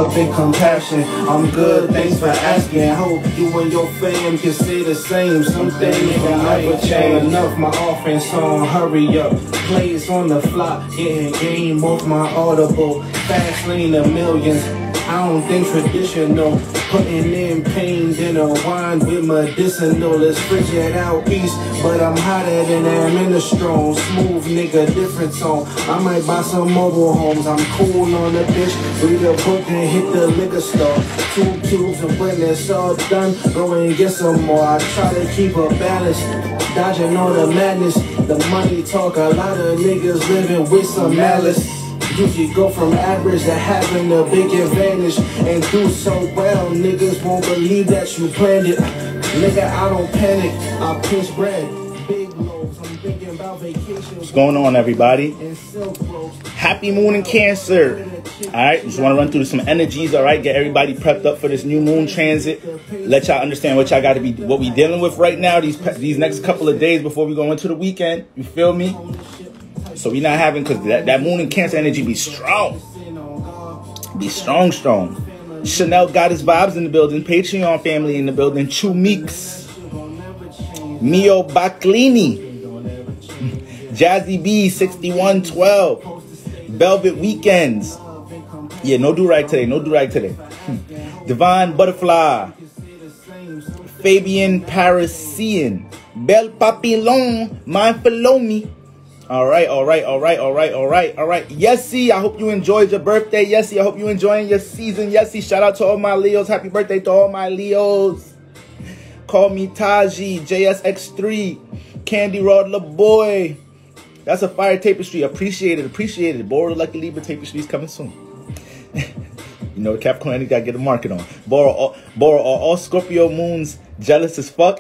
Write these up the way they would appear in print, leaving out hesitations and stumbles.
love and compassion. I'm good, thanks for asking. Hope you and your fam can say the same. Some things will never change. Enough, my offense song, hurry up. Plays on the flop, getting game off my audible. Fast lane of millions. I don't think traditional. Putting in pain, then a wine with medicinal. It's frigid out east, but I'm hotter than I'm in the strong. Smooth nigga, different tone. I might buy some mobile homes. I'm cool on the bitch. Read a book and hit the liquor store. 2 cubes and when it's all done, go and get some more. I try to keep a balance, dodging all the madness. The money talk, a lot of niggas living with some malice. You could go from average to having a big advantage and do so well. Niggas won't believe that you planned it. Nigga, I don't panic. I pinch bread. Big loaves. I'm thinking about vacation. What's going on, everybody? Happy moon in Cancer. Alright, just want to run through some energies, alright? Get everybody prepped up for this new moon transit. Let y'all understand what y'all got to be, what we dealing with right now, these next couple of days before we go into the weekend. You feel me? So we not having, because that moon and Cancer energy be strong. Be strong. Chanel Goddess Vibes in the building. Patreon family in the building. Chu Meeks. Mio Baclini. Jazzy B 6112. Velvet Weekends. Yeah, no do-rag today. Divine Butterfly. Fabian Parisian. Belle Papillon. Mindful Me. All right. Yesy, I hope you enjoyed your birthday. Yesy, I hope you enjoying your season. Yesy, shout out to all my Leos. Happy birthday to all my Leos. Call me Taji, JSX3, Candy Rod LaBoy. That's a fire tapestry. Appreciate it. Borrow the Lucky Libra tapestry is coming soon. You know, the Capricorn, you gotta get a market on. Borrow all Scorpio moons jealous as fuck.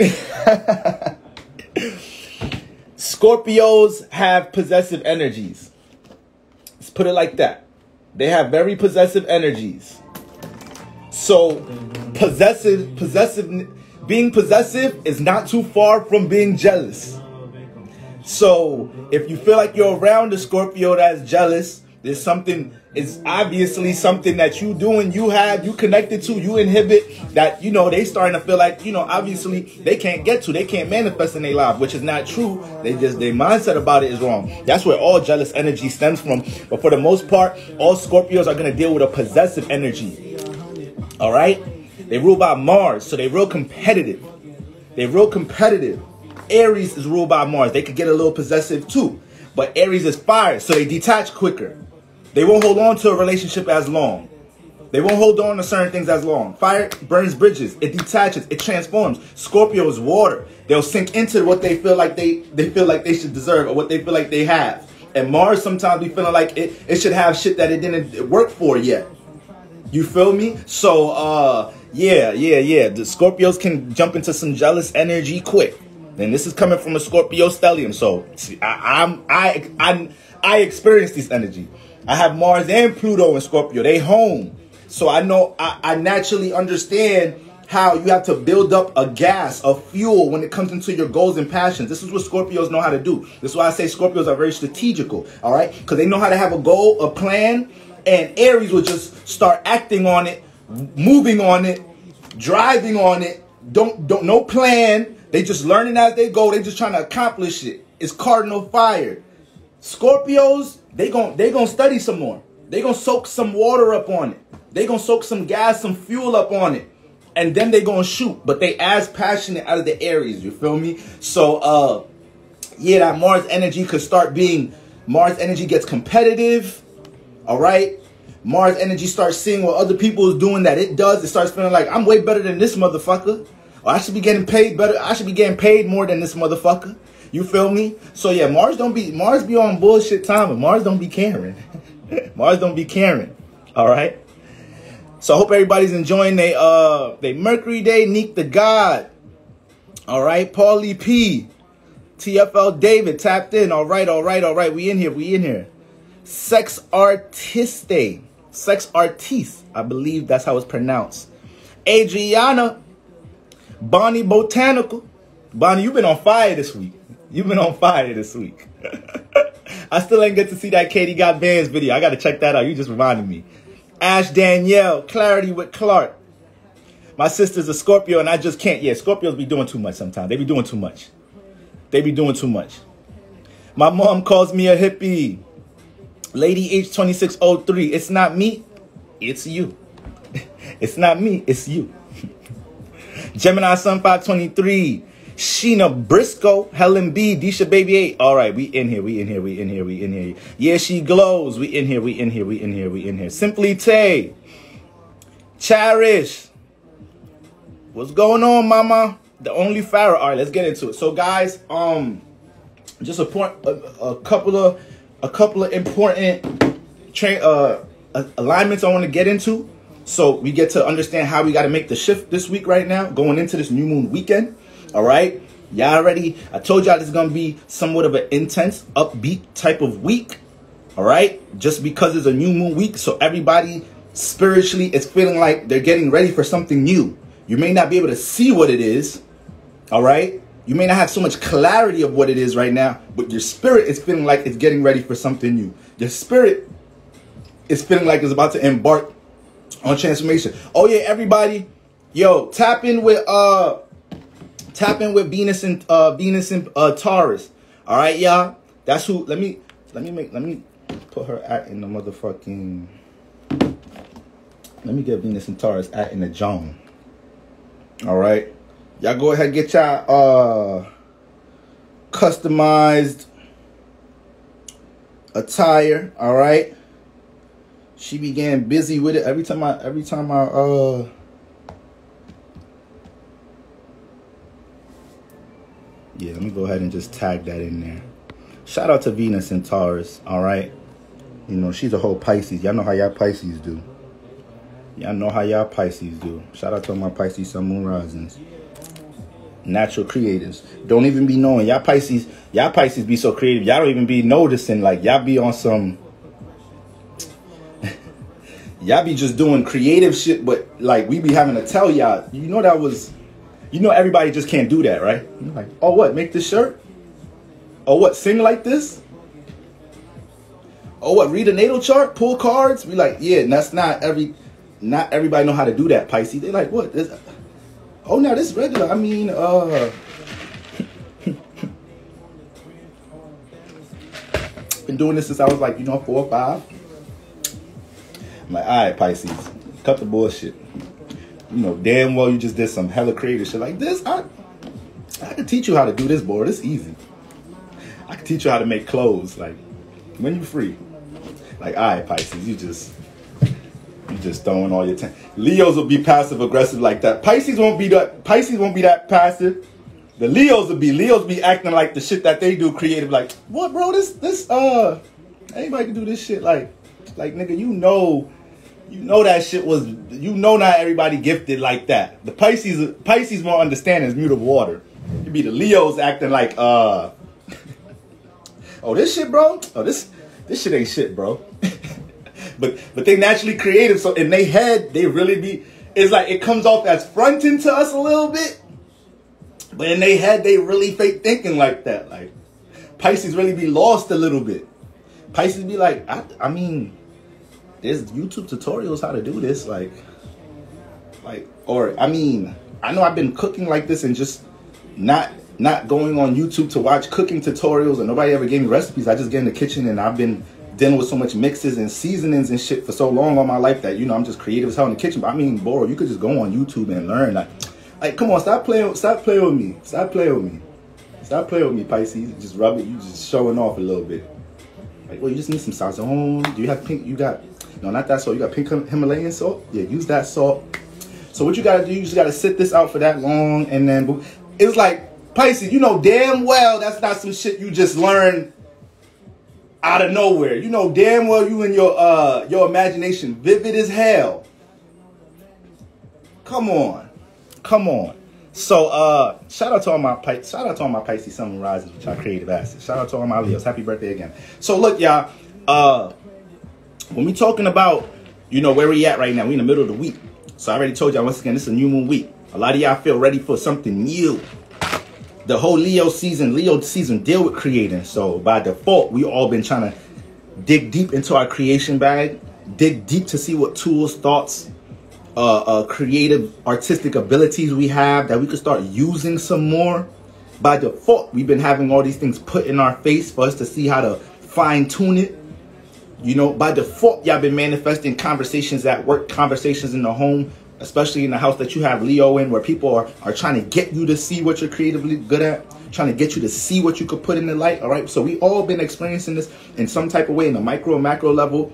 Scorpios have possessive energies. Let's put it like that. They have very possessive energies. So being possessive is not too far from being jealous. So if you feel like you're around a Scorpio that's jealous, there's something, it's obviously something that you do and you connected to, you inhibit, that, you know, they starting to feel like, you know, obviously they can't manifest in their life, which is not true. Their mindset about it is wrong. That's where all jealous energy stems from. But for the most part, all Scorpios are going to deal with a possessive energy. All right? They rule by Mars, so they're real competitive. Aries is ruled by Mars. They could get a little possessive too. But Aries is fire, so they detach quicker. They won't hold on to a relationship as long. They won't hold on to certain things as long. Fire burns bridges. It detaches. It transforms. Scorpio is water. They'll sink into what they feel like they should deserve, or what they feel like they have. And Mars sometimes be feeling like it should have shit that it didn't work for yet. You feel me? So yeah. The Scorpios can jump into some jealous energy quick. And this is coming from a Scorpio stellium. So see, I experience this energy. I have Mars and Pluto in Scorpio. They home. So I know, I naturally understand how you have to build up a gas, a fuel when it comes into your goals and passions. This is what Scorpios know how to do. This is why I say Scorpios are very strategical. All right? Because they know how to have a goal, a plan. And Aries will just start acting on it, moving on it, driving on it. No plan. They just learning as they go. They just trying to accomplish it. It's cardinal fire. Scorpios, they gon' study some more. They gonna soak some water up on it. They gonna soak some gas, some fuel up on it. And then they gonna shoot. But they as passionate out of the Aries, you feel me? So, yeah, that Mars energy could start being, Mars energy gets competitive, all right? Mars energy starts seeing what other people is doing that it does. It starts feeling like, I'm way better than this motherfucker. Or I should be getting paid better. I should be getting paid more than this motherfucker. You feel me? So yeah, Mars be on bullshit time, but Mars don't be caring. Mars don't be caring. All right. So I hope everybody's enjoying they Mercury Day. Neek the God. All right. Paulie P. TFL David tapped in. All right. We in here. Sex Artiste. I believe that's how it's pronounced. Adriana. Bonnie Botanical. Bonnie, you've been on fire this week. I still ain't get to see that Katie Got Bands video. I got to check that out. You just reminded me. Ash Danielle, Clarity with Clark. My sister's a Scorpio and I just can't. Yeah, Scorpios be doing too much sometimes. They be doing too much. They be doing too much. My mom calls me a hippie. Lady H2603. It's not me. It's you. It's not me. It's you. Gemini Sun 523. Sheena Briscoe. Helen B. Disha Baby 8. All right, we in here. We in here. We in here. We in here. Yeah, she glows. We in here. We in here. We in here. We in here. Simply Tay. Cherish. What's going on, mama? The only Pharaoh. All right, let's get into it. So, guys, just a couple of important alignments I want to get into, so we get to understand how we got to make the shift this week right now, going into this new moon weekend. All right, y'all ready? I told y'all this is gonna be somewhat of an intense, upbeat type of week. All right, just because it's a new moon week, so everybody spiritually is feeling like they're getting ready for something new. You may not be able to see what it is, all right? You may not have so much clarity of what it is right now, but your spirit is feeling like it's getting ready for something new. Your spirit is feeling like it's about to embark on transformation. Oh yeah, everybody, yo, tap in with Venus and Taurus. All right, y'all. That's who. Let me put her at in the motherfucking. Let me get Venus and Taurus at in the zone. All right, y'all go ahead and get y'all customized attire. All right, she began busy with it every time I yeah, let me go ahead and just tag that in there. Shout out to Venus and Taurus. All right, you know she's a whole Pisces. Y'all know how y'all Pisces do. Y'all know how y'all Pisces do. Shout out to all my Pisces, Sun, Moon, Risings. Natural creatives. Don't even be knowing. Y'all Pisces be so creative. Y'all don't even be noticing. Like, y'all be on some... y'all be just doing creative shit, but, like, we be having to tell y'all. You know that was... You know everybody just can't do that, right? You're like, oh, what? Make this shirt? Oh, what? Sing like this? Oh, what? Read a natal chart? Pull cards? We like, yeah, and that's not everybody know how to do that, Pisces. They like, what? Oh, now this regular. I mean, been doing this since I was like, 4 or 5. I'm like, all right, Pisces, cut the bullshit. Damn well you just did some hella creative shit like this. I can teach you how to do this, boy. It's easy. I can teach you how to make clothes. Like, when you free. Like, all right, Pisces, you just throwing all your time. Leos will be passive aggressive like that. Pisces won't be that passive. The Leos be acting like the shit that they do creative. Like, what, bro? This anybody can do this shit. Like nigga, you know that shit was. Not everybody gifted like that. The Pisces won't understand is mute of water. It be the Leos acting like oh, this shit, bro. Oh, this shit ain't shit, bro. But they naturally creative, so in their head, they really be, it's like it comes off as fronting to us a little bit, but in their head, they really fake thinking like that. Like, Pisces really be lost a little bit. Pisces be like, I mean, there's YouTube tutorials how to do this, I know I've been cooking like this and just not going on YouTube to watch cooking tutorials, and nobody ever gave me recipes. I just get in the kitchen and I've been dealing with so much mixes and seasonings and shit for so long all my life that, I'm just creative as hell in the kitchen. But I mean, bro, you could just go on YouTube and learn. Like, come on, stop playing with me. Stop playing with me, Pisces. Just rub it. You just showing off a little bit. Like, well, you just need some sazon. Do you have pink? No, not that salt. You got pink Himalayan salt? Yeah, use that salt. So what you got to do, you just got to sit this out for that long. And then it's like, Pisces, damn well that's not some shit you just learn out of nowhere. Damn well you and your imagination vivid as hell. Come on. So shout out to all my Pisces, Sun, Rising, which are creative assets. Shout out to all my Leos. Happy birthday again. So look, y'all, when we talking about where we at right now, we in the middle of the week. So I already told y'all, once again, this is a new moon week. A lot of y'all feel ready for something new. The whole Leo season deal with creating. So by default, we all been trying to dig deep into our creation bag dig deep to see what tools, thoughts, creative, artistic abilities we have that we could start using some more. By default, we've been having all these things put in our face for us to see how to fine tune it. You know, by default, y'all been manifesting conversations at work, conversations in the home, especially in the house that you have Leo in, where people are trying to get you to see what you're creatively good at, trying to get you to see what you could put in the light. All right. So we all been experiencing this in some type of way in the micro and macro level,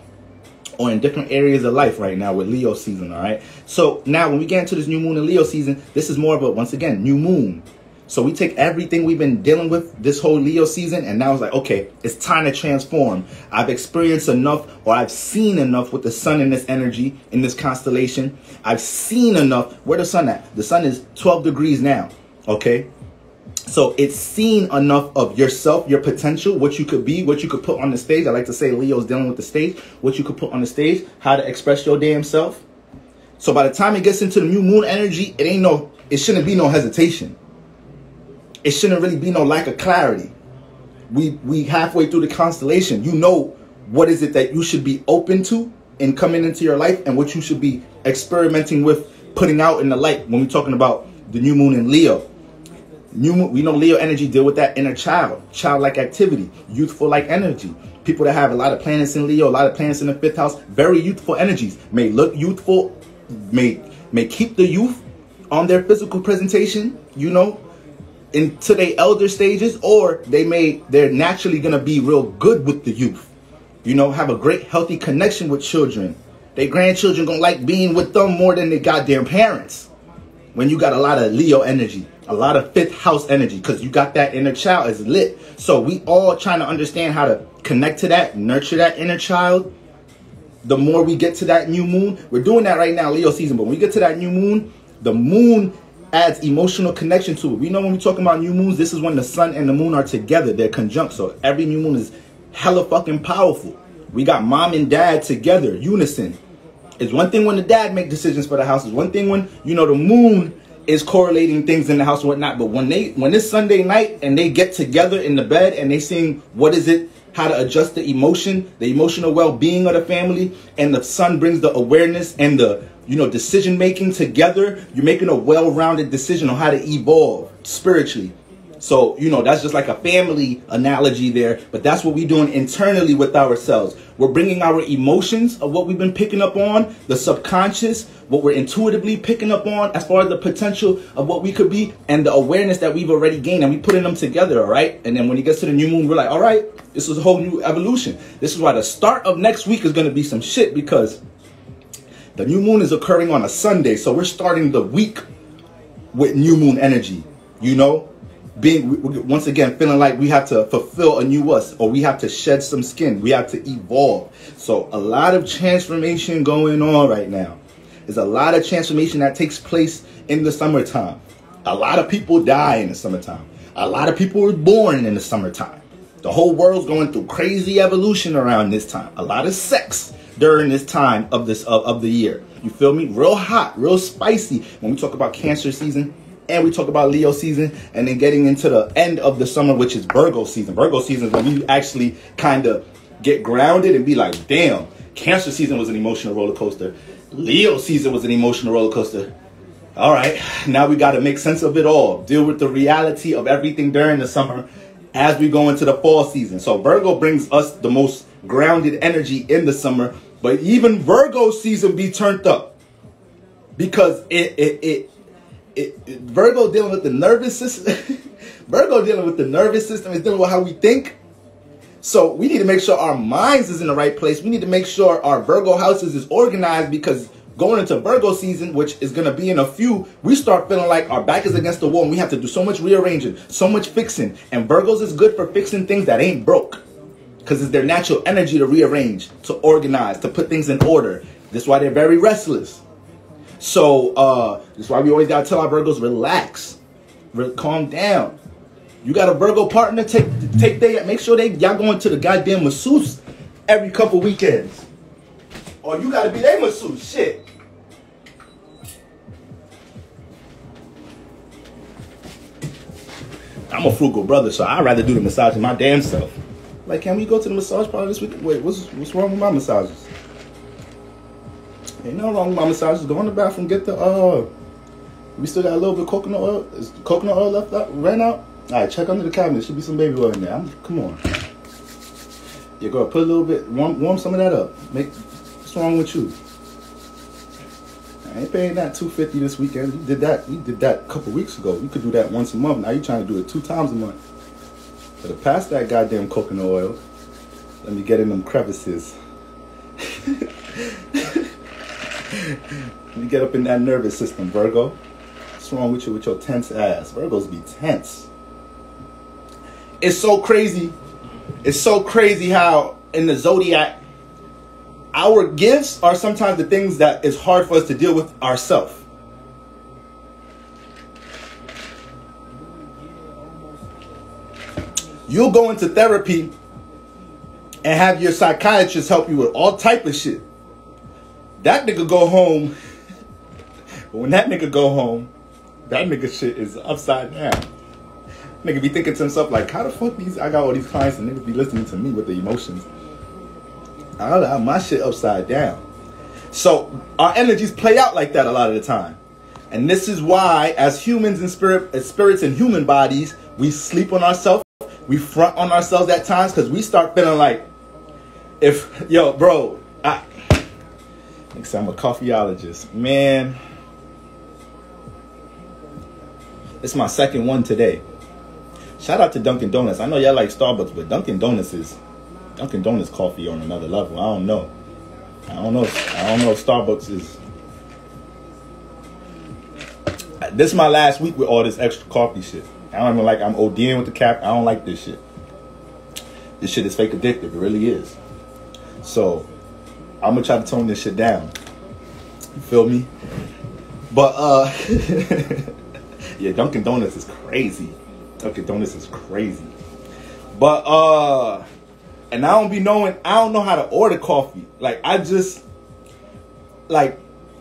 or in different areas of life right now with Leo season. All right. So now when we get into this new moon in Leo season, this is more of a, once again, new moon. So we take everything we've been dealing with this whole Leo season, and now it's like, okay, it's time to transform. I've experienced enough, or I've seen enough with the sun in this energy, in this constellation. I've seen enough. Where the sun at? The sun is 12 degrees now. Okay. So it's seen enough of yourself, your potential, what you could be, what you could put on the stage. I like to say Leo's dealing with the stage, what you could put on the stage, how to express your damn self. So by the time it gets into the new moon energy, it shouldn't be no hesitation. It shouldn't really be no lack of clarity. We halfway through the constellation, you know what is it that you should be open to in coming into your life, and what you should be experimenting with putting out in the light when we're talking about the new moon in Leo. New moon, we know Leo energy deal with that inner child, childlike activity, youthful-like energy. People that have a lot of planets in Leo, a lot of planets in the 5th house, very youthful energies, may look youthful, may keep the youth on their physical presentation, you know, into their elder stages, or they're naturally going to be real good with the youth, you know, have a great healthy connection with children. Their grandchildren gonna like being with them more than they goddamn parents. When you got a lot of Leo energy, a lot of 5th house energy, because you got that inner child is lit. So we all trying to understand how to connect to that, nurture that inner child. The more we get to that new moon, we're doing that right now, Leo season, but when we get to that new moon, the moon adds emotional connection to it. We know when we're talking about new moons, this is when the sun and the moon are together. They're conjunct. So every new moon is hella fucking powerful. We got mom and dad together, unison. It's one thing when the dad make decisions for the house. It's one thing when, you know, the moon is correlating things in the house and whatnot. But when it's Sunday night and they get together in the bed and they seeing what is it, how to adjust the emotional well-being of the family, and the sun brings the awareness and the, you know, decision making together, you're making a well-rounded decision on how to evolve spiritually. So, you know, that's just like a family analogy there, but that's what we're doing internally with ourselves. We're bringing our emotions of what we've been picking up on, the subconscious, what we're intuitively picking up on as far as the potential of what we could be, and the awareness that we've already gained, and we putting them together, all right? And then when it gets to the new moon, we're like, all right, this is a whole new evolution. This is why the start of next week is going to be some shit, because the new moon is occurring on a Sunday. So we're starting the week with new moon energy, you know? Being, once again, feeling like we have to fulfill a new us, or we have to shed some skin. We have to evolve. So a lot of transformation going on right now. There's a lot of transformation that takes place in the summertime. A lot of people die in the summertime. A lot of people were born in the summertime. The whole world's going through crazy evolution around this time. A lot of sex during this time of the year. You feel me? Real hot, real spicy when we talk about Cancer season. And we talk about Leo season, and then getting into the end of the summer, which is Virgo season. Virgo season is when we actually kind of get grounded and be like, damn, Cancer season was an emotional roller coaster. Leo season was an emotional roller coaster. All right, now we got to make sense of it all. Deal with the reality of everything during the summer as we go into the fall season. So Virgo brings us the most grounded energy in the summer, but even Virgo season be turned up because Virgo dealing with the nervous system. Virgo dealing with the nervous system is dealing with how we think. So we need to make sure our minds is in the right place. We need to make sure our Virgo houses is organized, because going into Virgo season, which is going to be in a few, we start feeling like our back is against the wall and we have to do so much rearranging, so much fixing. And Virgos is good for fixing things that ain't broke, because it's their natural energy to rearrange, to organize, to put things in order. That's why they're very restless. So that's why we always got to tell our Virgos, relax, calm down. You got a Virgo partner, make sure y'all going to the goddamn masseuse every couple weekends. Or you got to be their masseuse, shit. I'm a frugal brother, so I'd rather do the massage my damn self. Like, can we go to the massage parlor this week? Wait, what's wrong with my massages? Ain't nothing wrong with my massage. Just go in the bathroom, get the we still got a little bit of coconut oil. Is coconut oil left out? Ran out? Alright, check under the cabinet. There should be some baby oil in there. Come on. Yeah, go put a little bit, warm some of that up. What's wrong with you? I ain't paying that $250 this weekend. We did that a couple weeks ago. You could do that once a month. Now you trying to do it 2 times a month. But pass that goddamn coconut oil. Let me get in them crevices. Let me get up in that nervous system, Virgo. What's wrong with you with your tense ass? Virgos be tense. It's so crazy. It's so crazy how in the zodiac, our gifts are sometimes the things that is hard for us to deal with ourselves. You'll go into therapy and have your psychiatrist help you with all type of shit. That nigga go home. When that nigga go home, that nigga shit is upside down. Nigga be thinking to himself like, how the fuck I got all these clients and niggas be listening to me with the emotions. I have my shit upside down. So our energies play out like that a lot of the time. And this is why as humans and spirits in human bodies, we sleep on ourselves. We front on ourselves at times because we start feeling like, bro, I'm a coffeeologist. Man, it's my second one today. Shout out to Dunkin' Donuts. I know y'all like Starbucks, but Dunkin' Donuts coffee on another level. I don't know if Starbucks is. This is my last week with all this extra coffee shit. I don't even like. I'm ODing with the cap. I don't like this shit. This shit is fake addictive. It really is. So I'm gonna try to tone this shit down. You feel me? But yeah, Dunkin' Donuts is crazy. Dunkin' Donuts is crazy. But and I don't know how to order coffee.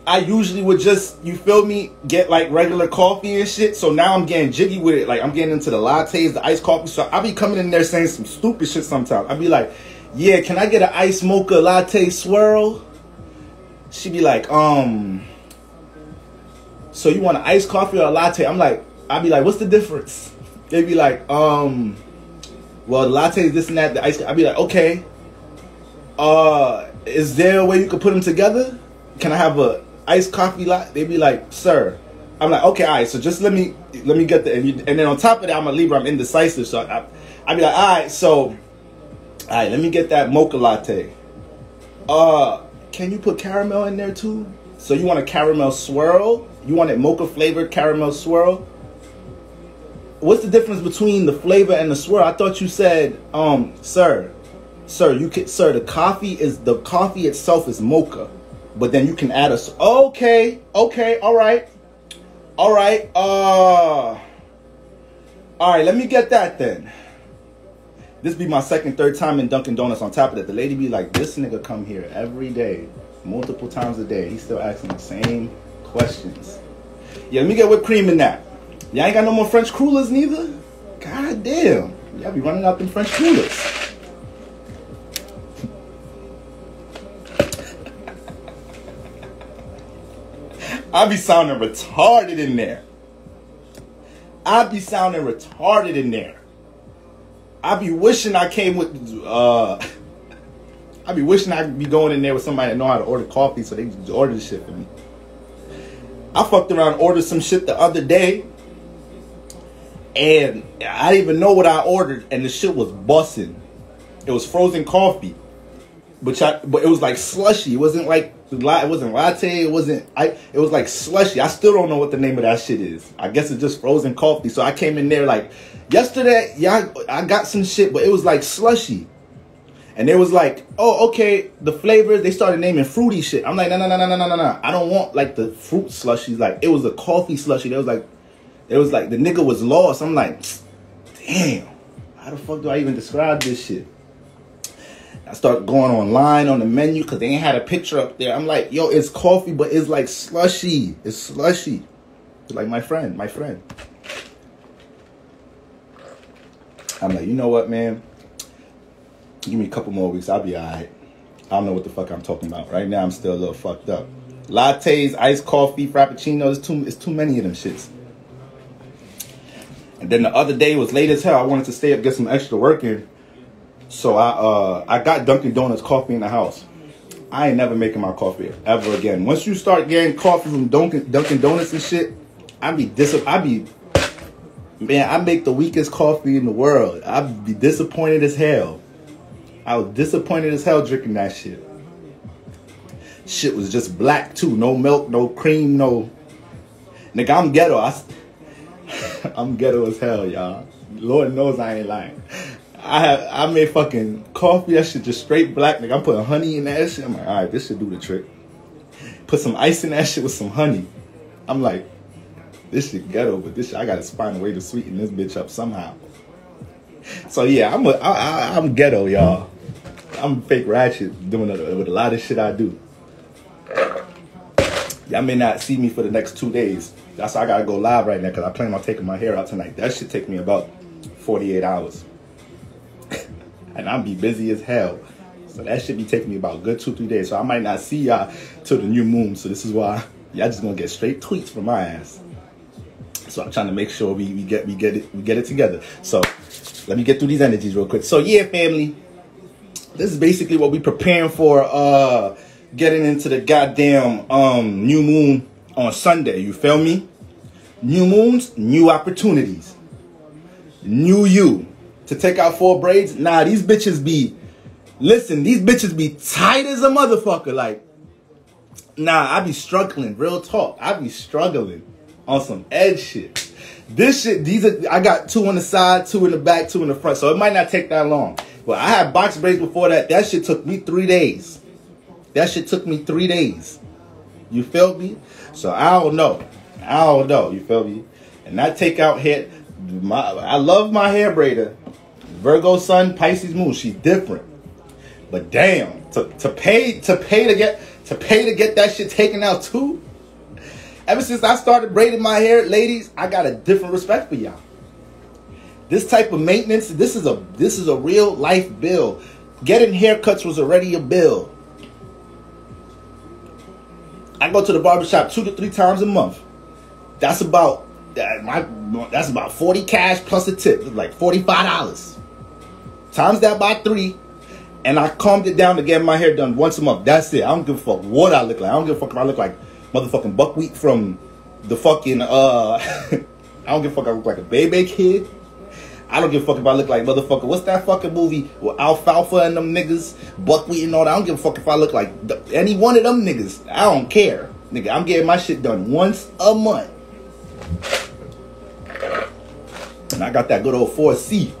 I usually would just, you feel me, get like regular coffee and shit. So now I'm getting jiggy with it. Like I'm getting into the lattes, the iced coffee. So I be coming in there saying some stupid shit sometimes. I be like, yeah, can I get an iced mocha latte swirl? She be like, so you want an iced coffee or a latte? I be like, what's the difference? They be like, well, the latte is this and that, the ice. I be like, okay. Is there a way you could put them together? Can I have a iced coffee latte? They be like, sir. I'm like, okay, all right. So just let me get the, and then on top of that, I'm a Libra. I'm indecisive. So I be like, all right, let me get that mocha latte. Can you put caramel in there too? So you want a caramel swirl? You want it mocha flavored caramel swirl? What's the difference between the flavor and the swirl? I thought you said, sir, the coffee itself is mocha, but then you can add okay, all right, let me get that then. This be my third time in Dunkin' Donuts. On top of that, the lady be like, this nigga come here every day, multiple times a day. He's still asking the same questions. Yeah, let me get whipped cream in that. Y'all ain't got no more French crullers neither? God damn. Y'all be running out them French crullers. I be sounding retarded in there. I be wishing I came with, I be wishing I could be going in there with somebody that know how to order coffee so they can order the shit for me. I fucked around and ordered some shit the other day. And I didn't even know what I ordered. And the shit was bussin'. It was frozen coffee. But it was like slushy. It wasn't like, it wasn't latte. It was like slushy. I still don't know what the name of that shit is. I guess it's just frozen coffee. So I came in there like, yesterday, yeah, I got some shit, but it was like slushy. And it was like, oh, okay, the flavors, they started naming fruity shit. I'm like, no. I don't want like the fruit slushies. Like, it was a coffee slushy. It was like, the nigga was lost. I'm like, damn, how the fuck do I even describe this shit? I start going online on the menu because they ain't had a picture up there. I'm like, yo, it's coffee, but it's like slushy. It's slushy. It's like my friend. I'm like, you know what, man? Give me a couple more weeks. I'll be all right. I don't know what the fuck I'm talking about. Right now, I'm still a little fucked up. Lattes, iced coffee, frappuccinos. It's too many of them shits. And then the other day was late as hell. I wanted to stay up, get some extra work in. So I got Dunkin' Donuts coffee in the house. I ain't never making my coffee ever again. Once you start getting coffee from Dunkin' Donuts and shit, I make the weakest coffee in the world. I'd be disappointed as hell. I was disappointed as hell drinking that shit. Shit was just black too. No milk, no cream, no. Nigga, I'm ghetto. I'm ghetto as hell, y'all. Lord knows I ain't lying. I made fucking coffee. That shit just straight black. Nigga, I'm putting honey in that shit. I'm like, all right, this should do the trick. Put some ice in that shit with some honey. I'm like, this shit ghetto, but this shit, I gotta find a way to sweeten this bitch up somehow. So yeah, I'm ghetto, y'all. I'm fake ratchet doing it with a lot of shit I do. Y'all may not see me for the next 2 days. That's why I gotta go live right now, because I plan on taking my hair out tonight. That should take me about 48 hours. And I'll be busy as hell. So that should be taking me about a good 2-3 days. So I might not see y'all till the new moon. So this is why y'all just gonna get straight tweets from my ass. So I'm trying to make sure we get it together. So let me get through these energies real quick. So yeah, family, this is basically what we preparing for getting into the goddamn new moon on Sunday. You feel me? New moons, new opportunities. New you. To take out 4 braids? Nah, these bitches be... Listen, these bitches be tight as a motherfucker. Like, nah, I be struggling. Real talk. I be struggling on some edge shit. This shit, I got 2 on the side, 2 in the back, 2 in the front. So it might not take that long. But I had box braids before that. That shit took me 3 days. That shit took me 3 days. You feel me? So I don't know. You feel me? And that take out hair... I love my hair braider. Virgo sun, Pisces moon. She's different. But damn, to pay to get that shit taken out too. Ever since I started braiding my hair, ladies, I got a different respect for y'all. This type of maintenance, this is a real life bill. Getting haircuts was already a bill. I go to the barbershop 2 to 3 times a month. That's about 40 cash plus a tip. It's like $45. Times that by 3, and I calmed it down to get my hair done once a month. That's it. I don't give a fuck what I look like. I don't give a fuck if I look like motherfucking buckwheat from the fucking I don't give a fuck if I look like a baby kid. I don't give a fuck if I look like motherfucker. What's that fucking movie with Alfalfa and them niggas, buckwheat and all that? I don't give a fuck if I look like any one of them niggas. I don't care, nigga. I'm getting my shit done once a month, and I got that good old 4C.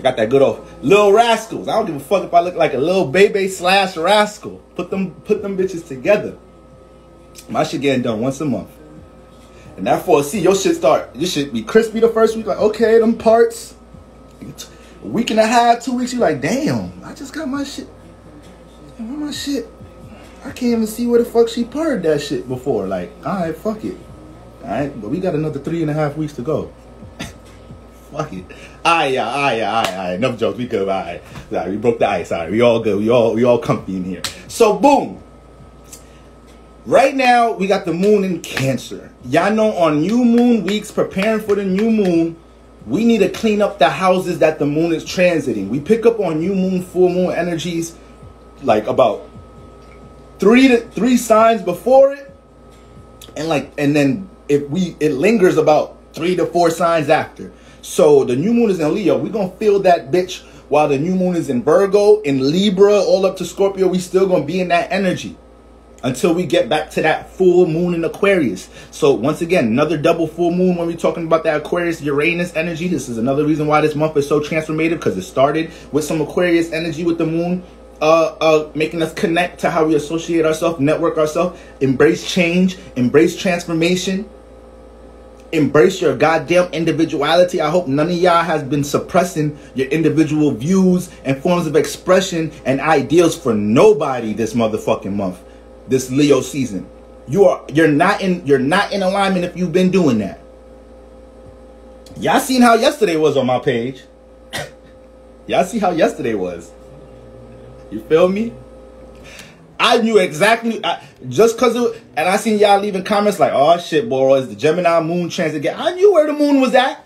Got that good old Lil Rascals. I don't give a fuck if I look like a little baby / rascal. Put them bitches together. My shit getting done once a month. And that 4C, your shit be crispy the first week. Like, okay, them parts. A week and a half, 2 weeks, you like, damn, I just got my shit. Where my shit? I can't even see where the fuck she parted that shit before. Like, alright, fuck it. Alright, but we got another 3.5 weeks to go. Fuck it. Alright. Enough jokes. We good. Alright. We broke the ice. Alright. We all good. We all comfy in here. So boom. Right now we got the moon in Cancer. Y'all know on new moon weeks, preparing for the new moon, we need to clean up the houses that the moon is transiting. We pick up on new moon, full moon energies like about 3 signs before it, and then it lingers about 3 to 4 signs after. So the new moon is in Leo. We're going to feel that bitch while the new moon is in Virgo, in Libra, all up to Scorpio. We still going to be in that energy until we get back to that full moon in Aquarius. So once again, another double full moon when we're talking about that Aquarius Uranus energy. This is another reason why this month is so transformative, because it started with some Aquarius energy with the moon, making us connect to how we associate ourselves, network ourselves, embrace change, embrace transformation. Embrace your goddamn individuality. I hope none of y'all has been suppressing your individual views and forms of expression and ideals for nobody this motherfucking month, this Leo season. You're not in alignment if you've been doing that. Y'all seen how yesterday was on my page. Y'all see how yesterday was. You feel me? I knew exactly, just because and I seen y'all leaving comments like, oh shit, boy, is the Gemini moon transit again. I knew where the moon was at.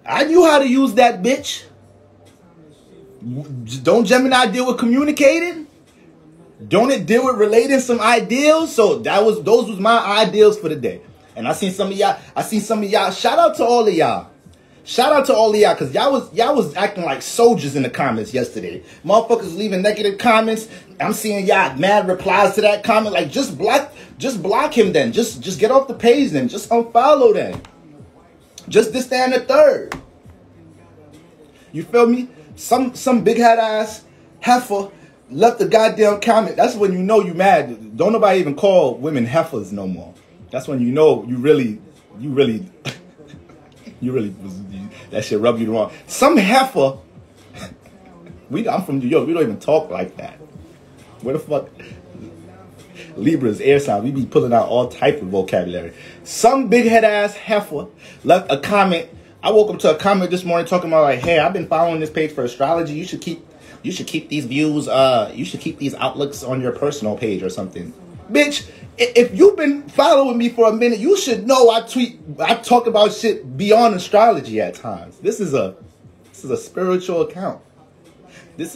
I knew how to use that bitch. Don't Gemini deal with communicating? Don't it deal with relating some ideals? So those was my ideals for the day. And I seen some of y'all, shout out to all of y'all. Shout out to all of y'all, because y'all was acting like soldiers in the comments yesterday. Motherfuckers leaving negative comments. I'm seeing y'all mad replies to that comment. Like, just block him then. Just get off the page then. Just unfollow then. Just this, that, and the third. You feel me? Some big head ass heifer left the goddamn comment. That's when you know you mad. Don't nobody even call women heifers no more. That's when you know you really that shit rub you the wrong. Some heifer. I'm from New York. We don't even talk like that. Where the fuck? Libra's air sign. We be pulling out all type of vocabulary. Some big head ass heifer left a comment. I woke up to a comment this morning talking about like, hey, I've been following this page for astrology. You should keep these views. You should keep these outlooks on your personal page or something. Bitch, if you've been following me for a minute, you should know I talk about shit beyond astrology at times. This is a spiritual account. This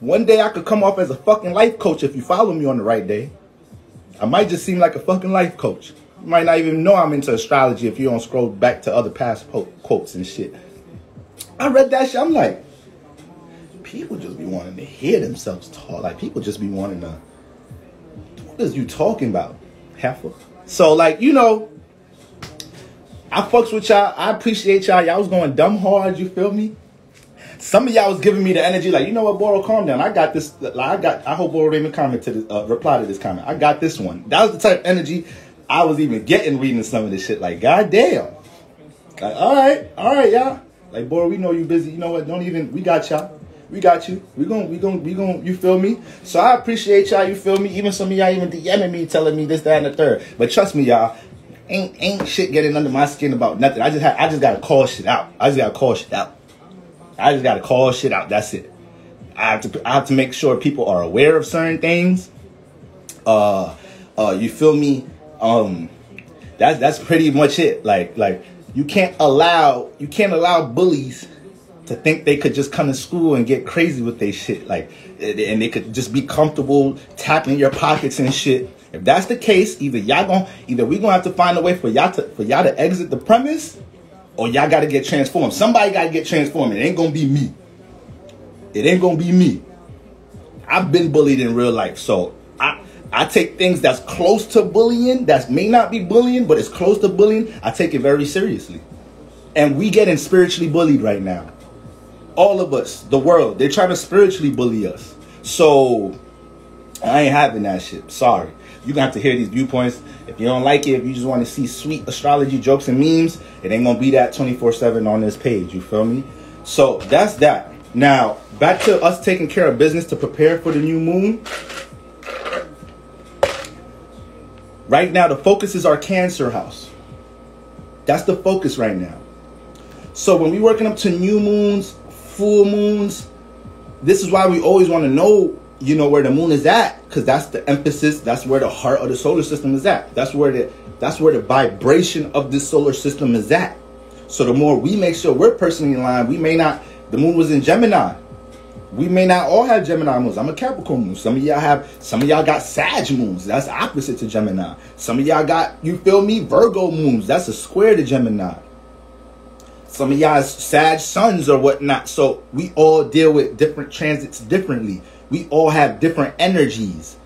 one day I could come off as a fucking life coach if you follow me on the right day. I might just seem like a fucking life coach. You might not even know I'm into astrology if you don't scroll back to other past quotes and shit. I read that shit. I'm like, people just be wanting to hear themselves talk. Like, people just be wanting to, what is you talking about, heifer? So, like, you know, I fucks with y'all. I appreciate y'all. Y'all was going dumb hard, you feel me? Some of y'all was giving me the energy like, you know what, Boro, calm down. I got this. I hope Boro didn't even comment to this, reply to this comment. I got this one. That was the type of energy I was even getting reading some of this shit. Like, goddamn. Like, all right, y'all. Like, Boro, we know you busy. You know what? We got y'all. We got you. We gon', you feel me? So I appreciate y'all, you feel me? Even some of y'all even DMing me, telling me this, that, and the third. But trust me, y'all, ain't shit getting under my skin about nothing. I just gotta call shit out. I just gotta call shit out. That's it. I have to make sure people are aware of certain things. You feel me? That's pretty much it. Like you can't allow bullies to think they could just come to school and get crazy with their shit. Like, and they could just be comfortable tapping your pockets and shit. If that's the case, either we gonna have to find a way for y'all to exit the premise, or y'all gotta get transformed. Somebody gotta get transformed. It ain't gonna be me. I've been bullied in real life, so I take things that's close to bullying, that may not be bullying, but it's close to bullying, I take it very seriously. And we getting spiritually bullied right now. All of us, the world, they're trying to spiritually bully us. So I ain't having that shit. Sorry. You're gonna have to hear these viewpoints. If you don't like it, if you just want to see sweet astrology jokes and memes, it ain't gonna be that 24/7 on this page. You feel me? So that's that. Now, back to us taking care of business to prepare for the new moon. Right now, the focus is our Cancer house. That's the focus right now. So when we're working up to new moons, full moons, this is why we always want to know, you know, where the moon is at, because that's the emphasis. That's where the heart of the solar system is at. That's where the vibration of this solar system is at. So the more we make sure we're personally in line, the moon was in Gemini. We may not all have Gemini moons. I'm a Capricorn moon. Some of y'all got Sag moons. That's opposite to Gemini. Some of y'all got, you feel me, Virgo moons. That's a square to Gemini. Some of y'all Sag suns or whatnot. So we all deal with different transits differently. We all have different energies.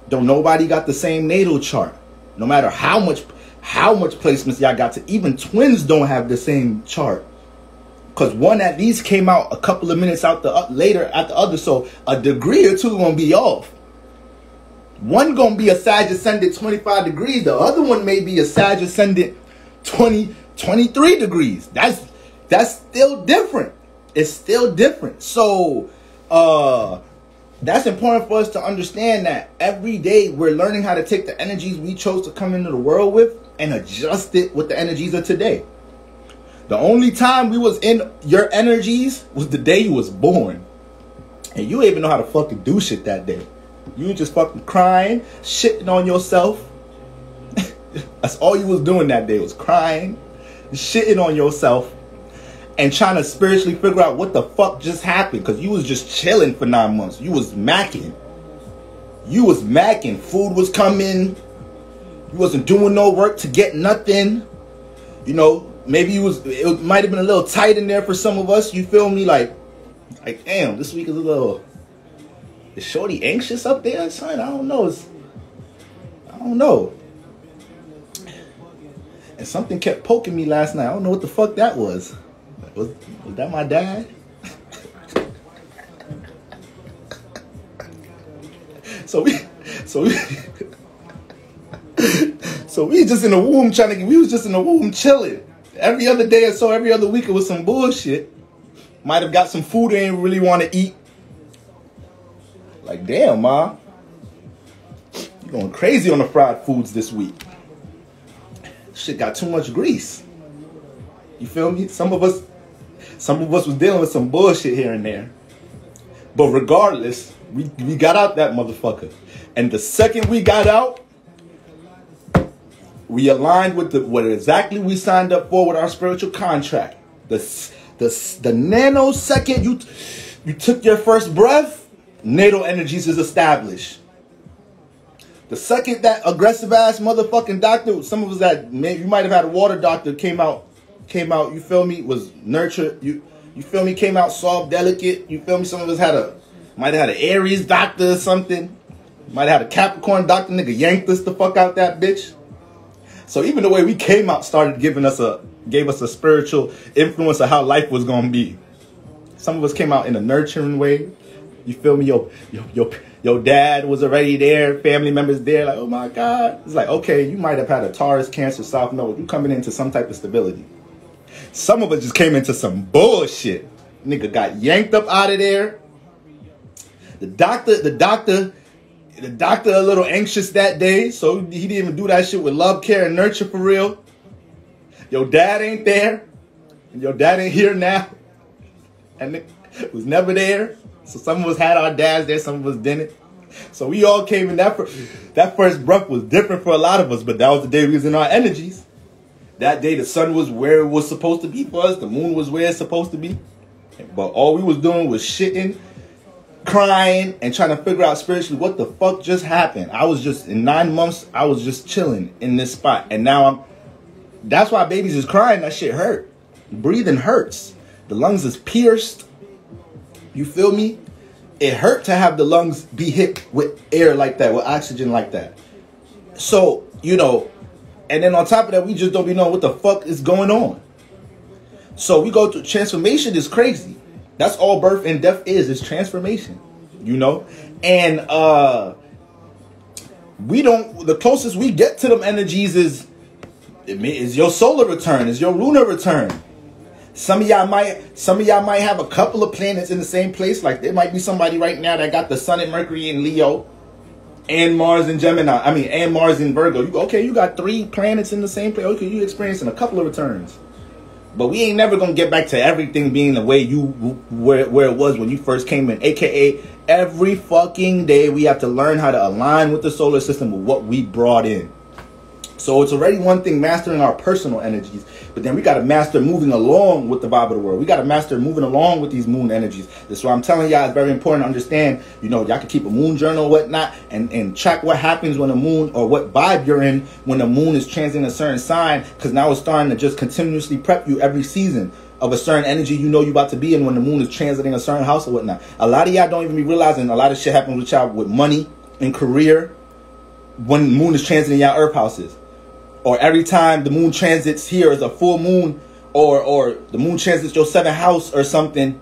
Don't nobody got the same natal chart. No matter how much placements y'all got to, even twins don't have the same chart. Because one at least came out a couple of minutes out later at the other. So a degree or two gonna be off. One gonna be a Sag ascendant 25 degrees. The other one may be a Sag ascendant 23 degrees. That's still different. It's still different. So that's important for us to understand, that every day we're learning how to take the energies we chose to come into the world with and adjust it with the energies of today. The only time we was in your energies was the day you was born. And you ain't even know how to fucking do shit that day. You just fucking crying, shitting on yourself. That's all you was doing that day, was crying, shitting on yourself, and trying to spiritually figure out what the fuck just happened. Because you was just chilling for 9 months. You was macking. You was macking. Food was coming. You wasn't doing no work to get nothing. You know, maybe it might have been a little tight in there for some of us. You feel me? Like damn, this week is a little... Is shorty anxious up there, son? I don't know. I don't know. And something kept poking me last night. I don't know what the fuck that was. Was that my dad? So we just in the womb we was just in the womb chilling. Every other day or so, every other week it was some bullshit. Might have got some food they didn't really want to eat. Like, damn, Ma. You going crazy on the fried foods this week. Shit got too much grease. You feel me? Some of us was dealing with some bullshit here and there. But regardless, we got out that motherfucker. And the second we got out, we aligned with what exactly we signed up for with our spiritual contract. The nanosecond you took your first breath, natal energies is established. The second that aggressive ass motherfucking doctor, some of us that you might have had a water doctor came out, you feel me, was nurtured, you feel me, came out soft, delicate, you feel me, some of us might have had an Aries doctor or something, might have had a Capricorn doctor, nigga yanked us the fuck out that bitch. So even the way we came out started gave us a spiritual influence of how life was gonna be. Some of us came out in a nurturing way. You feel me? Your dad was already there, family members there, like, oh my God. It's like, okay, you might have had a Taurus, Cancer, South Node. You coming into some type of stability. Some of us just came into some bullshit. Nigga got yanked up out of there. The doctor a little anxious that day, so he didn't even do that shit with love, care, and nurture for real. Your dad ain't there. And your dad ain't here now. And it was never there. So some of us had our dads there, some of us didn't. So we all came in. That first breath was different for a lot of us, but that was the day we was in our energies. That day the sun was where it was supposed to be for us. The moon was where it's supposed to be. But all we was doing was shitting, crying, and trying to figure out spiritually what the fuck just happened. I was just, in 9 months, I was just chilling in this spot. And now that's why babies is crying. That shit hurt. Breathing hurts. The lungs is pierced. You feel me? It hurt to have the lungs be hit with air like that, with oxygen like that. So, you know, and then on top of that, we just don't be knowing what the fuck is going on. So we go through transformation is crazy. That's all birth and death is transformation, you know? And the closest we get to them energies is your solar return, is your lunar return. Some of y'all might have a couple of planets in the same place. Like there might be somebody right now that got the Sun and Mercury in Leo and Mars in Gemini. And Mars in Virgo. You got 3 planets in the same place. Okay, you experiencing a couple of returns. But we ain't never gonna get back to everything being the way where it was when you first came in. AKA every fucking day we have to learn how to align with the solar system with what we brought in. So it's already one thing mastering our personal energies, but then we got to master moving along with the vibe of the world. We got to master moving along with these moon energies. That's why I'm telling y'all it's very important to understand, you know, y'all can keep a moon journal or whatnot and track what happens when the moon, or what vibe you're in when the moon is transiting a certain sign, because now it's starting to just continuously prep you every season of a certain energy you know you about to be in when the moon is transiting a certain house or whatnot. A lot of y'all don't even be realizing a lot of shit happens with y'all with money and career when the moon is transiting y'all earth houses. Or every time the moon transits here is a full moon, or the moon transits your 7th house or something,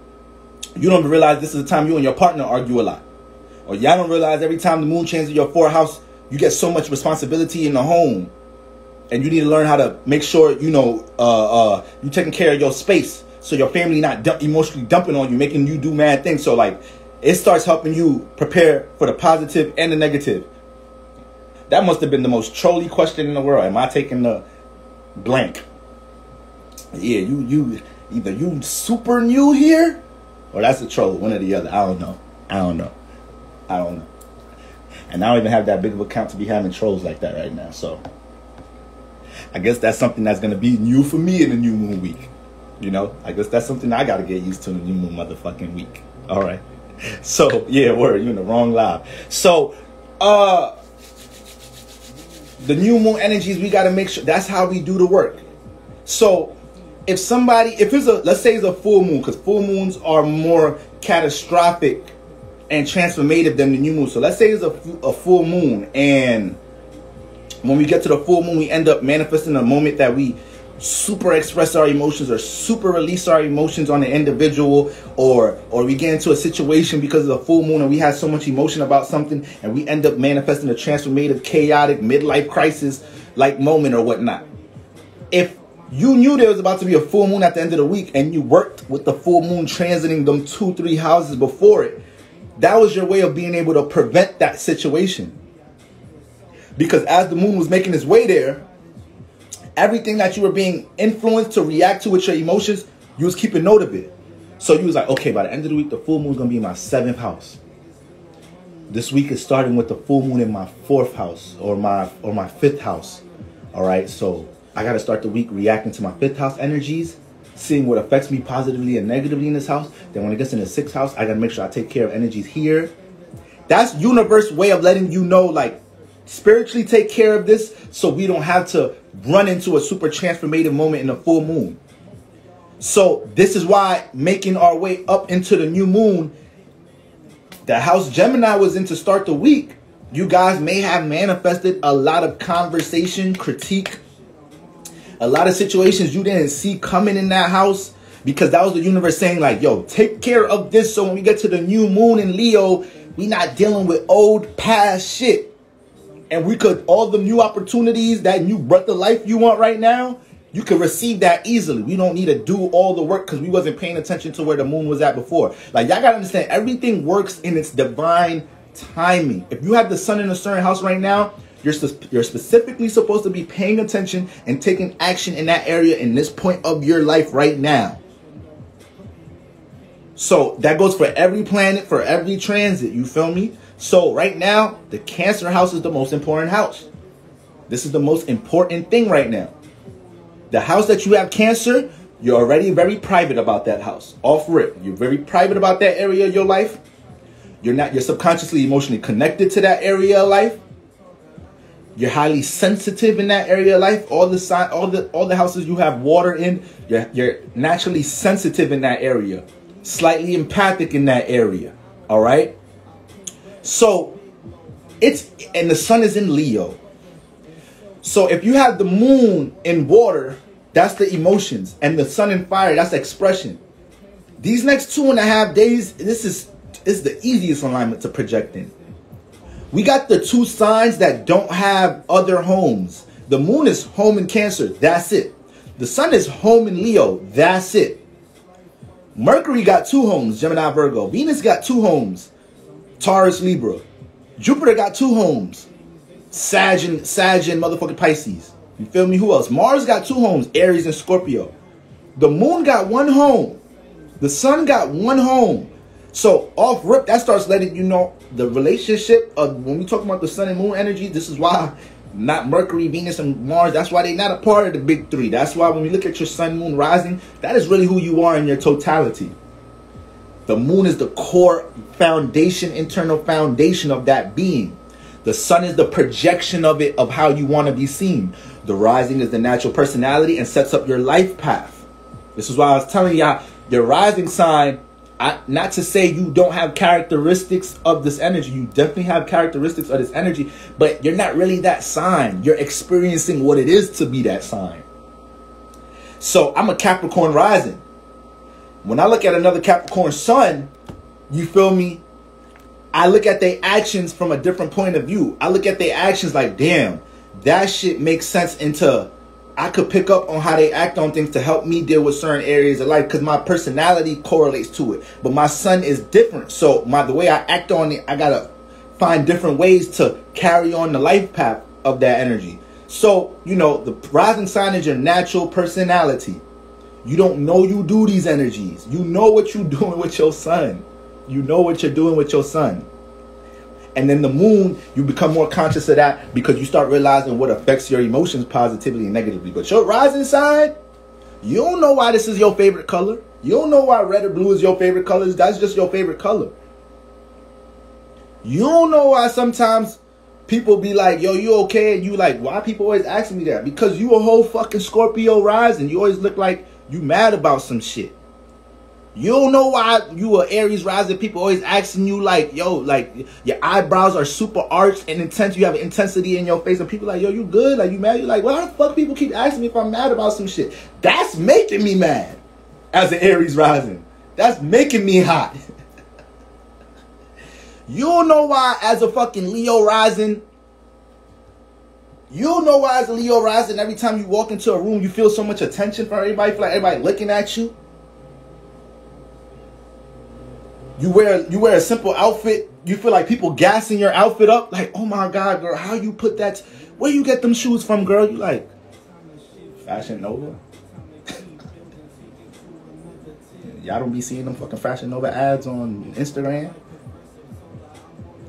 you don't even realize this is the time you and your partner argue a lot. Or y'all don't realize every time the moon transits your 4th house, you get so much responsibility in the home. And you need to learn how to make sure, you know, you taking care of your space, so your family not emotionally dumping on you, making you do mad things. So like, it starts helping you prepare for the positive and the negative. That must have been the most trolly question in the world. Am I taking the blank? Yeah, you either you super new here, or that's a troll. One or the other. I don't know. And I don't even have that big of a account to be having trolls like that right now. So I guess that's something that's going to be new for me in the new moon week. You know, I guess that's something I got to get used to in the new moon motherfucking week. All right. So, yeah, word, you're in the wrong live. So, the new moon energies, we got to make sure that's how we do the work. So, if it's let's say it's a full moon, because full moons are more catastrophic and transformative than the new moon. So, let's say it's a full moon, and when we get to the full moon, we end up manifesting a moment that we super express our emotions or super release our emotions on an individual, or we get into a situation because of the full moon and we have so much emotion about something and we end up manifesting a transformative, chaotic midlife crisis like moment or whatnot. If you knew there was about to be a full moon at the end of the week and you worked with the full moon transiting them 2-3 houses before it, that was your way of being able to prevent that situation. Because as the moon was making its way there, everything that you were being influenced to react to with your emotions, you was keeping note of it. So you was like, okay, by the end of the week, the full moon is going to be in my 7th house. This week is starting with the full moon in my 4th house or my 5th house. All right, so I got to start the week reacting to my 5th house energies, seeing what affects me positively and negatively in this house. Then when it gets in the 6th house, I got to make sure I take care of energies here. That's universe way of letting you know, like, spiritually take care of this so we don't have to run into a super transformative moment in the full moon. So this is why making our way up into the new moon, the house Gemini was in to start the week, you guys may have manifested a lot of conversation, critique, a lot of situations you didn't see coming in that house, because that was the universe saying like, yo, take care of this so when we get to the new moon in Leo, we not dealing with old past shit. And we could, all the new opportunities, that new breath of life you want right now, you can receive that easily. We don't need to do all the work because we wasn't paying attention to where the moon was at before. Like, y'all got to understand, everything works in its divine timing. If you have the sun in a certain house right now, you're specifically supposed to be paying attention and taking action in that area in this point of your life right now. So that goes for every planet, for every transit, you feel me? So right now, the Cancer house is the most important house. This is the most important thing right now. The house that you have Cancer, you're already very private about that house. Off rip. You're very private about that area of your life. You're subconsciously emotionally connected to that area of life. You're highly sensitive in that area of life. All the houses you have water in, you're naturally sensitive in that area. Slightly empathic in that area. All right? So, and the sun is in Leo. So if you have the moon in water, that's the emotions. And the sun in fire, that's expression. These next 2.5 days, this is the easiest alignment to project in. We got the 2 signs that don't have other homes. The moon is home in Cancer, that's it. The sun is home in Leo, that's it. Mercury got 2 homes, Gemini, Virgo. Venus got 2 homes, Taurus, Libra. Jupiter got 2 homes, Sag and motherfucking Pisces. You feel me? Who else? Mars got 2 homes, Aries and Scorpio. The moon got 1 home. The sun got 1 home. So off rip, that starts letting you know the relationship of when we talk about the sun and moon energy. This is why not Mercury, Venus, and Mars. That's why they're not a part of the big 3. That's why when we look at your sun, moon, rising, that is really who you are in your totality. The moon is the core foundation, internal foundation of that being. The sun is the projection of it, of how you want to be seen. The rising is the natural personality and sets up your life path. This is why I was telling y'all, your rising sign, not to say you don't have characteristics of this energy. You definitely have characteristics of this energy, but you're not really that sign. You're experiencing what it is to be that sign. So I'm a Capricorn rising. When I look at another Capricorn sun, you feel me? I look at their actions from a different point of view. I look at their actions like, damn, that shit makes sense into, I could pick up on how they act on things to help me deal with certain areas of life because my personality correlates to it. But my sun is different. So the way I act on it, I got to find different ways to carry on the life path of that energy. So, you know, the rising sign is your natural personality. You don't know you do these energies. You know what you're doing with your sun. You know what you're doing with your sun. And then the moon, you become more conscious of that because you start realizing what affects your emotions positively and negatively. But your rising sign, you don't know why this is your favorite color. You don't know why red or blue is your favorite colors. That's just your favorite color. You don't know why sometimes people be like, yo, you okay? And you like, why people always asking me that? Because you a whole fucking Scorpio rising. You always look like you mad about some shit. You don't know why you a Aries rising. People always asking you like, yo, like your eyebrows are super arched and intense. You have intensity in your face, and people like, yo, you good? Like you mad? You like, why the fuck people keep asking me if I'm mad about some shit? That's making me mad as an Aries rising. That's making me hot. You don't know why as a fucking Leo rising. You don't know why as a Leo rising, every time you walk into a room, you feel so much attention from everybody. You feel like everybody looking at you. You wear a simple outfit. You feel like people gassing your outfit up. Like, oh my God, girl, how you put that? Where you get them shoes from, girl? You like, Fashion Nova? Y'all don't be seeing them fucking Fashion Nova ads on Instagram?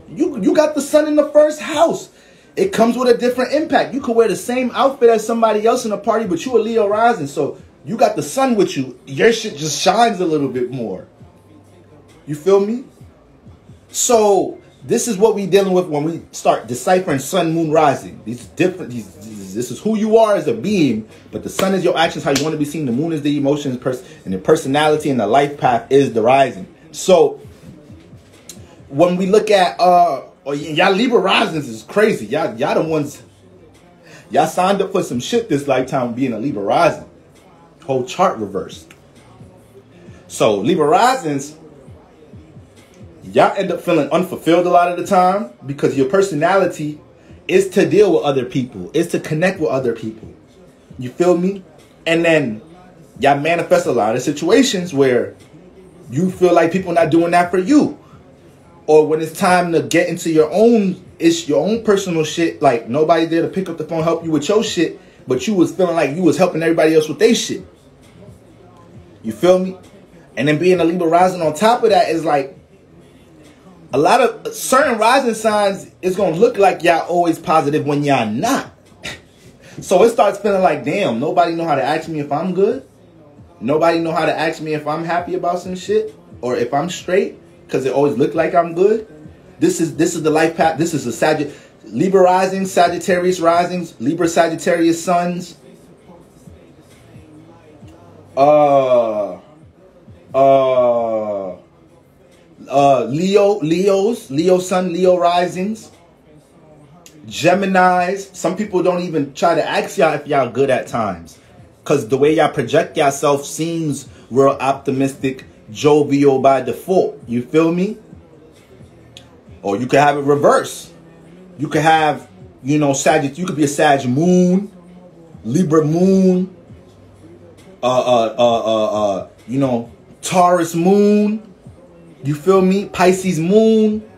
You got the sun in the first house. It comes with a different impact. You could wear the same outfit as somebody else in a party, but you a Leo rising, so you got the sun with you. Your shit just shines a little bit more. You feel me? So this is what we dealing with when we start deciphering sun, moon, rising. This is who you are as a being, but the sun is your actions, how you want to be seen. The moon is the emotions, and the personality and the life path is the rising. So when we look at y'all Libra risings is crazy. Y'all the ones, y'all signed up for some shit this lifetime being a Libra rising. Whole chart reversed. So Libra risings, y'all end up feeling unfulfilled a lot of the time because your personality is to deal with other people, is to connect with other people. You feel me? And then y'all manifest a lot of situations where you feel like people not doing that for you. Or when it's time to get into your own personal shit, like nobody there to pick up the phone, help you with your shit, but you was feeling like you was helping everybody else with their shit. You feel me? And then being a Libra rising on top of that is like, a lot of certain rising signs is going to look like y'all always positive when y'all not. So it starts feeling like, damn, nobody know how to ask me if I'm good. Nobody know how to ask me if I'm happy about some shit or if I'm straight. Because it always looked like I'm good. This is the life path. This is a Libra rising, Sagittarius risings, Libra Sagittarius suns. Leo sun, Leo risings. Geminis. Some people don't even try to ask y'all if y'all good at times. Because the way y'all project yourself seems real optimistic, jovial by default. You feel me? Or you could have it reverse. You could have, you know, you could be a Sag moon, Libra moon, you know, Taurus moon. You feel me? Pisces moon.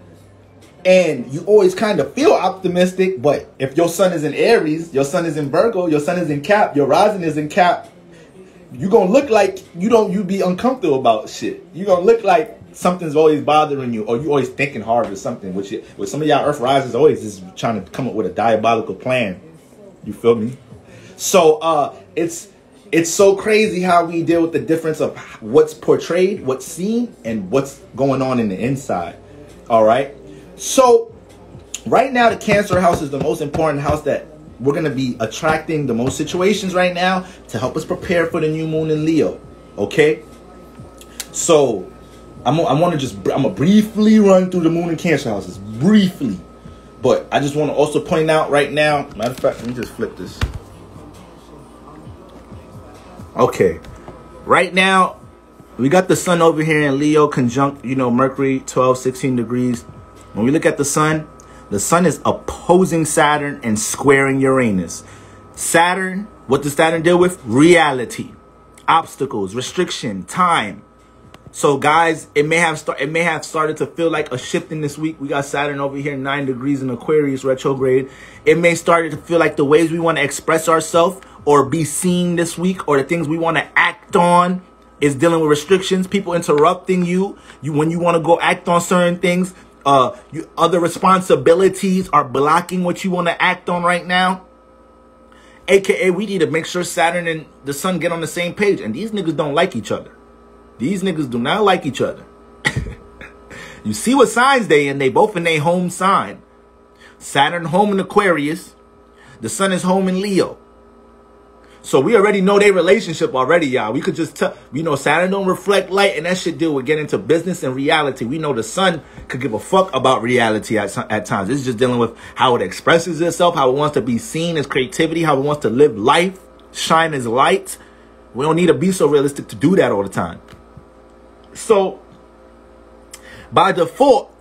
And you always kind of feel optimistic, but if your sun is in Aries, your sun is in Virgo, your sun is in Cap, your rising is in Cap, you gonna look like you be uncomfortable about shit. You gonna look like something's always bothering you, or you always thinking hard or something. With some of y'all Earth risers always just trying to come up with a diabolical plan. You feel me? So it's so crazy how we deal with the difference of what's portrayed, what's seen, and what's going on in the inside. All right. So right now, the Cancer house is the most important house that we're going to be attracting the most situations right now to help us prepare for the new moon in Leo. Okay? So I'm going to briefly run through the moon and Cancer houses. Briefly. But I just want to also point out right now, matter of fact, let me just flip this. Okay. Right now, we got the sun over here in Leo conjunct, you know, Mercury, 12, 16 degrees. When we look at the sun is opposing Saturn and squaring Uranus. Saturn, what does Saturn deal with? Reality, obstacles, restriction, time. So guys, it may have started to feel like a shift in this week. We got Saturn over here, 9 degrees in Aquarius retrograde. It may start to feel like the ways we want to express ourselves or be seen this week, or the things we want to act on, is dealing with restrictions, people interrupting you when you want to go act on certain things. Other responsibilities are blocking what you want to act on right now. AKA, we need to make sure Saturn and the sun get on the same page. And these niggas don't like each other. These niggas do not like each other. You see what signs they in. They both in their home sign. Saturn home in Aquarius. The sun is home in Leo. So we already know their relationship already, y'all. We could just tell. We know Saturn don't reflect light, and that shit deal with getting into business and reality. We know the sun could give a fuck about reality at times. It's just dealing with how it expresses itself, how it wants to be seen as creativity, how it wants to live life, shine as light. We don't need to be so realistic to do that all the time. So by default,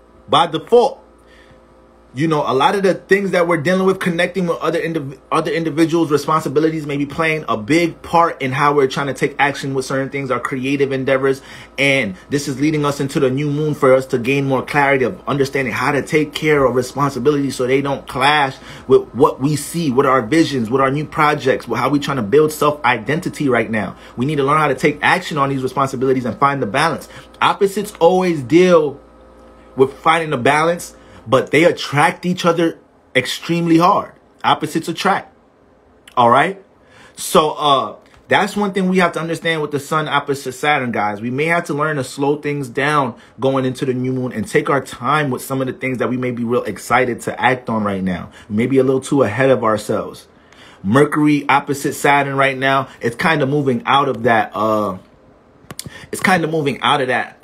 you know, a lot of the things that we're dealing with, connecting with other individuals' responsibilities, may be playing a big part in how we're trying to take action with certain things, our creative endeavors. And this is leading us into the new moon for us to gain more clarity of understanding how to take care of responsibilities so they don't clash with what we see, with our visions, with our new projects, with how we're trying to build self-identity right now. We need to learn how to take action on these responsibilities and find the balance. Opposites always deal with finding the balance, but they attract each other extremely hard. Opposites attract. All right? So that's one thing we have to understand with the sun opposite Saturn, guys. We may have to learn to slow things down going into the new moon and take our time with some of the things that we may be real excited to act on right now. Maybe a little too ahead of ourselves. Mercury opposite Saturn right now, it's kind of moving out of that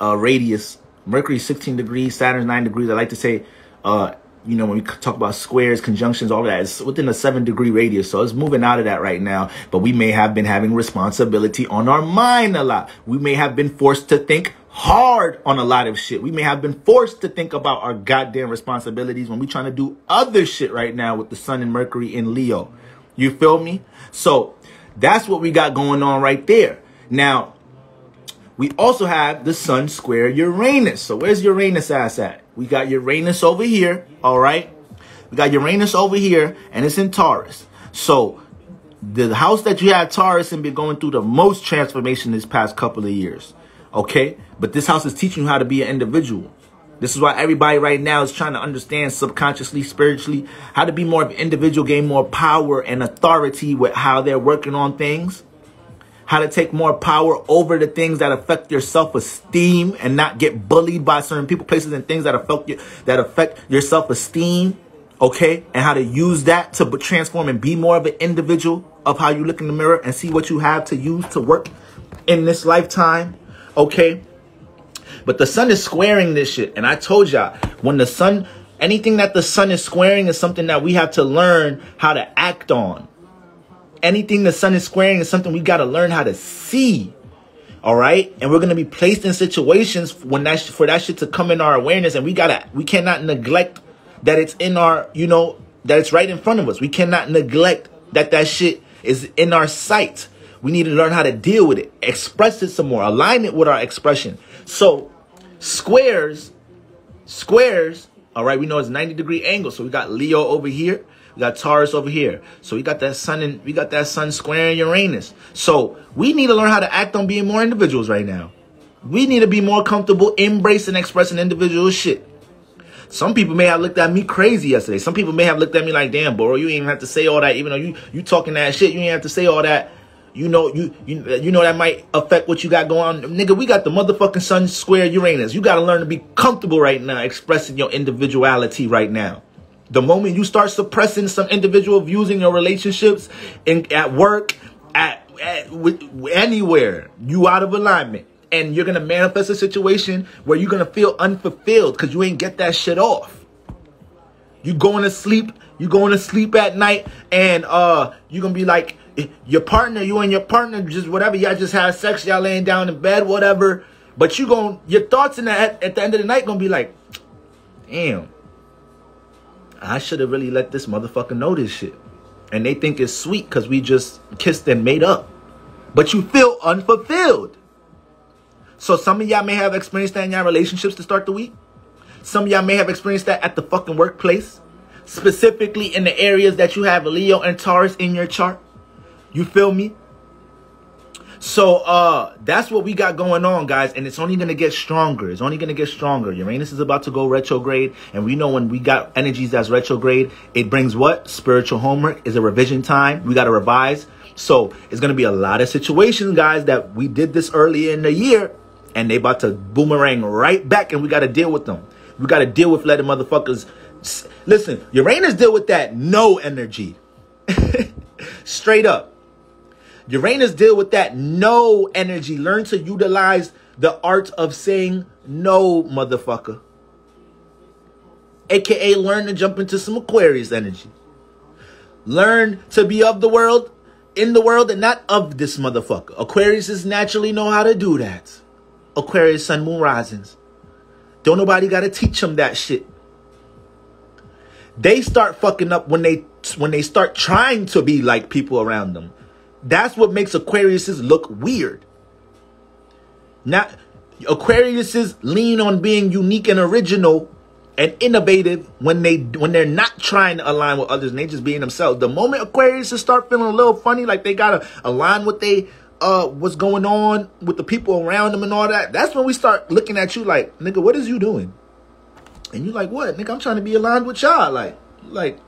radius. Mercury 16 degrees, Saturn's 9 degrees. I like to say, you know, when we talk about squares, conjunctions, all of that, it's within a 7-degree radius. So it's moving out of that right now. But we may have been having responsibility on our mind a lot. We may have been forced to think hard on a lot of shit. We may have been forced to think about our goddamn responsibilities when we're trying to do other shit right now with the sun and Mercury in Leo. You feel me? So that's what we got going on right there. Now, we also have the sun square Uranus. So where's Uranus ass at? We got Uranus over here, all right? We got Uranus over here, and it's in Taurus. So the house that you have Taurus and been going through the most transformation this past couple of years, okay? But this house is teaching you how to be an individual. This is why everybody right now is trying to understand subconsciously, spiritually, how to be more of an individual, gain more power and authority with how they're working on things. How to take more power over the things that affect your self-esteem and not get bullied by certain people, places, and things that affect your self-esteem, okay? And how to use that to transform and be more of an individual of how you look in the mirror and see what you have to use to work in this lifetime, okay? But the sun is squaring this shit. And I told y'all, when the sun, anything that the sun is squaring is something that we have to learn how to act on. Anything the sun is squaring is something we got to learn how to see. All right. And we're going to be placed in situations when for that shit to come in our awareness. And we cannot neglect that it's in our, you know, that it's right in front of us. We cannot neglect that shit is in our sight. We need to learn how to deal with it, express it some more, align it with our expression. So squares, all right, we know it's 90-degree angle. So we got Leo over here. We got Taurus over here. So we got that sun squaring Uranus. So we need to learn how to act on being more individuals right now. We need to be more comfortable embracing, expressing individual shit. Some people may have looked at me crazy yesterday. Some people may have looked at me like, damn, bro, you ain't even have to say all that. Even though you talking that shit, you ain't have to say all that. You know that might affect what you got going on. Nigga, we got the motherfucking sun square Uranus. You got to learn to be comfortable right now, expressing your individuality right now. The moment you start suppressing some individual views in your relationships, at work, anywhere, you out of alignment. And you're going to manifest a situation where you're going to feel unfulfilled because you ain't get that shit off. You going to sleep at night and you're going to be like, your partner, you and your partner, just whatever, y'all just had sex, y'all laying down in bed, whatever. But your thoughts at the end of the night going to be like, damn. I should have really let this motherfucker know this shit. And they think it's sweet because we just kissed and made up. But you feel unfulfilled. So some of y'all may have experienced that in your relationships to start the week. Some of y'all may have experienced that at the fucking workplace. Specifically in the areas that you have Leo and Taurus in your chart. You feel me? So that's what we got going on, guys, and it's only gonna get stronger. It's only gonna get stronger. Uranus is about to go retrograde, and we know when we got energies that's retrograde, it brings what? Spiritual homework. Is a revision time. We gotta revise. So it's gonna be a lot of situations, guys, that we did this earlier in the year, and they about to boomerang right back, and we gotta deal with them. We gotta deal with letting motherfuckers listen. Uranus deal with that no energy. Straight up. Uranus deal with that no energy. Learn to utilize the art of saying no, motherfucker. AKA learn to jump into some Aquarius energy. Learn to be of the world, in the world, and not of this motherfucker. Aquariuses naturally know how to do that. Aquarius, sun, moon, risings. Don't nobody got to teach them that shit. They start fucking up when they start trying to be like people around them. That's what makes Aquariuses look weird. Now, Aquariuses lean on being unique and original and innovative when they're not trying to align with others and they just being themselves. The moment Aquariuses start feeling a little funny, like they gotta align with what's going on with the people around them and all that, that's when we start looking at you like, nigga, what is you doing? And you're like, what? Nigga, I'm trying to be aligned with y'all. Like.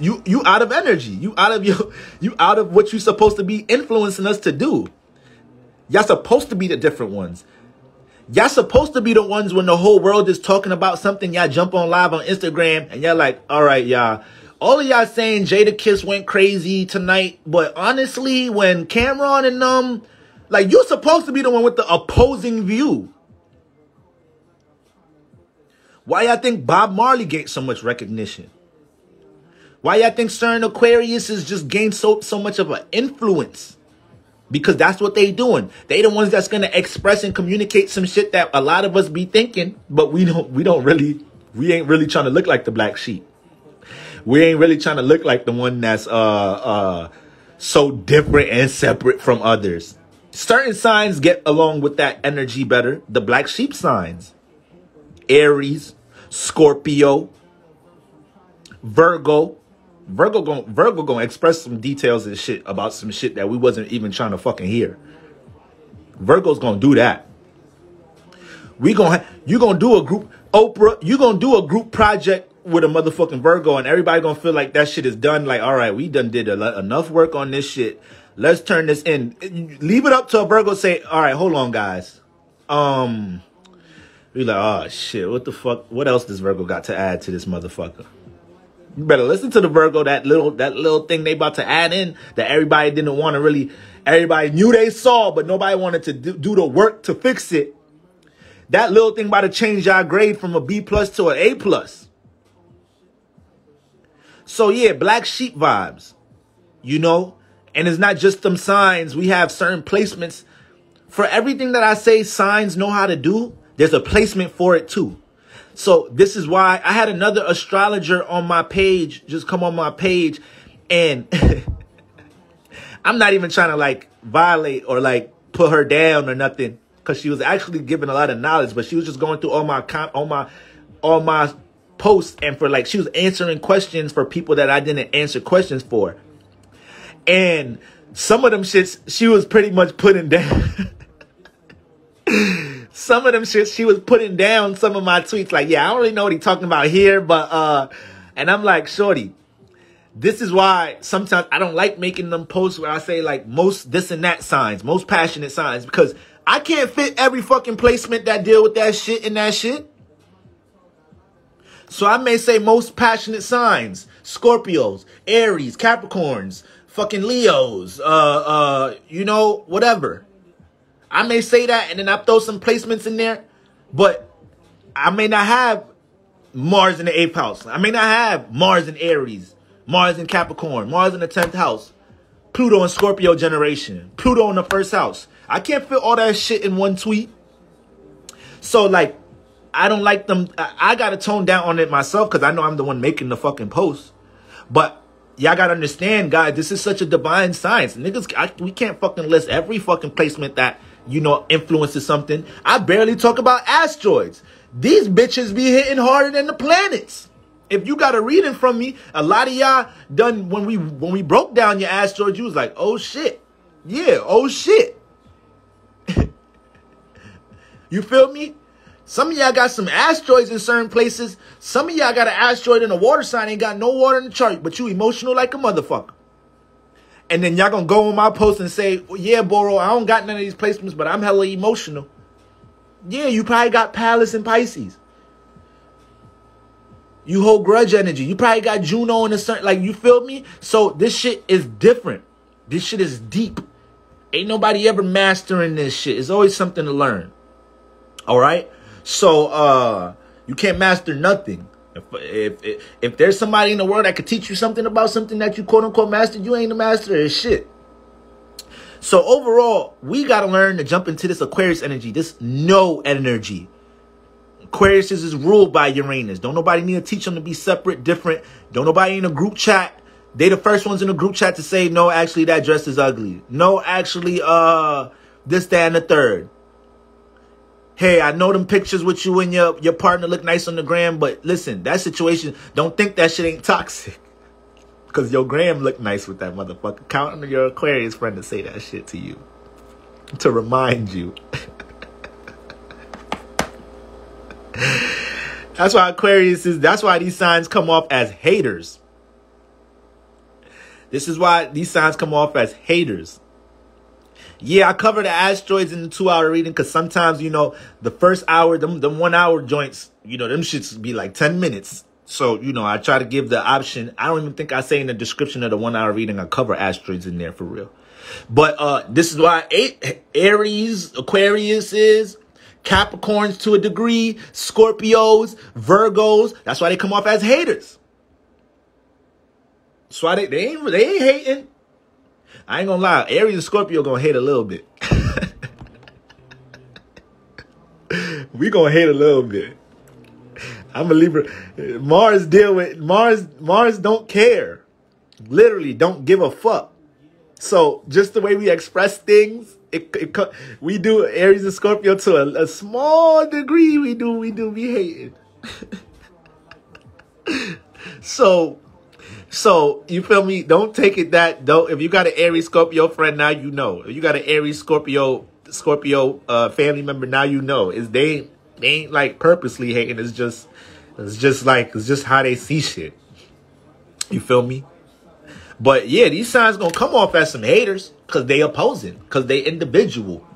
You out of energy. You out of what you're supposed to be influencing us to do. Y'all supposed to be the different ones. Y'all supposed to be the ones when the whole world is talking about something. Y'all jump on live on Instagram and y'all like, all right, y'all. All of y'all saying Jada Kiss went crazy tonight. But honestly, when Cameron and like, you're supposed to be the one with the opposing view. Why y'all think Bob Marley gained so much recognition? Why y'all think certain Aquariuses just gained so much of an influence? Because that's what they doing. They the ones that's gonna express and communicate some shit that a lot of us be thinking, but we ain't really trying to look like the black sheep. We ain't really trying to look like the one that's so different and separate from others. Certain signs get along with that energy better. The black sheep signs: Aries, Scorpio, Virgo. Virgo gonna express some details and shit about some shit that we wasn't even trying to fucking hear. Virgo's gonna do that. You gonna do a group, Oprah, you gonna do a group project with a motherfucking Virgo, and everybody gonna feel like that shit is done. Like, all right, we done did enough work on this shit. Let's turn this in. Leave it up to a Virgo. Say, all right, hold on, guys. We like, oh shit, what the fuck? What else does Virgo got to add to this motherfucker? You better listen to the Virgo, that little thing they about to add in that everybody didn't want to really, everybody knew they saw, but nobody wanted to do the work to fix it. That little thing about to change our grade from a B+ to an A+. So yeah, black sheep vibes, you know? And it's not just them signs. We have certain placements. For everything that I say signs know how to do, there's a placement for it too. So this is why I had another astrologer on my page just come on my page, and I'm not even trying to like violate or like put her down or nothing, because she was actually giving a lot of knowledge, but she was just going through all my posts, and for like she was answering questions for people that I didn't answer questions for, and some of them shits she was pretty much putting down. Some of them shit, she was putting down some of my tweets. Like, yeah, I don't really know what he's talking about here. But, and I'm like, shorty, this is why sometimes I don't like making them posts where I say like most this and that signs, most passionate signs, because I can't fit every fucking placement that deal with that shit in that shit. So I may say most passionate signs: Scorpios, Aries, Capricorns, fucking Leos, you know, whatever. I may say that, and then I throw some placements in there, but I may not have Mars in the 8th house. I may not have Mars in Aries, Mars in Capricorn, Mars in the 10th house, Pluto in Scorpio generation, Pluto in the 1st house. I can't fit all that shit in one tweet. So, like, I don't like them. I got to tone down on it myself because I know I'm the one making the fucking post. But y'all got to understand, guys, this is such a divine science. Niggas, we can't fucking list every fucking placement that, you know, influences something. I barely talk about asteroids. These bitches be hitting harder than the planets. If you got a reading from me, a lot of y'all done when we broke down your asteroids, you was like, oh shit. Yeah, oh shit. You feel me? Some of y'all got some asteroids in certain places. Some of y'all got an asteroid in a water sign, ain't got no water in the chart, but you emotional like a motherfucker. And then y'all gonna go on my post and say, well, yeah, Boro, I don't got none of these placements, but I'm hella emotional. Yeah, you probably got Palace and Pisces. You hold grudge energy. You probably got Juno in a certain, like, you feel me? So this shit is different. This shit is deep. Ain't nobody ever mastering this shit. It's always something to learn. All right? So, you can't master nothing. If there's somebody in the world that could teach you something about something that you quote unquote mastered, you ain't the master of shit. So overall, we got to learn to jump into this Aquarius energy, this no energy. Aquarius is ruled by Uranus. Don't nobody need to teach them to be separate, different. Don't nobody in a group chat. They the first ones in the group chat to say, no, actually, that dress is ugly. No, actually, this, that, and the third. Hey, I know them pictures with you and your partner look nice on the gram, but listen, that situation, don't think that shit ain't toxic. Because your gram look nice with that motherfucker. Count on your Aquarius friend to say that shit to you. To remind you. That's why Aquarius is, that's why these signs come off as haters. This is why these signs come off as haters. Yeah, I cover the asteroids in the 2-hour reading because sometimes, you know, the first hour, them 1 hour joints, you know, them shits be like 10 minutes. So, you know, I try to give the option. I don't even think I say in the description of the 1 hour reading, I cover asteroids in there for real. But this is why Aries, Aquarius is, Capricorns to a degree, Scorpios, Virgos. That's why they come off as haters. That's why they ain't hating. I ain't gonna lie, Aries and Scorpio gonna hate a little bit. We gonna hate a little bit. I'm a Libra. Mars don't care. Literally don't give a fuck. So just the way we express things, we do Aries and Scorpio to a small degree. We be hating. So you feel me? Don't take it that though. If you got an Aries Scorpio friend, now you know. If you got an Aries Scorpio family member, now you know. They ain't like purposely hating. It's just how they see shit. You feel me? But yeah, these signs gonna come off as some haters because they opposing, because they individual.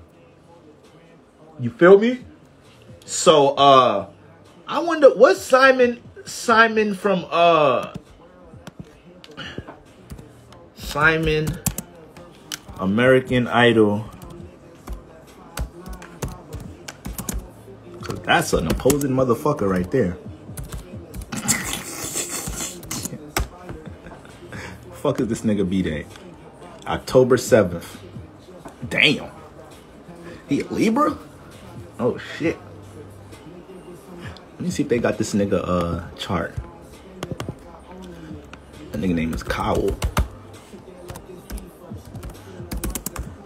You feel me? So I wonder what's Simon from Simon American Idol. Cause that's an opposing motherfucker right there. Fuck is this nigga B-Day? October 7th. Damn. He a Libra? Oh shit. Let me see if they got this nigga chart. That nigga name is Cowell.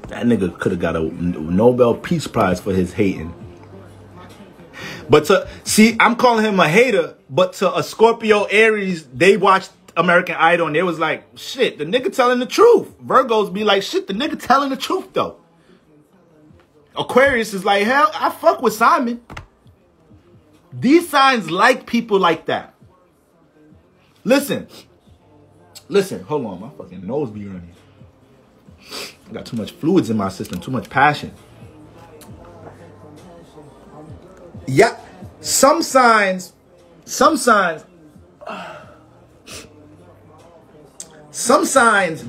That nigga could have got a Nobel Peace Prize for his hating. But I'm calling him a hater, but to a Scorpio Aries, they watched American Idol and they was like, shit, the nigga telling the truth. Virgos be like, shit, the nigga telling the truth though. Aquarius is like, hell, I fuck with Simon. These signs like people like that. Listen, hold on, my fucking nose be running. I got too much fluids in my system, too much passion. Yeah, some signs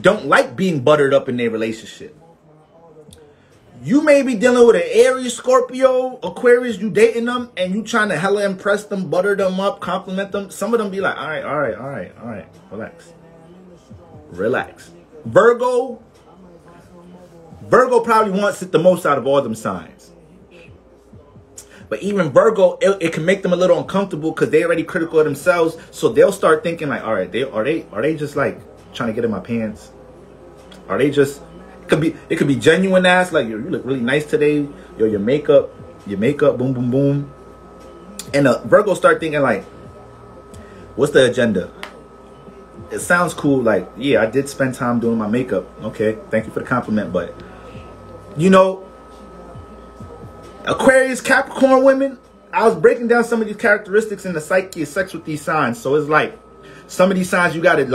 don't like being buttered up in their relationship. You may be dealing with an Aries, Scorpio, Aquarius, you dating them, and you trying to hella impress them, butter them up, compliment them. Some of them be like, all right, relax. Virgo probably wants it the most out of all them signs. But even Virgo, it can make them a little uncomfortable because they already critical of themselves. So they'll start thinking like, all right, are they just like trying to get in my pants? Are they just, it could be genuine ass, like, yo, you look really nice today. Yo, your makeup, boom, boom, boom. And Virgo start thinking like, what's the agenda? it sounds cool. Like, yeah, I did spend time doing my makeup. Okay, thank you for the compliment. But, you know, Aquarius, Capricorn women, I was breaking down some of these characteristics in the psyche of sex with these signs. So it's like, some of these signs you gotta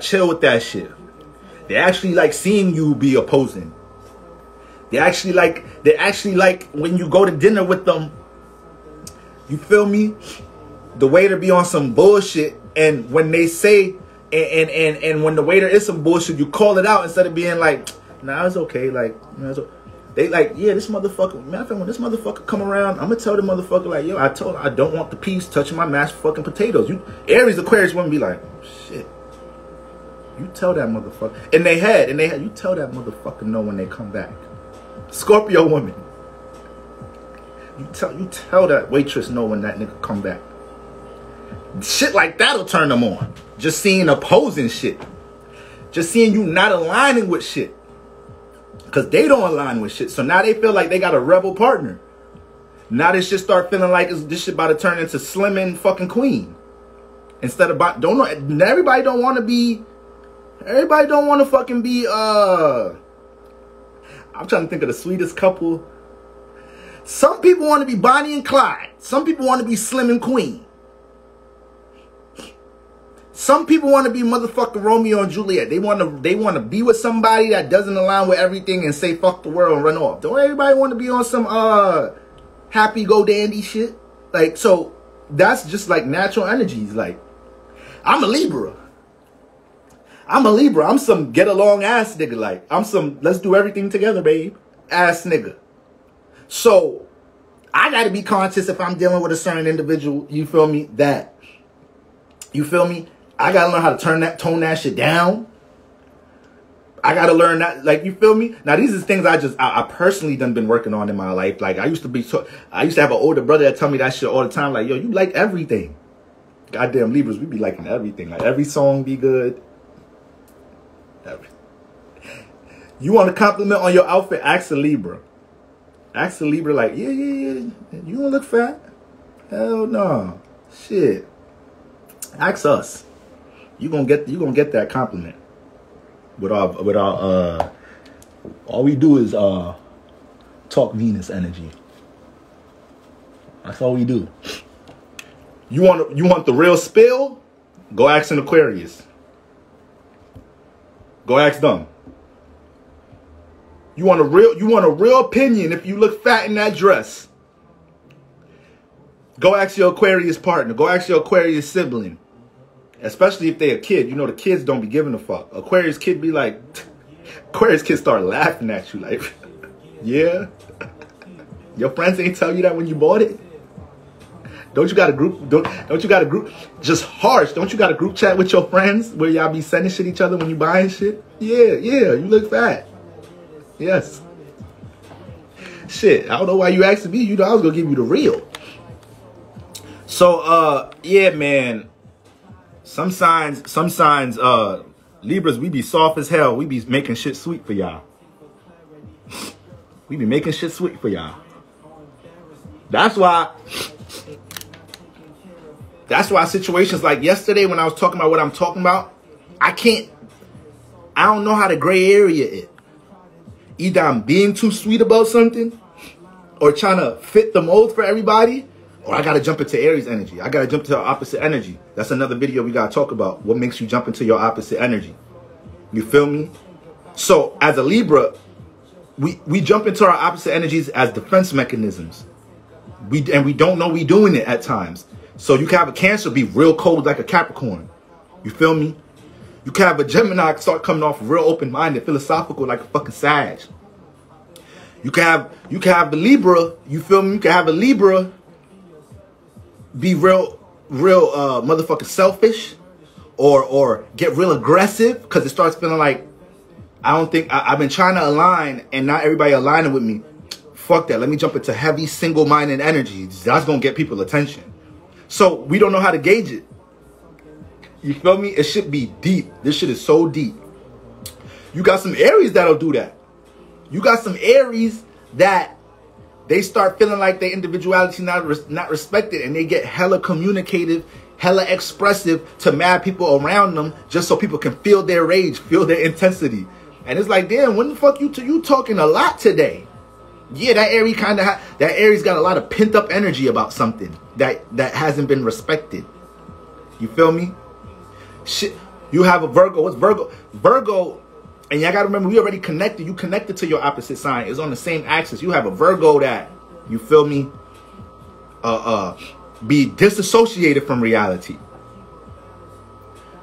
chill with that shit. They actually like seeing you be opposing. They actually like when you go to dinner with them, you feel me? The waiter be on some bullshit, and when they say and when the waiter is some bullshit, you call it out instead of being like, nah, it's okay. Like, you know, they like, yeah, this motherfucker. Matter of fact, when this motherfucker come around, I'm gonna tell the motherfucker like, yo, I don't want the piece touching my mashed fucking potatoes. You Aries, Aquarius women be like, shit. You tell that motherfucker in their head, you tell that motherfucker no when they come back. Scorpio woman, you tell that waitress no when that nigga come back. Shit like that'll turn them on. Just seeing opposing shit. Just seeing you not aligning with shit. Because they don't align with shit. So now they feel like they got a rebel partner. Now this shit start feeling like this shit about to turn into Slim and fucking Queen. Instead of, everybody don't want to fucking be, I'm trying to think of the sweetest couple. Some people want to be Bonnie and Clyde. Some people want to be Slim and Queen. Some people want to be motherfucking Romeo and Juliet. They want to be with somebody that doesn't align with everything and say fuck the world and run off. Don't everybody want to be on some happy go dandy shit? Like, so that's just like natural energies. Like, I'm a Libra. I'm some get along ass nigga. Like, I'm some let's do everything together, babe, ass nigga. So I gotta be conscious if I'm dealing with a certain individual. You feel me? You feel me? I gotta learn how to tone that shit down. I gotta learn that, like, you feel me? Now these are things I personally done been working on in my life. Like, I used to have an older brother that tell me that shit all the time. Like, yo, you like everything. Goddamn Libras, we be liking everything. Like, every song be good. You want a compliment on your outfit? Ask a Libra. Ask a Libra, like, yeah. You don't look fat. Hell no. Shit. Ask us. You gonna get that compliment. With our all we do is talk Venus energy. That's all we do. You want the real spill? Go ask an Aquarius. Go ask them. You want a real opinion if you look fat in that dress? Go ask your Aquarius partner. Go ask your Aquarius sibling. Especially if they a kid. You know the kids don't be giving a fuck. Aquarius kid be like, Aquarius kids start laughing at you like, yeah? Your friends ain't tell you that when you bought it? Don't you got a group? Don't you got a group? Just harsh. Don't you got a group chat with your friends where y'all be sending shit each other when you buying shit? Yeah, you look fat. Yes. Shit, I don't know why you asked me. You know I was gonna give you the real. So, yeah, man. Some signs, Libras, we be soft as hell. We be making shit sweet for y'all. We be making shit sweet for y'all. That's why situations like yesterday when I was talking about what I'm talking about, I don't know how to gray area it. Either I'm being too sweet about something or trying to fit the mold for everybody, or I got to jump into Aries energy. I got to jump to opposite energy. That's another video we got to talk about. What makes you jump into your opposite energy? You feel me? So as a Libra, we jump into our opposite energies as defense mechanisms. We don't know we doing it at times. So you can have a Cancer be real cold like a Capricorn. You feel me? You can have a Gemini start coming off real open-minded, philosophical like a fucking Sag. You can have the Libra, you feel me? You can have a Libra be real motherfucking selfish or get real aggressive because it starts feeling like I've been trying to align and not everybody aligning with me. Fuck that. Let me jump into heavy single-minded energy. That's going to get people attention. So we don't know how to gauge it. You feel me? It should be deep. This shit is so deep. You got some Aries that'll do that. You got some Aries that they start feeling like their individuality not respected and they get hella communicative hella expressive to mad people around them just so people can feel their rage, feel their intensity. And it's like, damn, when the fuck you talking a lot today? Yeah, that Aries that Aries got a lot of pent up energy about something that hasn't been respected. You feel me? Shit, you have a Virgo. What's Virgo? Virgo, and y'all gotta remember, we already connected. You connected to your opposite sign. It's on the same axis. You have a Virgo that, you feel me, be disassociated from reality.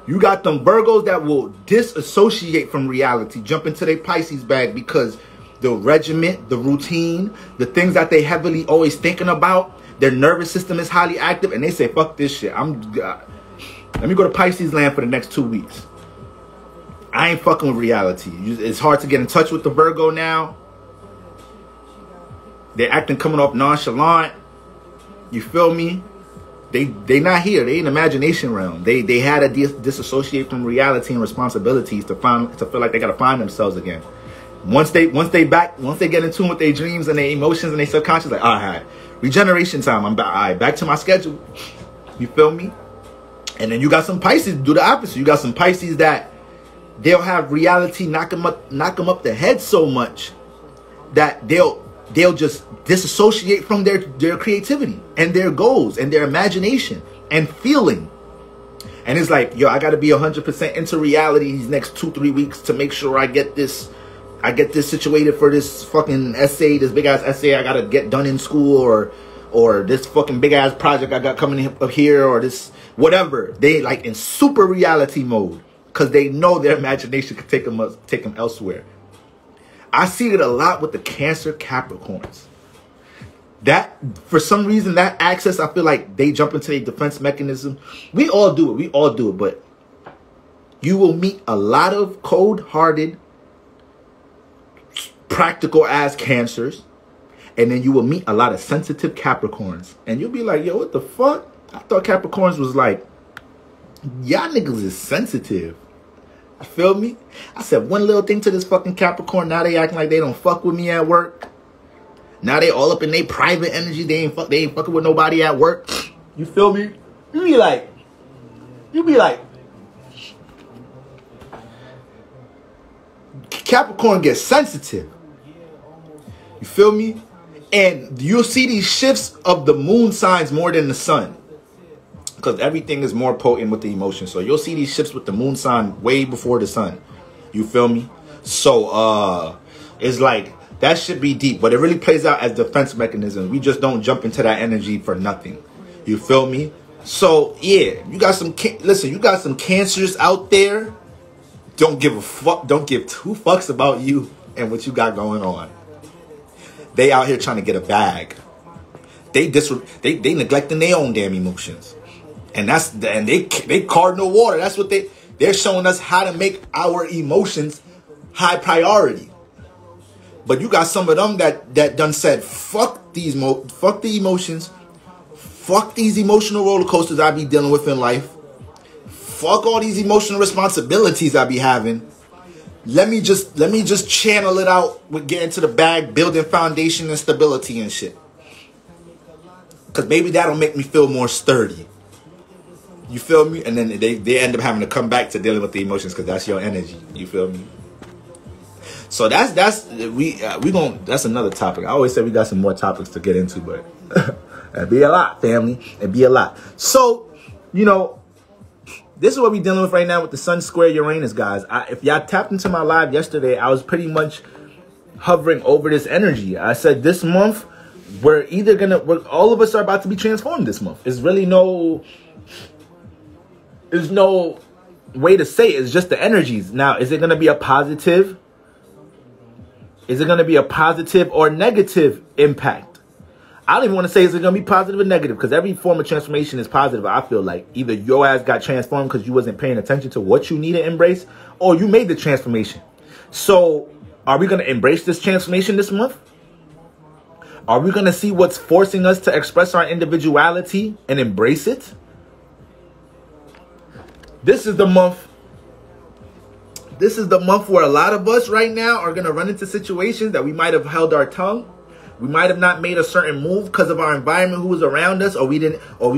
You got them Virgos that will disassociate from reality, jump into their Pisces bag because the regiment, the routine, the things that they heavily always thinking about, their nervous system is highly active, and they say, fuck this shit. Let me go to Pisces land for the next 2 weeks. I ain't fucking with reality. It's hard to get in touch with the Virgo now. They're acting coming off nonchalant. You feel me? They not here. They in imagination realm. They had to disassociate from reality and responsibilities to feel like they gotta find themselves again. Once they get in tune with their dreams and their emotions and their subconscious, like, all right, regeneration time. I'm back. All right, back to my schedule. You feel me? And then you got some Pisces do the opposite. You got some Pisces that they'll have reality knock them up the head so much that they'll just disassociate from their creativity and their goals and their imagination and feeling. And it's like, yo, I got to be 100% into reality these next 2-3 weeks to make sure I get this situated for this fucking essay, this big ass essay I got to get done in school, or this fucking big ass project I got coming up here, or this whatever. They like in super reality mode because they know their imagination could take them elsewhere. I see it a lot with the Cancer Capricorns. That, for some reason, that access, I feel like they jump into their defense mechanism. We all do it, but you will meet a lot of cold-hearted, practical-ass Cancers, and then you will meet a lot of sensitive Capricorns. And you'll be like, yo, what the fuck? I thought Capricorns was like, y'all niggas is sensitive. You feel me? I said one little thing to this fucking Capricorn. Now they acting like they don't fuck with me at work. Now they all up in their private energy. They ain't fucking with nobody at work. You feel me? You be like, Capricorn gets sensitive. You feel me? And you'll see these shifts of the moon signs more than the sun, because everything is more potent with the emotion. So you'll see these shifts with the moon sign way before the sun. You feel me? So it's like, that should be deep, but it really plays out as defense mechanism. We just don't jump into that energy for nothing. You feel me? So yeah, you got some, listen, you got some Cancers out there. Don't give a fuck. Don't give 2 fucks about you and what you got going on. They out here trying to get a bag. They neglecting their own damn emotions. And they cardinal water. That's what they're showing us, how to make our emotions high priority. But you got some of them that done said, fuck the emotions, fuck these emotional roller coasters I be dealing with in life, fuck all these emotional responsibilities I be having. Let me just channel it out with getting to the bag, building foundation and stability and shit. Cause maybe that'll make me feel more sturdy. You feel me? And then they end up having to come back to dealing with the emotions because that's your energy. You feel me? So that's another topic. I always say we got some more topics to get into, but it'd be a lot, family. It'd be a lot. So, you know, this is what we're dealing with right now with the Sun square Uranus, guys. If y'all tapped into my live yesterday, I was pretty much hovering over this energy. I said this month, all of us are about to be transformed this month. There's no way to say it. It's just the energies. Now, is it going to be a positive? Is it going to be a positive or negative impact? I don't even want to say is it going to be positive or negative, because every form of transformation is positive. I feel like either your ass got transformed because you wasn't paying attention to what you need to embrace, or you made the transformation. So are we going to embrace this transformation this month? Are we going to see what's forcing us to express our individuality and embrace it? This is the month where a lot of us right now are going to run into situations that we might have held our tongue. We might have not made a certain move because of our environment who was around us, or we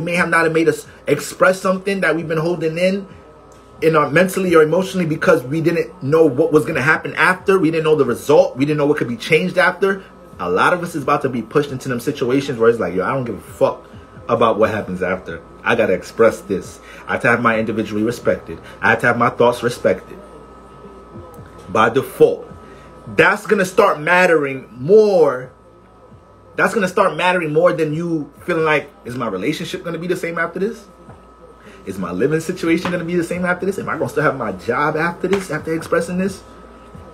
may have not have made us express something that we've been holding in our mentally or emotionally because we didn't know what was going to happen after. We didn't know the result. We didn't know what could be changed after. A lot of us is about to be pushed into them situations where it's like, yo, I don't give a fuck about what happens after. I got to express this. I have to have my individually respected. I have to have my thoughts respected. By default. That's going to start mattering more. That's going to start mattering more than you feeling like, is my relationship going to be the same after this? Is my living situation going to be the same after this? Am I going to still have my job after this, after expressing this?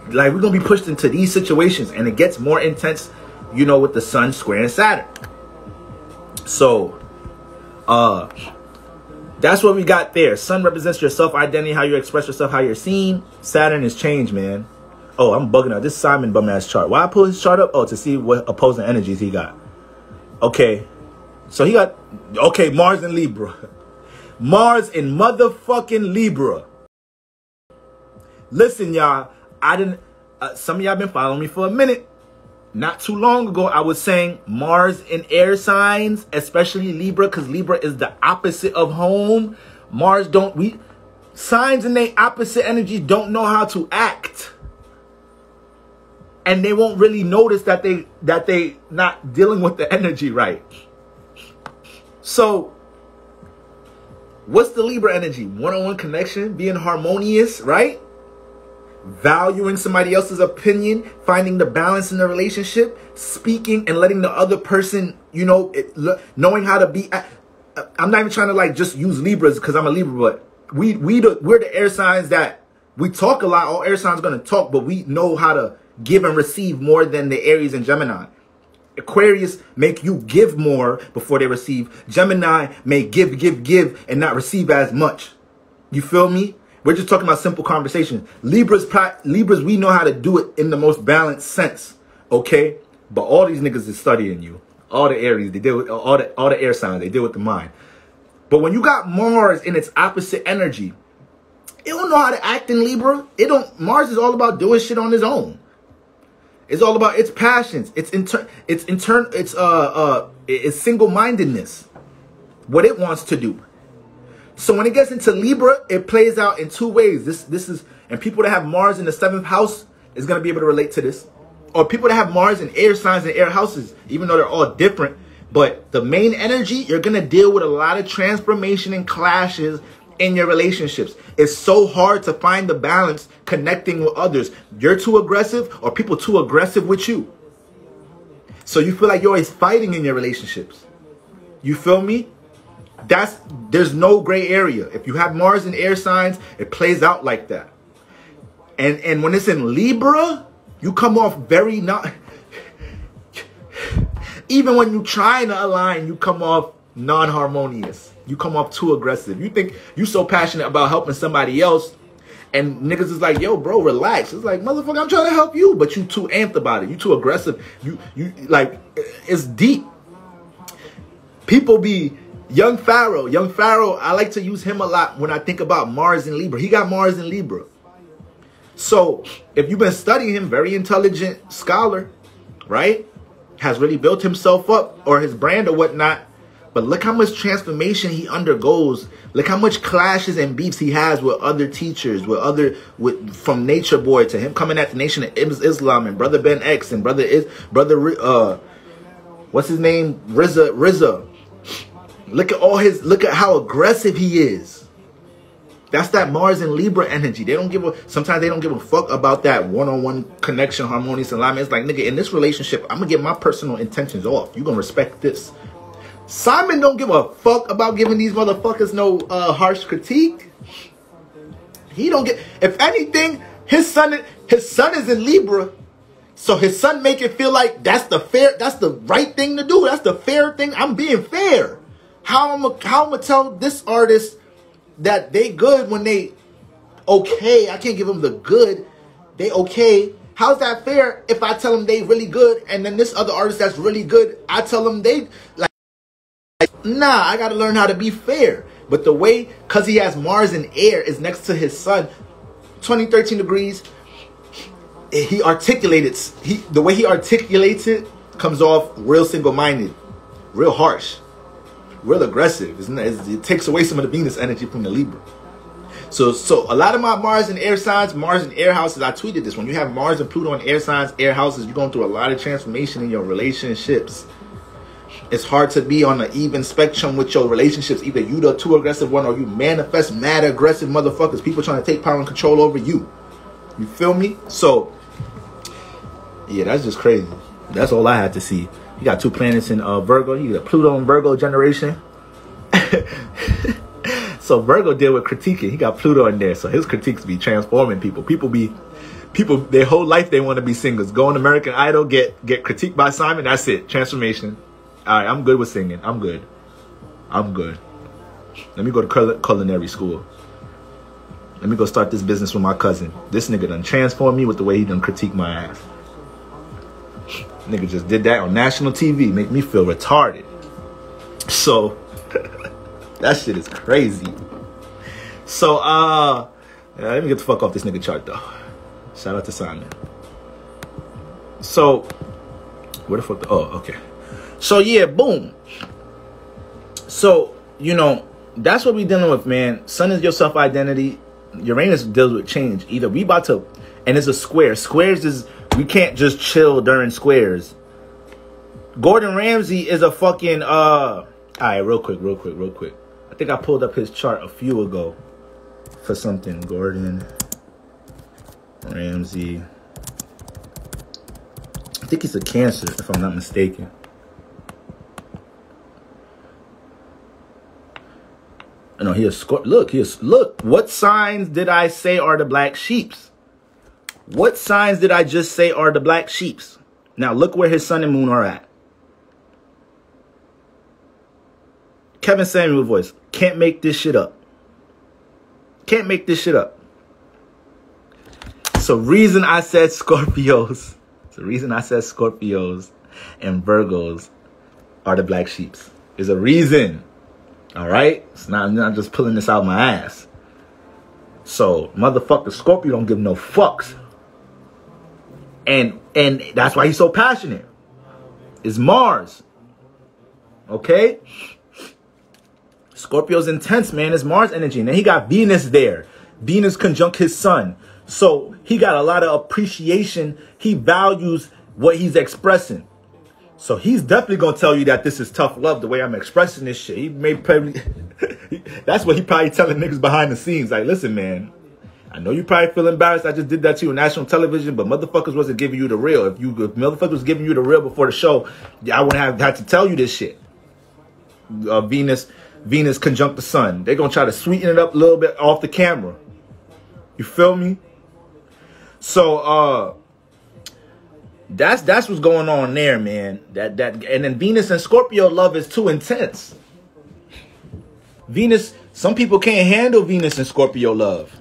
Like, we're going to be pushed into these situations, and it gets more intense, you know, with the sun squaring Saturn. So, that's what we got there. Sun represents your self-identity, how you express yourself, how you're seen. Saturn is change, man. Oh, I'm bugging out. This Simon bum-ass chart. Why I pull his chart up? Oh, to see what opposing energies he got. Okay. So he got, okay, Mars in Libra. Mars in motherfucking Libra. Listen, y'all. I didn't, some of y'all been following me for a minute. Not too long ago, I was saying Mars in air signs, especially Libra, because Libra is the opposite of home. Mars signs in their opposite energies don't know how to act. And they won't really notice that they not dealing with the energy right. So, what's the Libra energy? One-on-one connection, being harmonious, right? Valuing somebody else's opinion, finding the balance in the relationship, speaking and letting the other person, you know, knowing how to be. I'm not even trying to like just use Libras because I'm a Libra, but we're the air signs that we talk a lot. All air signs going to talk, but we know how to give and receive more than the Aries and Gemini. Aquarius make you give more before they receive. Gemini may give and not receive as much. You feel me? We're just talking about simple conversation. Libras, we know how to do it in the most balanced sense. Okay? But all these niggas is studying you. All the Aries, they deal with all the air signs, they deal with the mind. But when you got Mars in its opposite energy, it don't know how to act in Libra. Mars is all about doing shit on his own. It's all about its passions. It's single-mindedness. What it wants to do. So when it gets into Libra, it plays out in two ways. This is, and people that have Mars in the 7th house is going to be able to relate to this. Or people that have Mars in air signs and air houses, even though they're all different. But the main energy, you're going to deal with a lot of transformation and clashes in your relationships. It's so hard to find the balance connecting with others. You're too aggressive or people too aggressive with you. So you feel like you're always fighting in your relationships. You feel me? There's no gray area. If you have Mars in air signs, it plays out like that. And when it's in Libra, you come off very not. Even when you're trying to align, you come off non-harmonious. You come off too aggressive. You think you so passionate about helping somebody else, and niggas is like, yo, bro, relax. It's like, motherfucker, I'm trying to help you, but you too amped about it. You too aggressive. You like, it's deep. People be Young Pharaoh. Young Pharaoh, I like to use him a lot when I think about Mars in Libra. He got Mars in Libra. So if you've been studying him, very intelligent scholar, right? Has really built himself up or his brand or whatnot. But look how much transformation he undergoes. Look how much clashes and beefs he has with other teachers, from Nature Boy to him coming at the Nation of Islam and Brother Ben X and what's his name? RZA. Look at how aggressive he is. That's that Mars and Libra energy. Sometimes they don't give a fuck about that one-on-one connection, harmonious alignment. It's like, nigga, in this relationship, I'm gonna get my personal intentions off. You gonna respect this. Simon don't give a fuck about giving these motherfuckers no harsh critique. He don't get. If anything, his son is in Libra, so his son make it feel like that's the right thing to do. That's the fair thing. I'm being fair. How I'm gonna tell this artist that they good when they okay? I can't give them the good. They okay. How's that fair if I tell them they really good, and then this other artist that's really good, I tell them they like. Nah, I gotta learn how to be fair. But the way, cause he has Mars in air, is next to his sun, 2013 degrees. The way he articulates it Comes off real single-minded, real harsh, real aggressive. It takes away some of the Venus energy from the Libra. So a lot of my Mars and air signs, Mars and air houses, I tweeted this. When you have Mars and Pluto in air signs, air houses, you're going through a lot of transformation in your relationships. It's hard to be on an even spectrum with your relationships. Either you the too aggressive one or you manifest mad aggressive motherfuckers. People trying to take power and control over you. You feel me? So, yeah, that's just crazy. That's all I had to see. You got 2 planets in Virgo. You got Pluto and Virgo generation. So Virgo deal with critiquing. He got Pluto in there. So his critiques be transforming people. People, their whole life they want to be singers. Go on American Idol, get critiqued by Simon. That's it. Transformation. All right, I'm good with singing. I'm good. Let me go to culinary school. Let me go start this business with my cousin. This nigga done transformed me with the way he done critique my ass. Nigga just did that on national TV. Make me feel retarded. So, that shit is crazy. So, let me get the fuck off this nigga chart, though. Shout out to Simon. So, where the fuck? Oh, okay. So, yeah, boom. So, you know, that's what we dealing with, man. Sun is your self-identity. Uranus deals with change. Either we about to, and it's a square. Squares is, we can't just chill during squares. Gordon Ramsay is a fucking, all right, real quick. I think I pulled up his chart a few ago for something. Gordon Ramsay. I think he's a Cancer, if I'm not mistaken. No, he is Scorpio. Look. What signs did I say are the black sheeps? What signs did I just say are the black sheeps? Now look where his sun and moon are at. Kevin Samuel voice. Can't make this shit up. Can't make this shit up. So reason I said Scorpios. And Virgos are the black sheeps. There's a reason. All right? It's not, I'm not just pulling this out my ass. So, motherfucker Scorpio don't give no fucks. And that's why he's so passionate. It's Mars. Okay? Scorpio's intense, man. It's Mars energy. And then he got Venus there. Venus conjunct his sun. So, he got a lot of appreciation. He values what he's expressing. So he's definitely going to tell you that this is tough love, the way I'm expressing this shit. He may probably, that's what he probably telling niggas behind the scenes. Like, listen, man, I know you probably feel embarrassed. I just did that to you on national television, but motherfuckers wasn't giving you the real. If motherfuckers was giving you the real before the show, I wouldn't have had to tell you this shit. Venus conjunct the sun. They're going to try to sweeten it up a little bit off the camera. You feel me? So, That's what's going on there, man. And then Venus and Scorpio love is too intense. Venus, some people can't handle Venus and Scorpio love.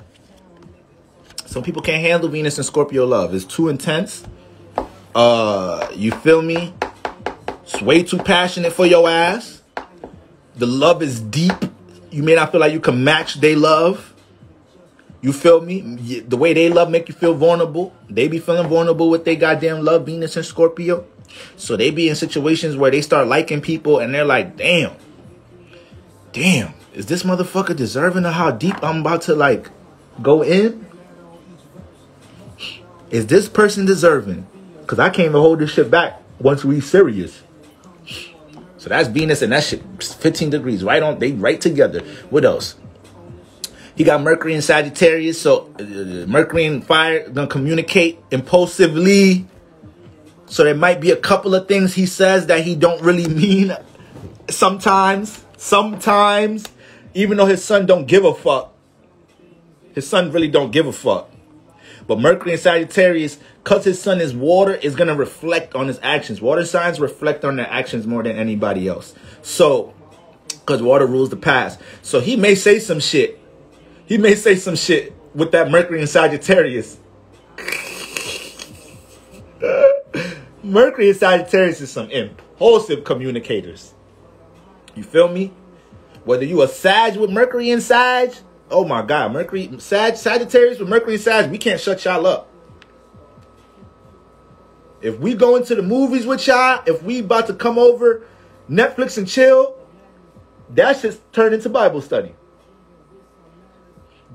It's too intense. You feel me? It's way too passionate for your ass. The love is deep. You may not feel like you can match their love. You feel me? The way they love make you feel vulnerable. They be feeling vulnerable with their goddamn love, Venus and Scorpio. So they be in situations where they start liking people and they're like, damn, is this motherfucker deserving of how deep I'm about to like go in? Is this person deserving? Because I can't even hold this shit back once we serious. So that's Venus and that shit 15 degrees. They right together. What else? He got Mercury in Sagittarius, so Mercury and fire gonna communicate impulsively. So there might be a couple of things he says that he don't really mean. Sometimes, even though his son don't give a fuck. His son really don't give a fuck. But Mercury in Sagittarius, because his sun is water, is gonna reflect on his actions. Water signs reflect on their actions more than anybody else. So, because water rules the past. So he may say some shit. With that Mercury in Sagittarius. Mercury in Sagittarius is some impulsive communicators. You feel me? Whether you a Sag with Mercury in Sag, oh my God, Sagittarius with Mercury in Sag, we can't shut y'all up. If we go into the movies with y'all, if we about to come over, Netflix and chill, that shit turn into Bible study.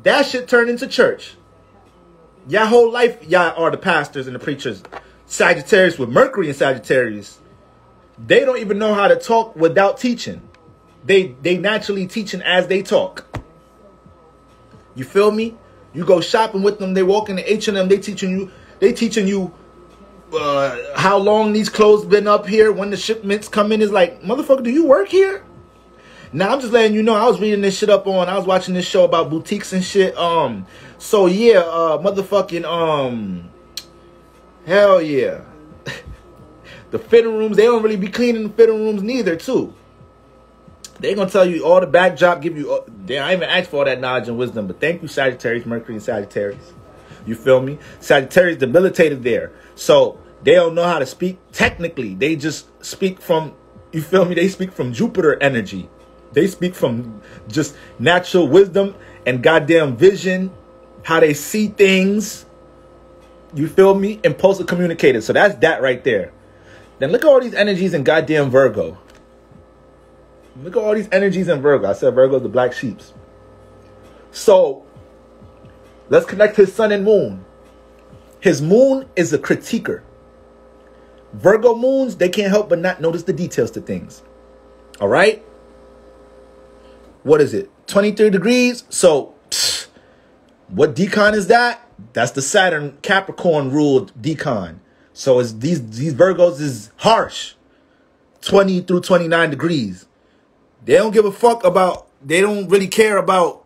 That shit turn into church. Y'all whole life, y'all are the pastors and the preachers. Sagittarius with Mercury and Sagittarius, they don't even know how to talk without teaching. They naturally teaching as they talk. You feel me? You go shopping with them, they walk in the H&M, they teaching you how long these clothes been up here, when the shipments come in. Is like, motherfucker, do you work here? Now I'm just letting you know, I was reading this shit up on, I was watching this show about boutiques and shit. So yeah, motherfucking hell yeah. The fitting rooms, they don't really be cleaning the fitting rooms neither too. They gonna tell you all the backdrop, give you, I even asked for all that knowledge and wisdom, but thank you, Sagittarius, Mercury and Sagittarius. You feel me? Sagittarius debilitated there. So they don't know how to speak technically. They just speak from, you feel me? They speak from Jupiter energy. They speak from just natural wisdom and goddamn vision, how they see things. You feel me? Impulsive communicators. So that's that right there. Then look at all these energies in goddamn Virgo. Look at all these energies in Virgo. I said Virgo, the black sheeps. So let's connect his sun and moon. His moon is a critiquer. Virgo moons, they can't help but not notice the details to things. All right? What is it? 23 degrees. So what decon is that? That's the Saturn Capricorn ruled decon. So it's these Virgos is harsh. 20 through 29 degrees. They don't give a fuck about, they don't really care about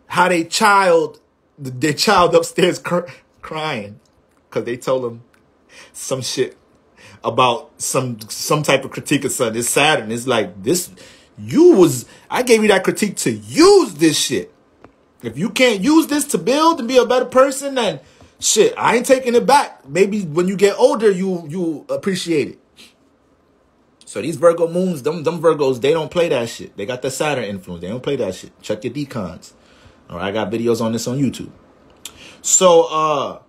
how their child upstairs crying because they told them some shit about some type of critique of son. It's Saturn. It's like, this, I gave you that critique to use this shit. If you can't use this to build and be a better person, then shit, I ain't taking it back. Maybe when you get older, you appreciate it. So these Virgo moons, them Virgos, they don't play that shit. They got the Saturn influence. They don't play that shit. Check your decons. All right, I got videos on this on YouTube. So,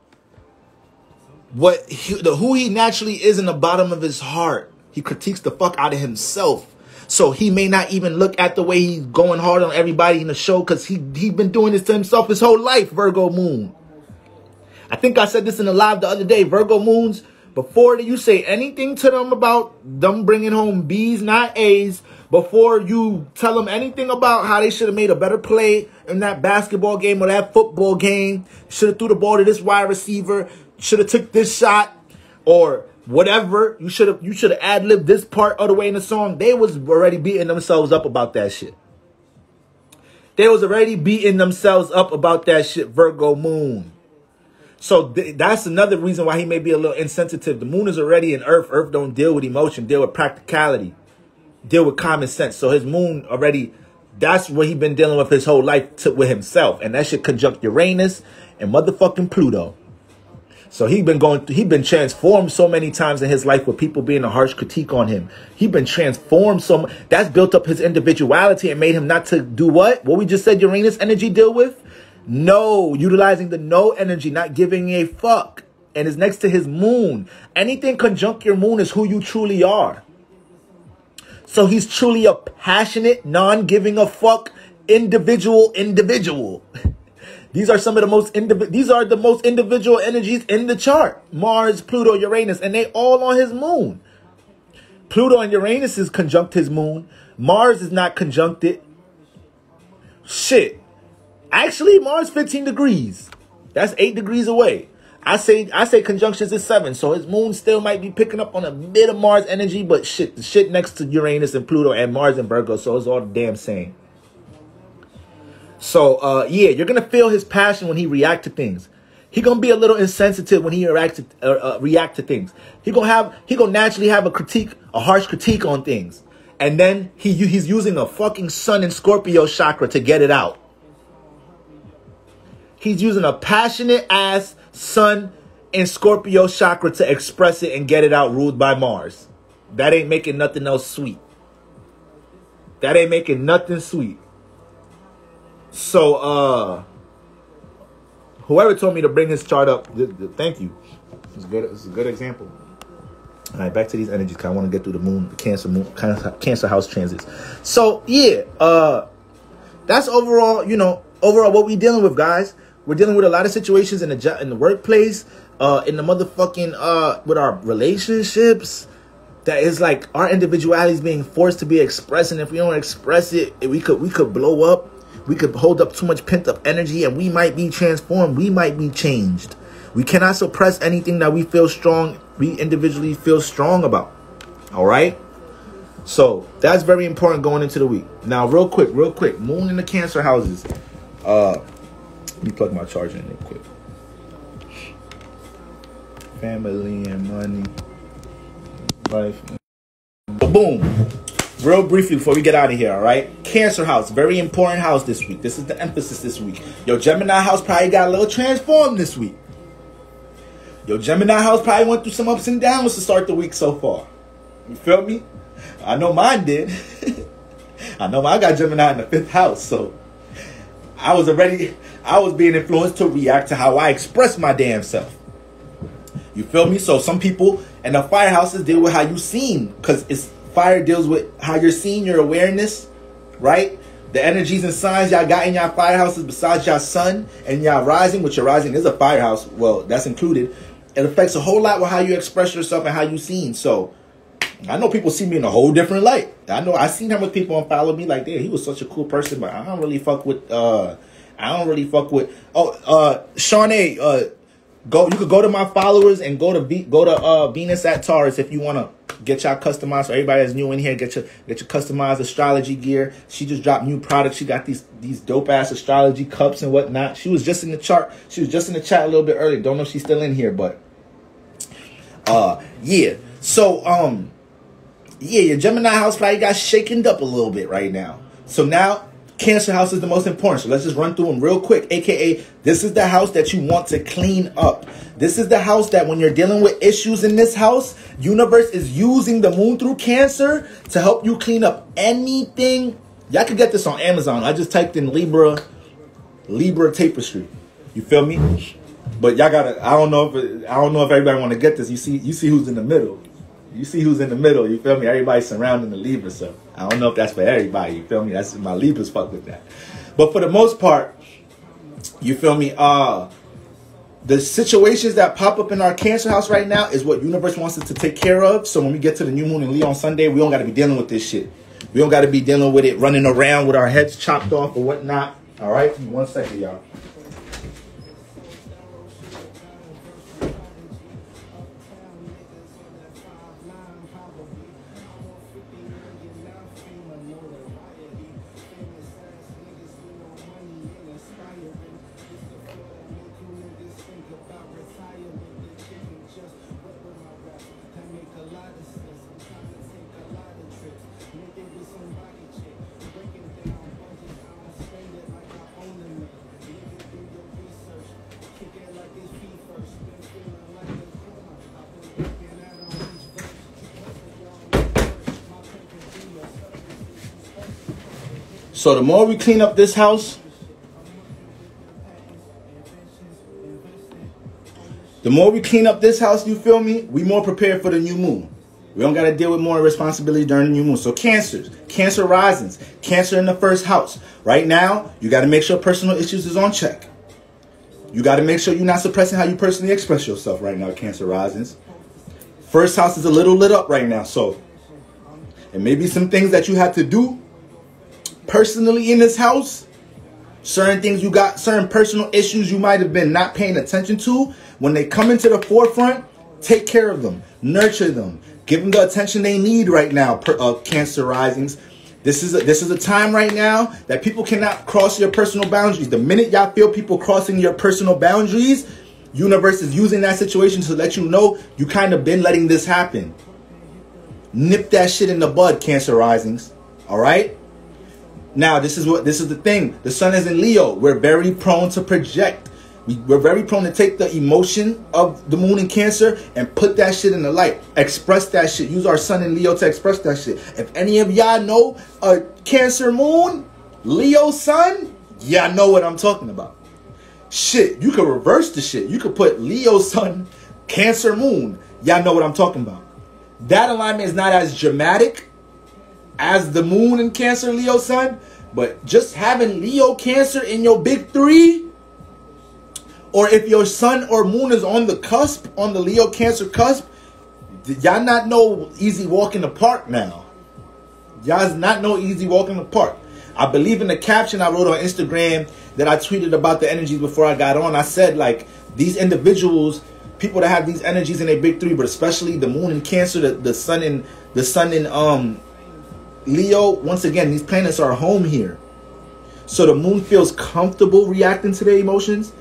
who he naturally is in the bottom of his heart, he critiques the fuck out of himself. So he may not even look at the way he's going hard on everybody in the show because he been doing this to himself his whole life, Virgo moon. I think I said this in the live the other day. Virgo moons, before you say anything to them about them bringing home B's, not A's, before you tell them anything about how they should have made a better play in that basketball game or that football game, should have threw the ball to this wide receiver, should have took this shot, or whatever, you should have ad-libbed this part of the way in the song, they was already beating themselves up about that shit. They was already beating themselves up about that shit, Virgo moon. So that's another reason why he may be a little insensitive. The moon is already in Earth. Earth don't deal with emotion, deal with practicality, deal with common sense. So his moon already, that's what he been dealing with his whole life with himself. And that shit conjunct Uranus and motherfucking Pluto. So he been transformed so many times in his life with people being a harsh critique on him. He been transformed so much. That's built up his individuality and made him not to do what? What we just said Uranus energy deal with? No, utilizing the no energy, not giving a fuck. And is next to his moon. Anything conjunct your moon is who you truly are. So he's truly a passionate, non-giving a fuck individual. These are some of the most individual energies in the chart. Mars, Pluto, Uranus, and they all on his moon. Pluto and Uranus is conjunct his moon. Mars is not conjuncted. Shit. Actually, Mars 15 degrees. That's 8 degrees away. I say conjunctions is 7, so his moon still might be picking up on a bit of Mars energy, but shit, the shit next to Uranus and Pluto and Mars and Virgo, so it's all the damn same. So, yeah, you're going to feel his passion when he react to things. He going to be a little insensitive when he react to things. He going to naturally have a harsh critique on things. And then he's using a fucking Sun and Scorpio chakra to get it out. He's using a passionate ass Sun and Scorpio chakra to express it and get it out, ruled by Mars. That ain't making nothing else sweet. That ain't making nothing sweet. So, Whoever told me to bring his chart up, thank you. It's good. It's a good example. All right, back to these energies. Cause I want to get through the moon, Cancer house transits. So yeah, that's overall. Overall what we dealing with, guys. We're dealing with a lot of situations in the workplace, in the motherfucking with our relationships. That is like our individuality is being forced to be expressed, and if we don't express it, we could blow up. We could hold up too much pent up energy, and we might be transformed. We might be changed. We cannot suppress anything that we feel strong. We individually feel strong about. All right. So that's very important going into the week. Now, real quick, moon in the Cancer houses. Let me plug my charger in real quick. Family and money. Life. Boom. Real briefly before we get out of here, all right? Cancer house, very important house this week. This is the emphasis this week. Your Gemini house probably got a little transformed this week. Your Gemini house probably went through some ups and downs to start the week so far. You feel me? I know mine did. I know I got Gemini in the 5th house, so I was being influenced to react to how I express my damn self. You feel me? So some people in the fire houses deal with how you seen, because fire deals with how you're seeing, your awareness, right? The energies and signs y'all got in y'all fire houses besides y'all sun and y'all rising, which your rising is a fire house. Well, that's included. It affects a whole lot with how you express yourself and how you seen. So I know people see me in a whole different light. I know I seen how much people unfollow me like, damn, he was such a cool person, but I don't really fuck with Shawnee, you could go to my followers and go to Venus at Taurus if you want to get y'all customized. So everybody that's new in here, get your customized astrology gear. She just dropped new products. She got these dope ass astrology cups and whatnot. She was just in the chart. She was just in the chat a little bit earlier. Don't know if she's still in here, but yeah. So yeah, your Gemini house probably got shaken up a little bit right now. So now Cancer house is the most important. So let's just run through them real quick. AKA, this is the house that you want to clean up. This is the house that when you're dealing with issues in this house, universe is using the moon through Cancer to help you clean up anything. Y'all can get this on Amazon. I just typed in Libra tapestry. You feel me? But y'all gotta. I don't know if everybody want to get this. You see who's in the middle. You see who's in the middle. You feel me? Everybody's surrounding the Libra, so I don't know if that's for everybody. You feel me? That's my Libras fuck with that. But for the most part, you feel me? The situations that pop up in our Cancer house right now is what universe wants us to take care of. So when we get to the new moon in Leo on Sunday, we don't got to be dealing with this shit. We don't got to be dealing with it running around with our heads chopped off or whatnot. All right? 1 second, y'all. So the more we clean up this house, you feel me? We more prepared for the new moon. We don't got to deal with more responsibility during the new moon. So Cancer risings, Cancer in the 1st house. Right now, you got to make sure personal issues is on check. You got to make sure you're not suppressing how you personally express yourself right now, Cancer risings. 1st house is a little lit up right now. So it may be some things that you have to do personally in this house. Certain things you got, certain personal issues you might have been not paying attention to. When they come into the forefront, take care of them, nurture them, give them the attention they need right now. Cancer risings, this is a time right now that people cannot cross your personal boundaries. The minute y'all feel people crossing your personal boundaries, universe is using that situation to let you know you kind of been letting this happen. Nip that shit in the bud, Cancer risings. All right. Now, this is the thing. The sun is in Leo. We're very prone to project. We're very prone to take the emotion of the moon in Cancer and put that shit in the light. Express that shit. Use our sun in Leo to express that shit. If any of y'all know a Cancer moon, Leo sun, y'all know what I'm talking about. Shit, you could reverse the shit. You could put Leo sun, Cancer moon. Y'all know what I'm talking about. That alignment is not as dramatic as the moon in Cancer, Leo sun, but just having Leo Cancer in your big three, or if your sun or moon is on the cusp, on the Leo Cancer cusp, y'all not no easy walk in the park now. Y'all's not no easy walk in the park. I believe in the caption I wrote on Instagram that I tweeted about the energies before I got on. I said, like, these individuals, people that have these energies in their big three, but especially the moon in Cancer, the sun in Leo, once again, these planets are home here. So the moon feels comfortable reacting to their emotions.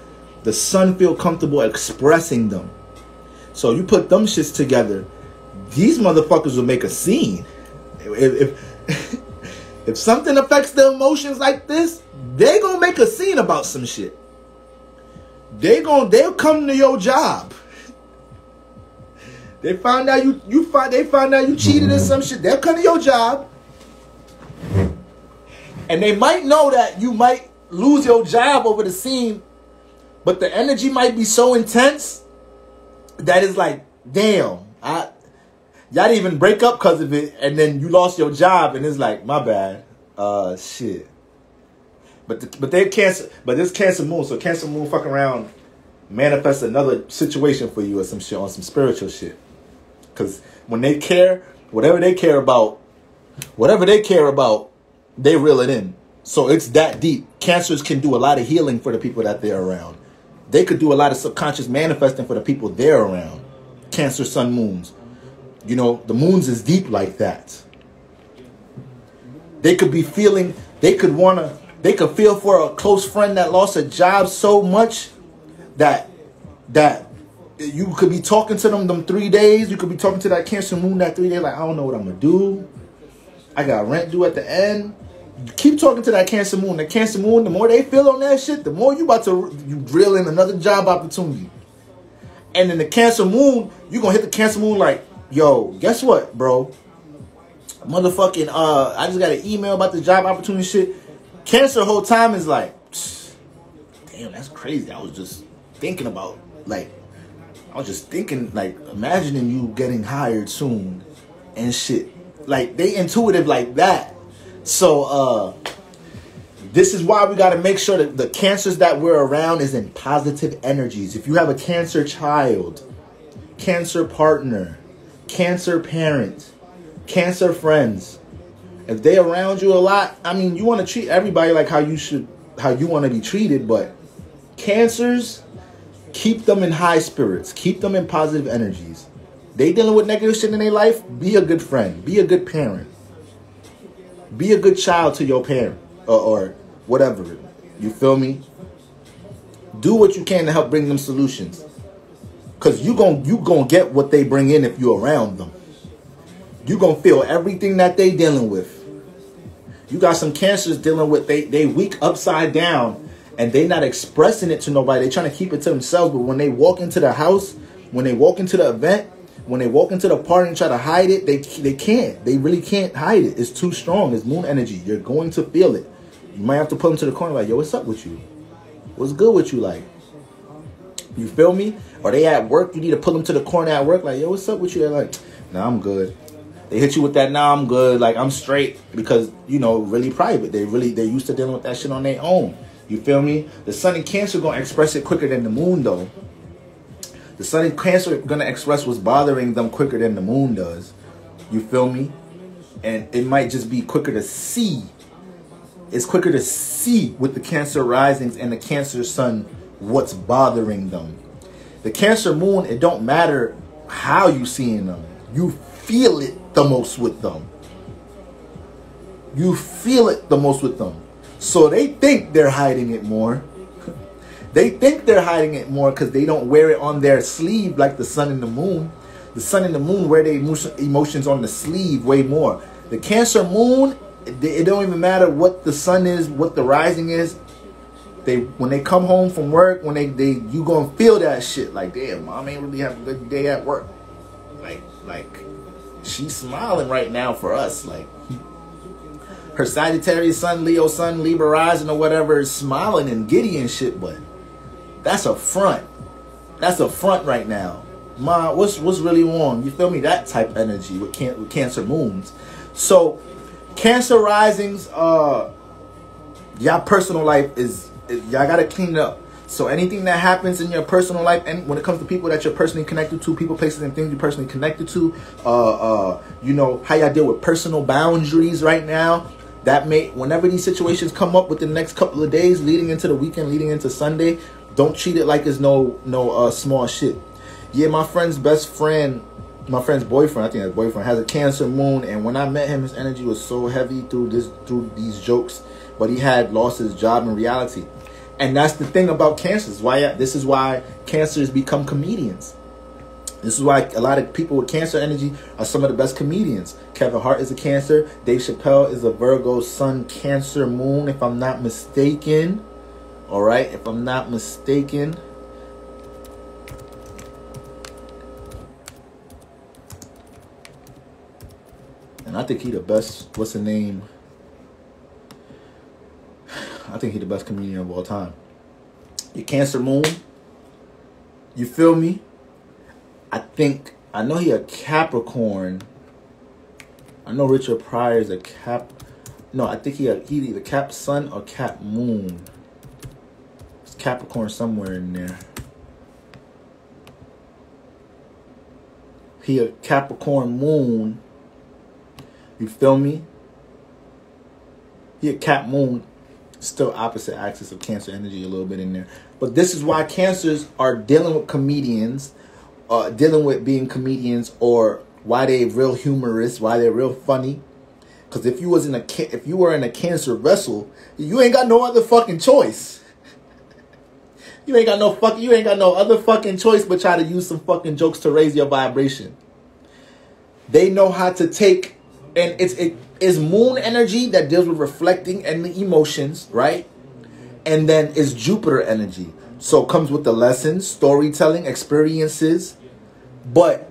The sun feels comfortable expressing them. So you put them shits together, these motherfuckers will make a scene. If something affects their emotions like this, they gonna make a scene about some shit. They'll come to your job. They found out they found out you cheated or some shit. They'll come to your job. And they might know that you might lose your job over the scene, but the energy might be so intense that it's like, damn, y'all didn't even break up because of it, and then you lost your job, and it's like, my bad, shit. But they're Cancer, but this Cancer moon, so Cancer moon fuck around, manifest another situation for you or some shit on some spiritual shit. Because when they care, whatever they care about, they reel it in. So it's that deep. Cancers can do a lot of healing for the people that they're around. They could do a lot of subconscious manifesting for the people they're around. Cancer, sun, moons. You know, the moons is deep like that. They could be feeling, they could feel for a close friend that lost a job so much that you could be talking to them 3 days. You could be talking to that Cancer moon that 3 days, like, I don't know what I'm going to do. I got rent due at the end. You keep talking to that Cancer moon. The Cancer moon, the more they feel on that shit, the more you drill in another job opportunity. And then the Cancer moon, you going to hit the Cancer moon like, yo, guess what, bro? Motherfucking, I just got an email about the job opportunity shit. Cancer whole time is like, damn, that's crazy. I was just thinking, imagining you getting hired soon and shit. Like, they intuitive like that. So, this is why we got to make sure that the Cancers that we're around is in positive energies. If you have a Cancer child, Cancer partner, Cancer parent, Cancer friends, if they around you a lot, I mean, you want to treat everybody like how you want to be treated, but Cancers, keep them in high spirits, keep them in positive energies. They dealing with negative shit in their life, be a good friend, be a good parent, be a good child to your parent, or whatever. You feel me? Do what you can to help bring them solutions. Because you gon' get what they bring in if you're around them. You gon' feel everything that they dealing with. You got some Cancers dealing with, they weak upside down, and they not expressing it to nobody. They trying to keep it to themselves, but when they walk into the house, when they walk into the event, when they walk into the party and try to hide it, they can't. They really can't hide it. It's too strong. It's moon energy. You're going to feel it. You might have to put them to the corner like, yo, what's up with you? What's good with you? Like, you feel me? Or they at work, you need to pull them to the corner at work like, yo, what's up with you? They're like, nah, I'm good. They hit you with that, nah, I'm good. Like, I'm straight. Because, you know, really private. They're used to dealing with that shit on their own. You feel me? The sun in Cancer going to express it quicker than the moon, though. The sun in Cancer going to express what's bothering them quicker than the moon does. You feel me? And it might just be quicker to see. It's quicker to see with the Cancer risings and the Cancer sun what's bothering them. The Cancer moon, it don't matter how you seeing them. You feel it the most with them. You feel it the most with them. So they think they're hiding it more. They think they're hiding it more because they don't wear it on their sleeve like the sun and the moon. The sun and the moon wear their emotions on the sleeve way more. The Cancer moon, it don't even matter what the sun is, what the rising is. When they come home from work, you gonna feel that shit. Like, damn, mom ain't really having a good day at work. Like she's smiling right now for us. Like, her Sagittarius sun, Leo sun, Libra rising or whatever is smiling and giddy and shit, but That's a front. That's a front right now. Ma, what's really wrong? You feel me? That type of energy with Cancer moons. So Cancer risings, y'all personal life is y'all gotta clean it up. So anything that happens in your personal life, and when it comes to people that you're personally connected to, people, places, and things you're personally connected to, you know, how y'all deal with personal boundaries right now, that may, whenever these situations come up within the next couple of days, leading into the weekend, leading into Sunday, don't treat it like it's no small shit. Yeah, my friend's boyfriend, I think his boyfriend, has a Cancer moon, and when I met him, his energy was so heavy through these jokes, but he had lost his job in reality. And that's the thing about Cancers. This is why Cancers become comedians. This is why a lot of people with Cancer energy are some of the best comedians. Kevin Hart is a Cancer. Dave Chappelle is a Virgo Sun, Cancer moon, if I'm not mistaken. All right, if I'm not mistaken. And I think he the best, what's the name? I think he the best comedian of all time. Your Cancer moon, you feel me? I know he a Capricorn. I know Richard Pryor is a No, I think he either Cap Sun or Cap Moon. It's Capricorn somewhere in there. He a Capricorn moon. You feel me? He a Cap moon. Still opposite axis of Cancer energy a little bit in there. But this is why Cancers are dealing with comedians, dealing with being comedians, or why they real humorous, why they're real funny. Because if you were in a Cancer vessel, you ain't got no other fucking choice. You ain't got no other fucking choice but try to use some fucking jokes to raise your vibration. They know how to take, and it's moon energy that deals with reflecting and the emotions, right? And then it's Jupiter energy. So it comes with the lessons, storytelling, experiences. But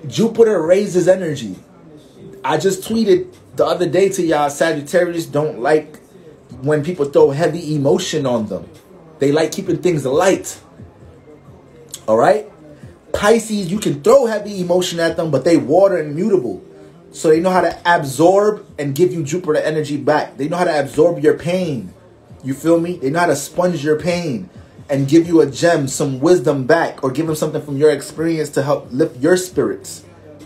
Jupiter raises energy. I just tweeted the other day to y'all, Sagittarius don't like when people throw heavy emotion on them. They like keeping things light. All right? Pisces, you can throw heavy emotion at them, but they water and mutable. So they know how to absorb and give you Jupiter energy back. They know how to absorb your pain. You feel me? They know how to sponge your pain and give you a gem, some wisdom back, or give them something from your experience to help lift your spirits.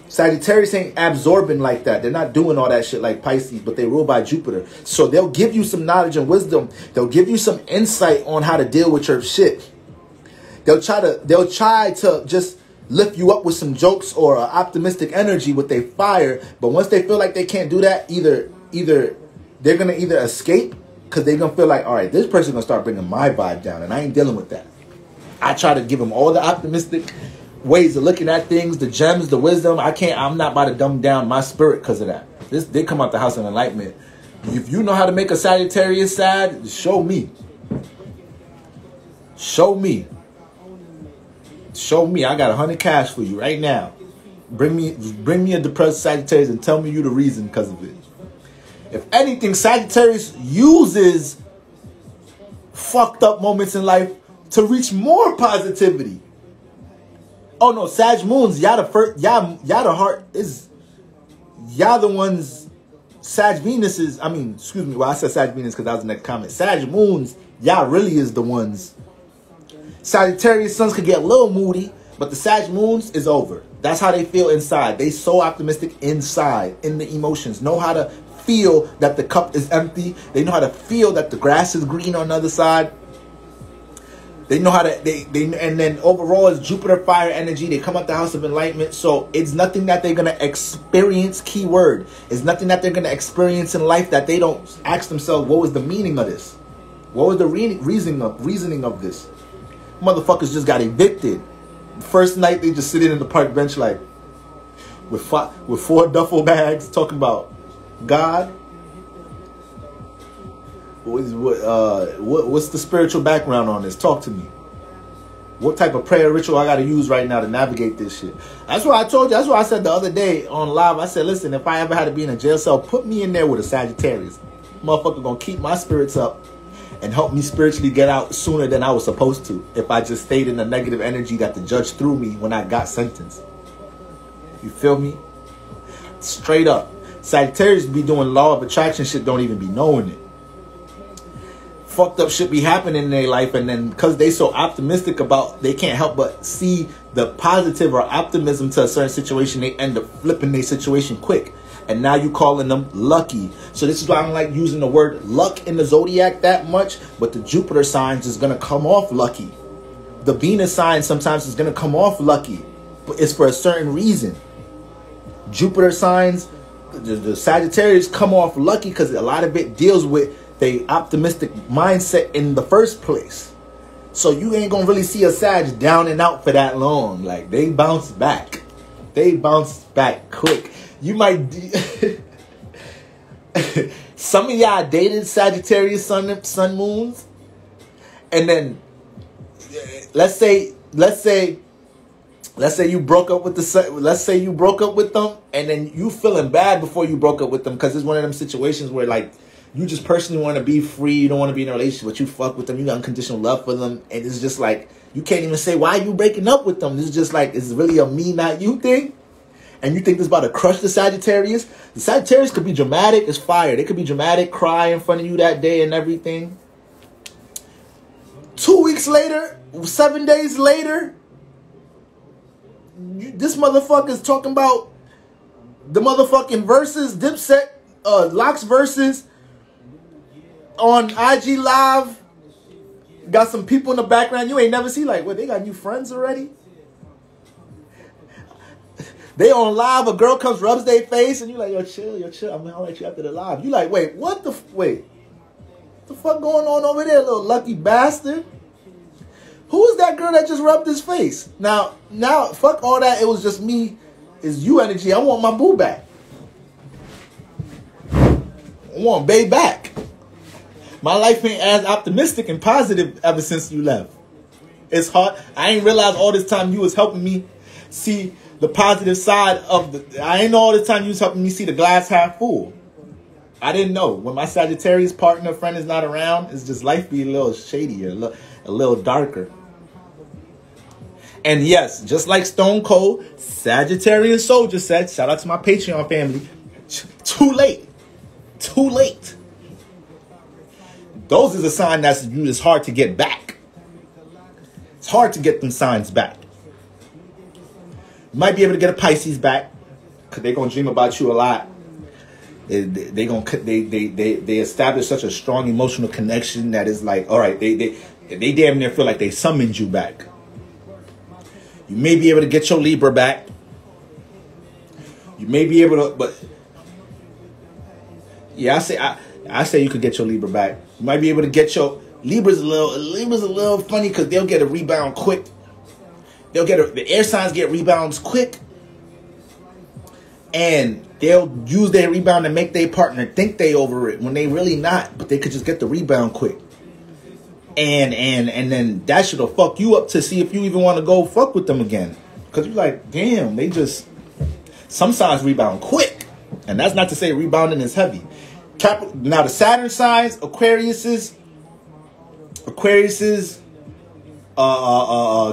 Sagittarius ain't absorbing like that. They're not doing all that shit like Pisces, but they rule by Jupiter. So they'll give you some knowledge and wisdom. They'll give you some insight on how to deal with your shit. They'll try to just lift you up with some jokes or optimistic energy with their fire. But once they feel like they can't do that, either they're going to either escape, because they're going to feel like, all right, this person's going to start bringing my vibe down, and I ain't dealing with that. I try to give them all the optimistic ways of looking at things, the gems, the wisdom. I'm not about to dumb down my spirit because of that. They come out the house of enlightenment. If you know how to make a Sagittarius sad, show me. Show me. Show me. I got 100 cash for you right now. Bring me a depressed Sagittarius and tell me you the reason because of it. If anything, Sagittarius uses fucked up moments in life to reach more positivity. Oh no, Sag Moons, y'all the heart is, y'all the ones. Sag Venuses, excuse me, well I said Sag Venus because that was the next comment. Sag Moons, y'all really is the ones. Sagittarius suns could get a little moody, but the Sag Moons is over. That's how they feel inside. They so optimistic inside, in the emotions. Know how to feel that the cup is empty. They know how to feel that the grass is green on the other side. They know how to, and then overall it's Jupiter fire energy. They come out the house of enlightenment. So it's nothing that they're going to experience, keyword. It's nothing that they're going to experience in life that they don't ask themselves, what was the meaning of this? What was the reasoning of this? Motherfuckers just got evicted. First night they just sitting in the park bench like, with 4 duffel bags talking about God. What's the spiritual background on this? Talk to me. What type of prayer ritual I got to use right now to navigate this shit? That's what I told you. That's what I said the other day on live. I said, listen, if I ever had to be in a jail cell, put me in there with a Sagittarius. Motherfucker gonna keep my spirits up and helped me spiritually get out sooner than I was supposed to if I just stayed in the negative energy that the judge threw me when I got sentenced. You feel me? Straight up. Sagittarius be doing law of attraction shit, don't even be knowing it. Fucked up shit be happening in their life, and then because they so optimistic about, they can't help but see the positive or optimism to a certain situation, they end up flipping their situation quick. And now you calling them lucky. So this is why I don't like using the word luck in the zodiac that much, but the Jupiter signs is going to come off lucky. The Venus sign sometimes is going to come off lucky, but it's for a certain reason. Jupiter signs, the Sagittarius come off lucky because a lot of it deals with the optimistic mindset in the first place. So you ain't gonna really see a Sag down and out for that long. Like, they bounce back. They bounce back quick. You might some of y'all dated Sagittarius sun moons, and then let's say you broke up with them, and then you feeling bad before you broke up with them because it's one of them situations where, like, you just personally want to be free, you don't want to be in a relationship, but you fuck with them, you got unconditional love for them, and it's just like, you can't even say why you breaking up with them. It's just like, it's really a me, not you thing. And you think this is about to crush the Sagittarius? The Sagittarius could be dramatic as fire. They could be dramatic, cry in front of you that day and everything. 2 weeks later, 7 days later, this motherfucker's talking about the motherfucking verses, Dipset, Locks verses on IG Live. Got some people in the background you ain't never see. Like, what, they got new friends already? They on live, a girl comes, rubs their face, and you like, yo, chill. I'm gonna let you after the live. You like, wait, what the fuck going on over there, little lucky bastard? Who is that girl that just rubbed his face? Now, fuck all that. It was just me. It's you energy. I want my boo back. I want bae back. My life ain't as optimistic and positive ever since you left. It's hard. I ain't realized all this time you was helping me see the positive side of the... I ain't know all this time you was helping me see the glass half full. I didn't know. When my Sagittarius partner, friend is not around, it's just life be a little shadier, a little darker. And yes, just like Stone Cold, Sagittarian Soldier said, shout out to my Patreon family, too late. Too late. Those is a sign it's hard to get back. It's hard to get them signs back. You might be able to get a Pisces back because they're gonna dream about you a lot. They establish such a strong emotional connection that is like, all right, they damn near feel like they summoned you back. You may be able to get your Libra back. You may be able to, but yeah, I say you could get your Libra back. You might be able to get your Libra's a little funny because they'll get a rebound quick. The air signs get rebounds quick, and they'll use their rebound to make their partner think they over it when they really not, but they could just get the rebound quick. And then that shit'll fuck you up to see if you even want to go fuck with them again. Because you're like, damn, some signs rebound quick. And that's not to say rebounding is heavy. Now the Saturn signs, Aquariuses,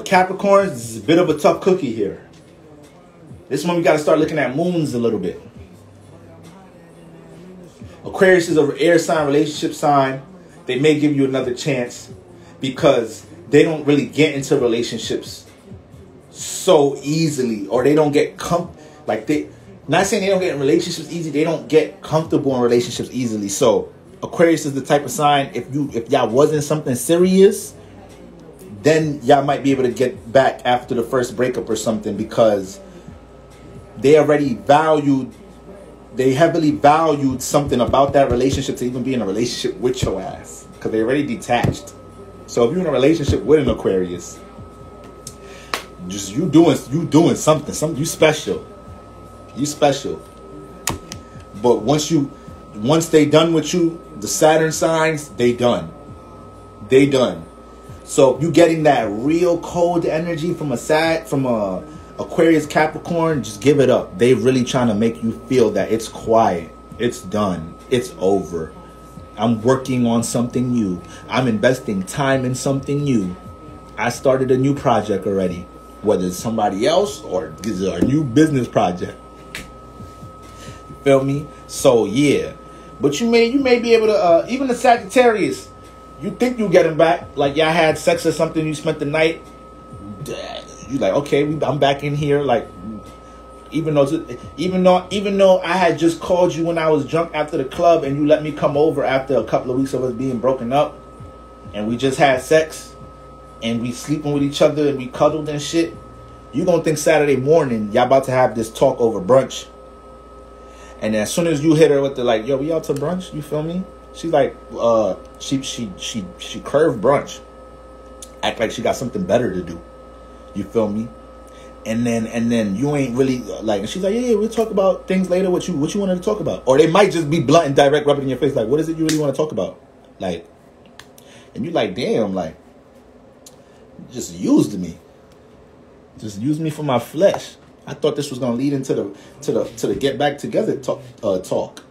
Capricorns, this is a bit of a tough cookie here. This one we got to start looking at moons a little bit. Aquarius is an air sign, relationship sign. They may give you another chance because they don't really get into relationships so easily, or they don't get not saying they don't get in relationships easy, they don't get comfortable in relationships easily. So Aquarius is the type of sign, if y'all wasn't something serious, then y'all might be able to get back after the first breakup or something, because they heavily valued something about that relationship to even be in a relationship with your ass, because they already detached. So if you're in a relationship with an Aquarius, just you doing something, you special. You special. But once they done with you, the Saturn signs, they done. So if you getting that real cold energy from a Aquarius, Capricorn, just give it up. They really trying to make you feel that it's quiet, it's done, it's over. I'm working on something new. I'm investing time in something new. I started a new project already, whether it's somebody else or it's a new business project. You feel me? So yeah, but you may be able to even the Sagittarius. You think you get him back, like y'all had sex or something. You spent the night. You like, okay, I'm back in here. Like, even though I had just called you when I was drunk after the club, and you let me come over after a couple of weeks of us being broken up, and we just had sex, and we sleeping with each other, and we cuddled and shit. You gonna think Saturday morning y'all about to have this talk over brunch, and as soon as you hit her with the like, yo, we out to brunch? You feel me? She's like, she curved brunch, act like she got something better to do. You feel me? And then you ain't really like, and she's like, yeah, we'll talk about things later. What you wanted to talk about? Or they might just be blunt and direct, rubbing in your face, like, what is it you really want to talk about? Like, and you like, damn, like, you just used me. Just used me for my flesh. I thought this was gonna lead into the get back together talk.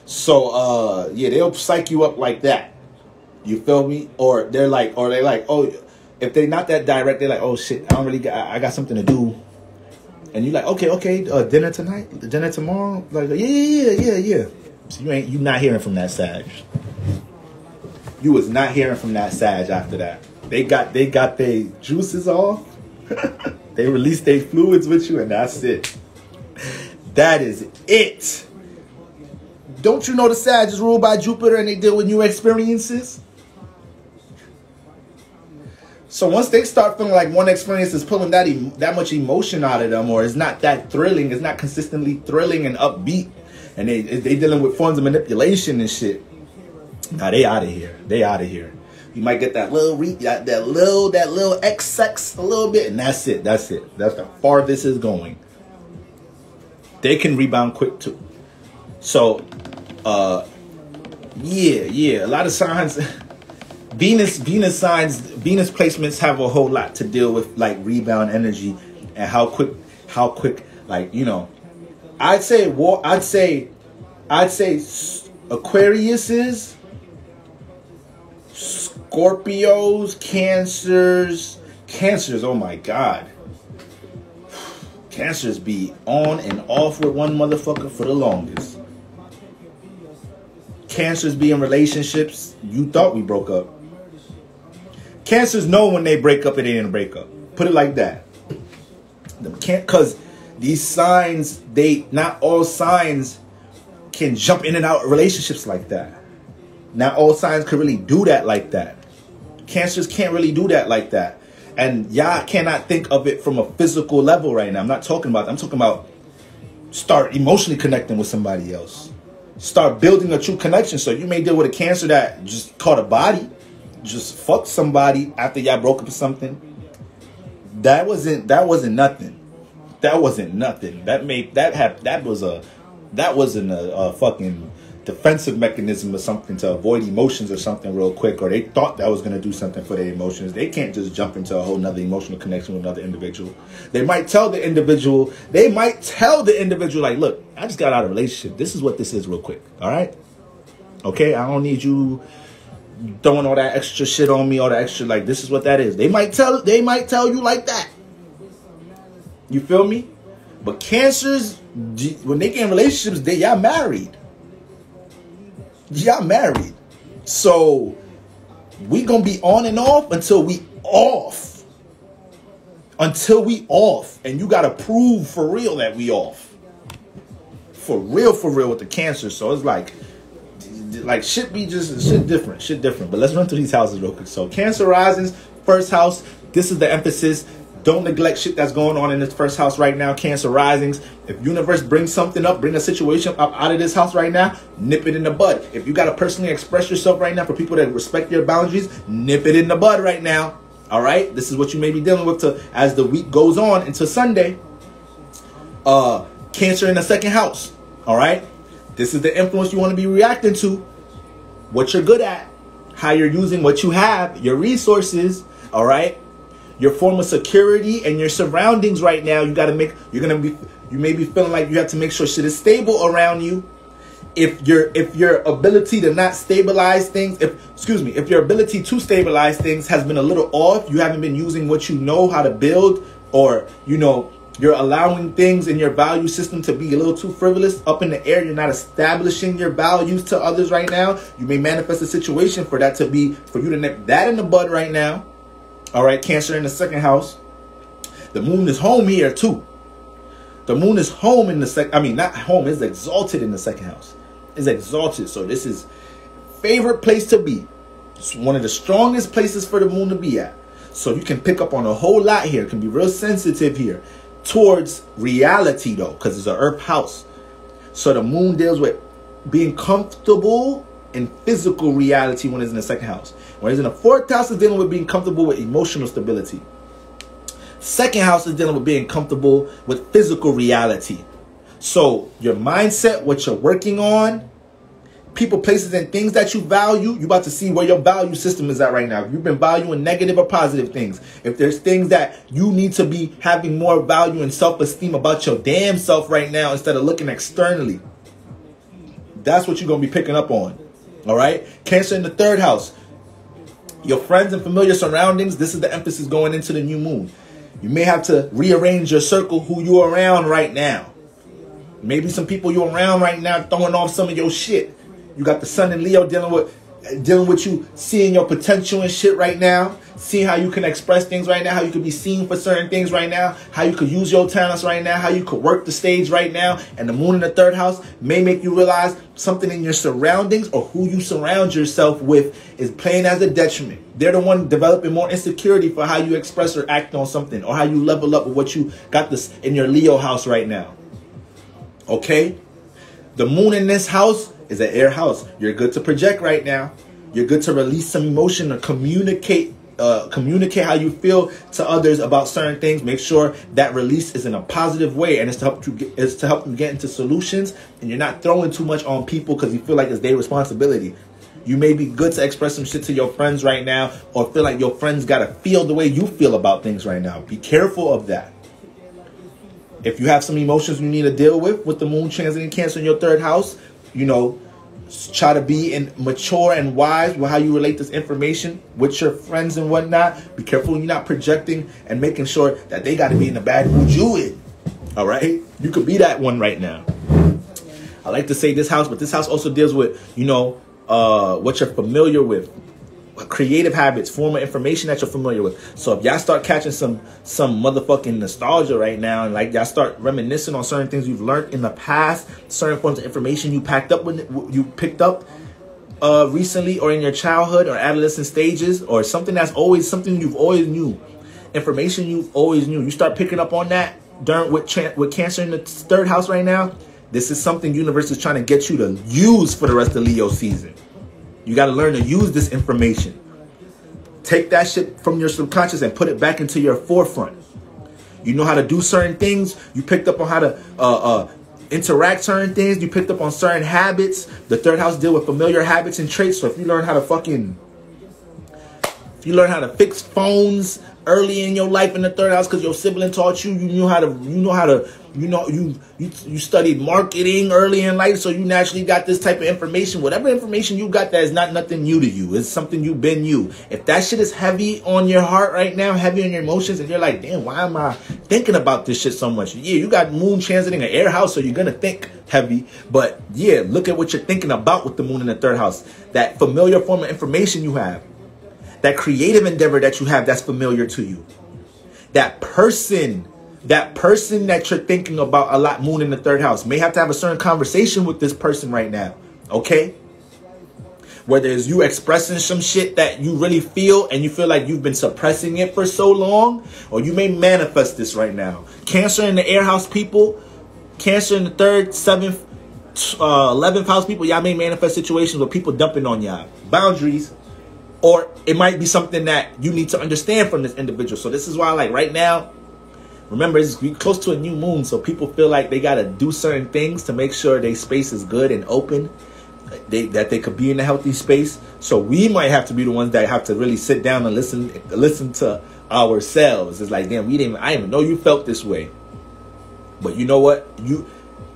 So yeah, they'll psych you up like that. You feel me? Or they're like, oh, if they're not that direct, they're like, oh shit, I got something to do. And you're like, okay, dinner tonight, dinner tomorrow. Like, yeah. So you not hearing from that Sag. You was not hearing from that Sag after that. They got their juices off. They released their fluids with you, and that's it. That is it. Don't you know the Sag is ruled by Jupiter and they deal with new experiences? So once they start feeling like one experience is pulling that much emotion out of them, or it's not that thrilling, it's not consistently thrilling and upbeat, and they dealing with forms of manipulation and shit. Nah, they out of here. They out of here. You might get that little that little X sex a little bit, and that's it. That's the farthest it's going. They can rebound quick too. So, yeah, a lot of signs. Venus placements have a whole lot to deal with, like rebound energy and how quick, like, you know, I'd say Aquariuses, Scorpios, Cancers, oh my God. Cancers be on and off with one motherfucker for the longest. Cancers be in relationships. You thought we broke up. Cancers know when they break up, it ain't a breakup. Put it like that. Because these signs, not all signs can jump in and out of relationships like that. Not all signs can really do that like that. Cancers can't really do that like that. And y'all cannot think of it from a physical level right now. I'm not talking about that. I'm talking about start emotionally connecting with somebody else. Start building a true connection. So you may deal with a Cancer that just caught a body, just fucked somebody after y'all broke up or something. That wasn't nothing. That wasn't nothing. That wasn't a fucking defensive mechanism or something to avoid emotions or something real quick, or they thought that was going to do something for their emotions. They can't just jump into a whole nother emotional connection with another individual. They might tell the individual, like, look, I just got out of a relationship. This is what this is real quick. All right. Okay. I don't need you throwing all that extra shit on me, all that extra, like, this is what that is. They might tell you like that. You feel me? But Cancers, when they get in relationships, y'all married. Y'all married. So we gonna be on and off until we off. Until we off. And you gotta prove for real that we off. For real with the Cancer. So it's like shit different. But let's run through these houses real quick. So Cancer risings, first house. This is the emphasis. Don't neglect shit that's going on in this first house right now, Cancer risings. If universe brings something up, bring a situation up out of this house right now, nip it in the bud. If you got to personally express yourself right now for people that respect your boundaries, nip it in the bud right now. All right? This is what you may be dealing with as the week goes on into Sunday. Cancer in the second house. All right? This is the influence you want to be reacting to. What you're good at. How you're using what you have. Your resources. All right? Your form of security and your surroundings right now. You may be feeling like you have to make sure shit is stable around you. if your ability to not stabilize things, if your ability to stabilize things has been a little off, you haven't been using what you know how to build, or you're allowing things in your value system to be a little too frivolous, up in the air, you're not establishing your values to others right now, you may manifest a situation for you to nip that in the bud right now. All right, Cancer in the second house. The moon is home here too. The moon is home in the second, not home, it's exalted in the second house. It's exalted. So this is favorite place to be. It's one of the strongest places for the moon to be at. So you can pick up on a whole lot here. It can be real sensitive here towards reality though, because it's an earth house. So the moon deals with being comfortable in physical reality when it's in the second house. When it's in the fourth house, it's dealing with being comfortable with emotional stability. Second house is dealing with being comfortable with physical reality. So your mindset, what you're working on, people, places, and things that you value, you're about to see where your value system is at right now. If you've been valuing negative or positive things, if there's things that you need to be having more value and self-esteem about your damn self right now instead of looking externally, that's what you're going to be picking up on. All right? Cancer in the third house. Your friends and familiar surroundings, this is the emphasis going into the new moon. You may have to rearrange your circle, who you're around right now. Maybe some people you're around right now throwing off some of your shit. You got the sun in Leo dealing with you seeing your potential and shit right now. Seeing how you can express things right now. How you could be seen for certain things right now. How you could use your talents right now. How you could work the stage right now. And the moon in the third house may make you realize something in your surroundings or who you surround yourself with is playing as a detriment. They're the one developing more insecurity for how you express or act on something. Or how you level up with what you got this in your Leo house right now. Okay? The moon in this house is an air house. You're good to project right now. You're good to release some emotion or communicate how you feel to others about certain things. Make sure that release is in a positive way, and it's to help you get into solutions, and you're not throwing too much on people because you feel like it's their responsibility. You may be good to express some shit to your friends right now, or feel like your friends gotta feel the way you feel about things right now. Be careful of that. If you have some emotions you need to deal with the moon transiting Cancer in your third house, try to be mature and wise with how you relate this information with your friends and whatnot. Be careful when you're not projecting and making sure that they got to be in the bad mood you in. All right? You could be that one right now. I like to say this house, but this house also deals with, what you're familiar with. Creative habits, form of information that you're familiar with. So if y'all start catching some motherfucking nostalgia right now, and like y'all start reminiscing on certain things you've learned in the past, certain forms of information you picked up recently, or in your childhood or adolescent stages, or something you've always knew, information you've always knew, you start picking up on that with Cancer in the third house right now. This is something universe is trying to get you to use for the rest of Leo season. You got to learn to use this information. Take that shit from your subconscious and put it back into your forefront. You know how to do certain things. You picked up on how to interact certain things. You picked up on certain habits. The third house deal with familiar habits and traits. So if you learn how to fix phones early in your life in the third house because your sibling taught you, you studied marketing early in life, so you naturally got this type of information. Whatever information you got that is not nothing new to you. It's something you've been you. If that shit is heavy on your heart right now, heavy on your emotions, and you're like, damn, why am I thinking about this shit so much? Yeah, you got moon transiting an air house, so you're going to think heavy. But yeah, look at what you're thinking about with the moon in the third house. That familiar form of information you have. That creative endeavor that you have that's familiar to you. That person that you're thinking about a lot, moon in the third house, may have to have a certain conversation with this person right now. Okay? Whether it's you expressing some shit that you really feel and you feel like you've been suppressing it for so long, or you may manifest this right now. Cancer in the air house people, Cancer in the 3rd, 7th, 11th house people, y'all may manifest situations where people dumping on y'all. Boundaries. Or it might be something that you need to understand from this individual. So this is why, like, right now, remember, it's close to a new moon, so people feel like they got to do certain things to make sure their space is good and open, that they could be in a healthy space. So we might have to be the ones that have to really sit down and listen to ourselves. It's like, damn, I didn't even know you felt this way. But you know what?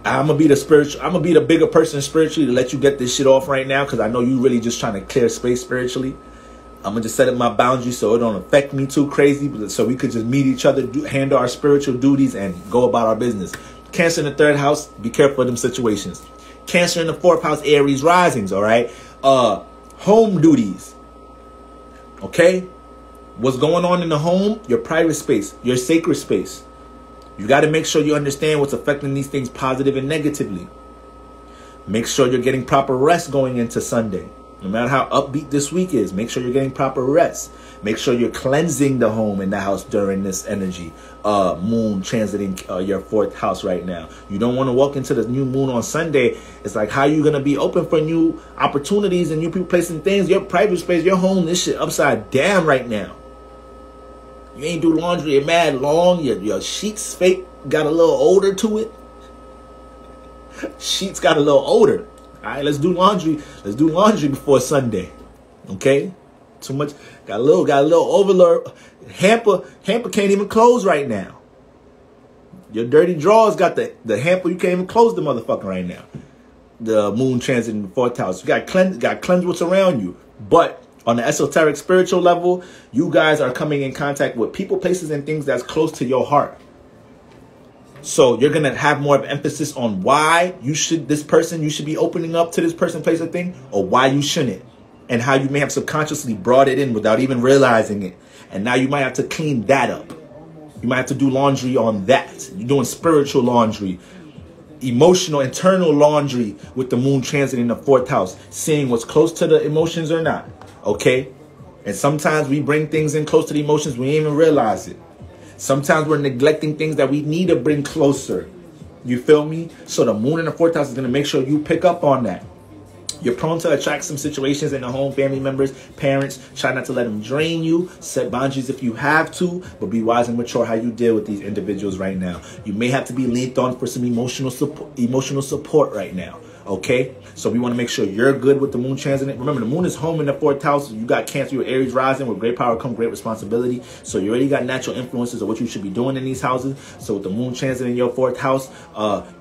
I'm gonna be the bigger person spiritually to let you get this shit off right now, because I know you really just trying to clear space spiritually. I'm gonna just set up my boundaries so it don't affect me too crazy, so we could just meet each other, handle our spiritual duties, and go about our business. Cancer in the 3rd house, be careful of them situations. Cancer in the 4th house, Aries risings, all right? Home duties, okay? What's going on in the home? Your private space, your sacred space. You got to make sure you understand what's affecting these things positive and negatively. Make sure you're getting proper rest going into Sunday. No matter how upbeat this week is, make sure you're getting proper rest. Make sure you're cleansing the home and the house during this energy. Moon transiting your 4th house right now. You don't want to walk into the new moon on Sunday. It's like, how you going to be open for new opportunities and new people, placing things? Your private space, your home, this shit upside down right now. You ain't do laundry mad long. Your sheets fake got a little older to it. Sheets got a little older. All right, let's do laundry. Let's do laundry before Sunday. Okay? Too much. Got a little overload. Hamper can't even close right now. Your dirty drawers got the hamper. You can't even close the motherfucker right now. The moon transit in the 4th house. You got cleanse what's around you. But on the esoteric spiritual level, you guys are coming in contact with people, places, and things that's close to your heart. So you're going to have more of emphasis on why you should be opening up to this person, place, or thing, or why you shouldn't. And how you may have subconsciously brought it in without even realizing it. And now you might have to clean that up. You might have to do laundry on that. You're doing spiritual laundry, emotional, internal laundry with the moon transit in the 4th house, seeing what's close to the emotions or not. Okay? And sometimes we bring things in close to the emotions, we ain't even realize it. Sometimes we're neglecting things that we need to bring closer. You feel me? So the moon in the 4th house is going to make sure you pick up on that. You're prone to attract some situations in the home, family members, parents. Try not to let them drain you. Set boundaries if you have to, but be wise and mature how you deal with these individuals right now. You may have to be leaned on for some emotional support right now. Okay? So we want to make sure you're good with the moon transit. Remember, the moon is home in the 4th house. You got Cancer, your Aries rising. With great power come great responsibility. So you already got natural influences of what you should be doing in these houses. So with the moon transit in your 4th house,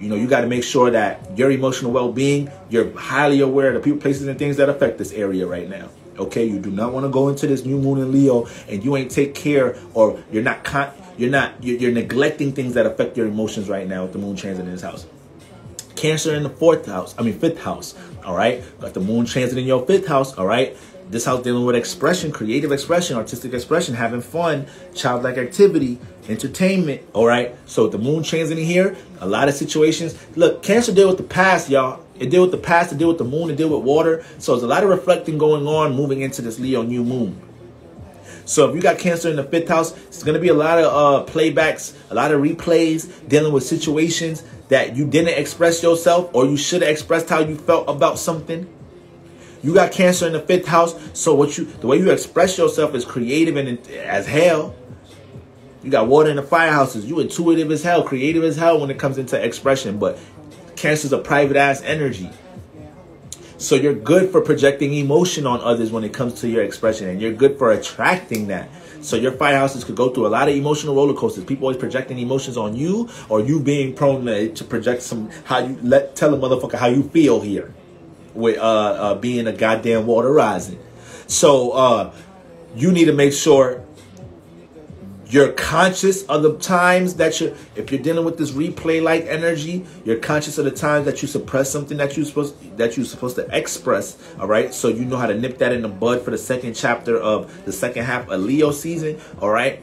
you got to make sure that your emotional well-being, you're highly aware of the people, places, and things that affect this area right now. Okay, you do not want to go into this new moon in Leo and you ain't take care, or you're neglecting things that affect your emotions right now with the moon transit in this house. Cancer in the 5th house, all right? Got the moon transit in your 5th house, all right? This house dealing with expression, creative expression, artistic expression, having fun, childlike activity, entertainment, all right? So the moon transit in here, a lot of situations. Look, Cancer deal with the past, y'all. It deal with the past, it deal with the moon, it deal with water. So there's a lot of reflecting going on moving into this Leo new moon. So if you got Cancer in the 5th house, it's going to be a lot of playbacks, a lot of replays, dealing with situations that you didn't express yourself, or you should have expressed how you felt about something. You got Cancer in the 5th house, so the way you express yourself is creative and as hell. You got water in the fire houses. You intuitive as hell, creative as hell when it comes into expression, but Cancer's a private ass energy. So you're good for projecting emotion on others when it comes to your expression, and you're good for attracting that. So your fire houses could go through a lot of emotional roller coasters. People always projecting emotions on you, or you being prone to project tell a motherfucker how you feel here with being a goddamn water rising. So you need to make sure you're conscious of the times that if you're dealing with this replay-like energy, you're conscious of the times that you suppress something that you're supposed to express. All right, so you know how to nip that in the bud for the 2nd chapter of the 2nd half of Leo season. All right.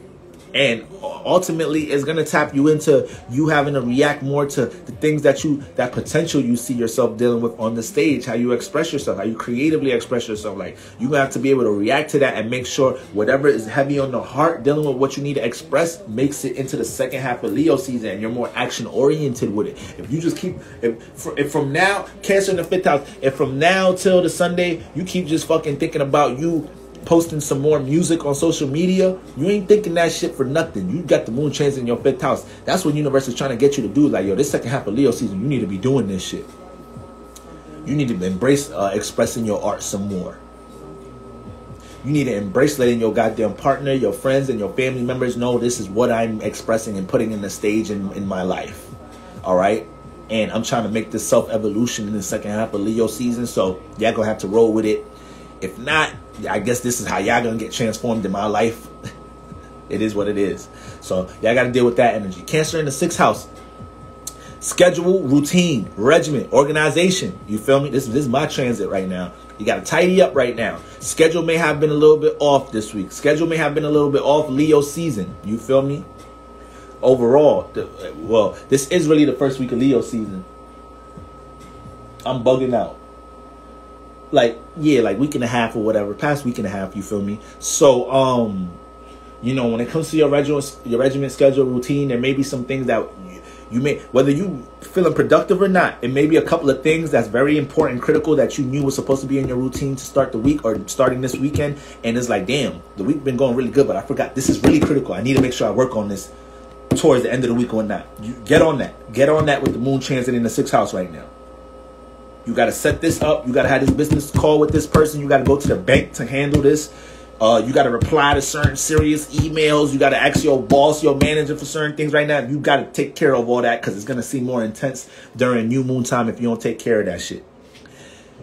And ultimately, it's going to tap you into you having to react more to the things that potential you see yourself dealing with on the stage, how you express yourself, how you creatively express yourself. Like, you're going to have to be able to react to that and make sure whatever is heavy on the heart, dealing with what you need to express, makes it into the 2nd half of Leo season, and you're more action oriented with it. If you just keep, if from now, Cancer in the 5th house, if from now till the Sunday, you keep just fucking thinking about you posting some more music on social media, you ain't thinking that shit for nothing. You got the moon transit in your 5th house. That's what universe is trying to get you to do. Like, yo, this 2nd half of Leo season, you need to be doing this shit. You need to embrace expressing your art some more. You need to embrace letting your goddamn partner, your friends, and your family members know this is what I'm expressing and putting in the stage in my life. All right? And I'm trying to make this self-evolution in the second half of Leo season. So y'all gonna have to roll with it. If not, I guess this is how y'all gonna get transformed in my life. It is what it is. So y'all gotta deal with that energy. Cancer in the 6th house. Schedule, routine, regimen, organization. You feel me? This is my transit right now. You got to tidy up right now. Schedule may have been a little bit off this week. Schedule may have been a little bit off Leo season. You feel me? Overall, well, this is really the first week of Leo season. I'm bugging out. Like, yeah, like week and a half or whatever. Past week and a half, you feel me? So, you know, when it comes to your regimen, schedule, routine, there may be some things that you may, whether you feeling productive or not, it may be a couple of things that's very important, critical, that you knew was supposed to be in your routine to start the week or starting this weekend. And it's like, damn, the week been going really good, but I forgot this is really critical. I need to make sure I work on this towards the end of the week or not. You get on that. Get on that with the moon transit in the 6th house right now. You got to set this up. You got to have this business call with this person. You got to go to the bank to handle this. You got to reply to certain serious emails. You got to ask your boss, your manager for certain things right now. You got to take care of all that because it's going to seem more intense during new moon time if you don't take care of that shit.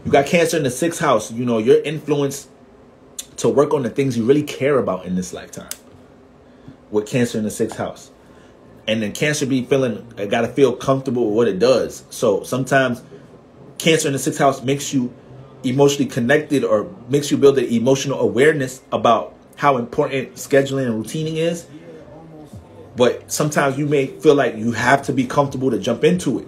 You got Cancer in the 6th house. You know, you're influenced to work on the things you really care about in this lifetime with Cancer in the 6th house. And then Cancer be feeling, got to feel comfortable with what it does. So sometimes Cancer in the 6th house makes you emotionally connected or makes you build an emotional awareness about how important scheduling and routining is. But sometimes you may feel like you have to be comfortable to jump into it.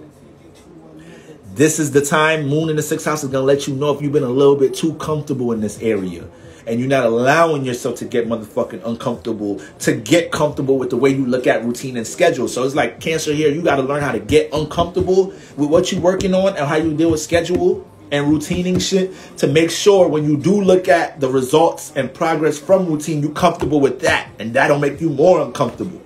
This is the time moon in the 6th house is going to let you know if you've been a little bit too comfortable in this area. And you're not allowing yourself to get motherfucking uncomfortable, to get comfortable with the way you look at routine and schedule. So it's like Cancer here, you got to learn how to get uncomfortable with what you're working on and how you deal with schedule and routining shit to make sure when you do look at the results and progress from routine, you're comfortable with that. And that'll make you more uncomfortable.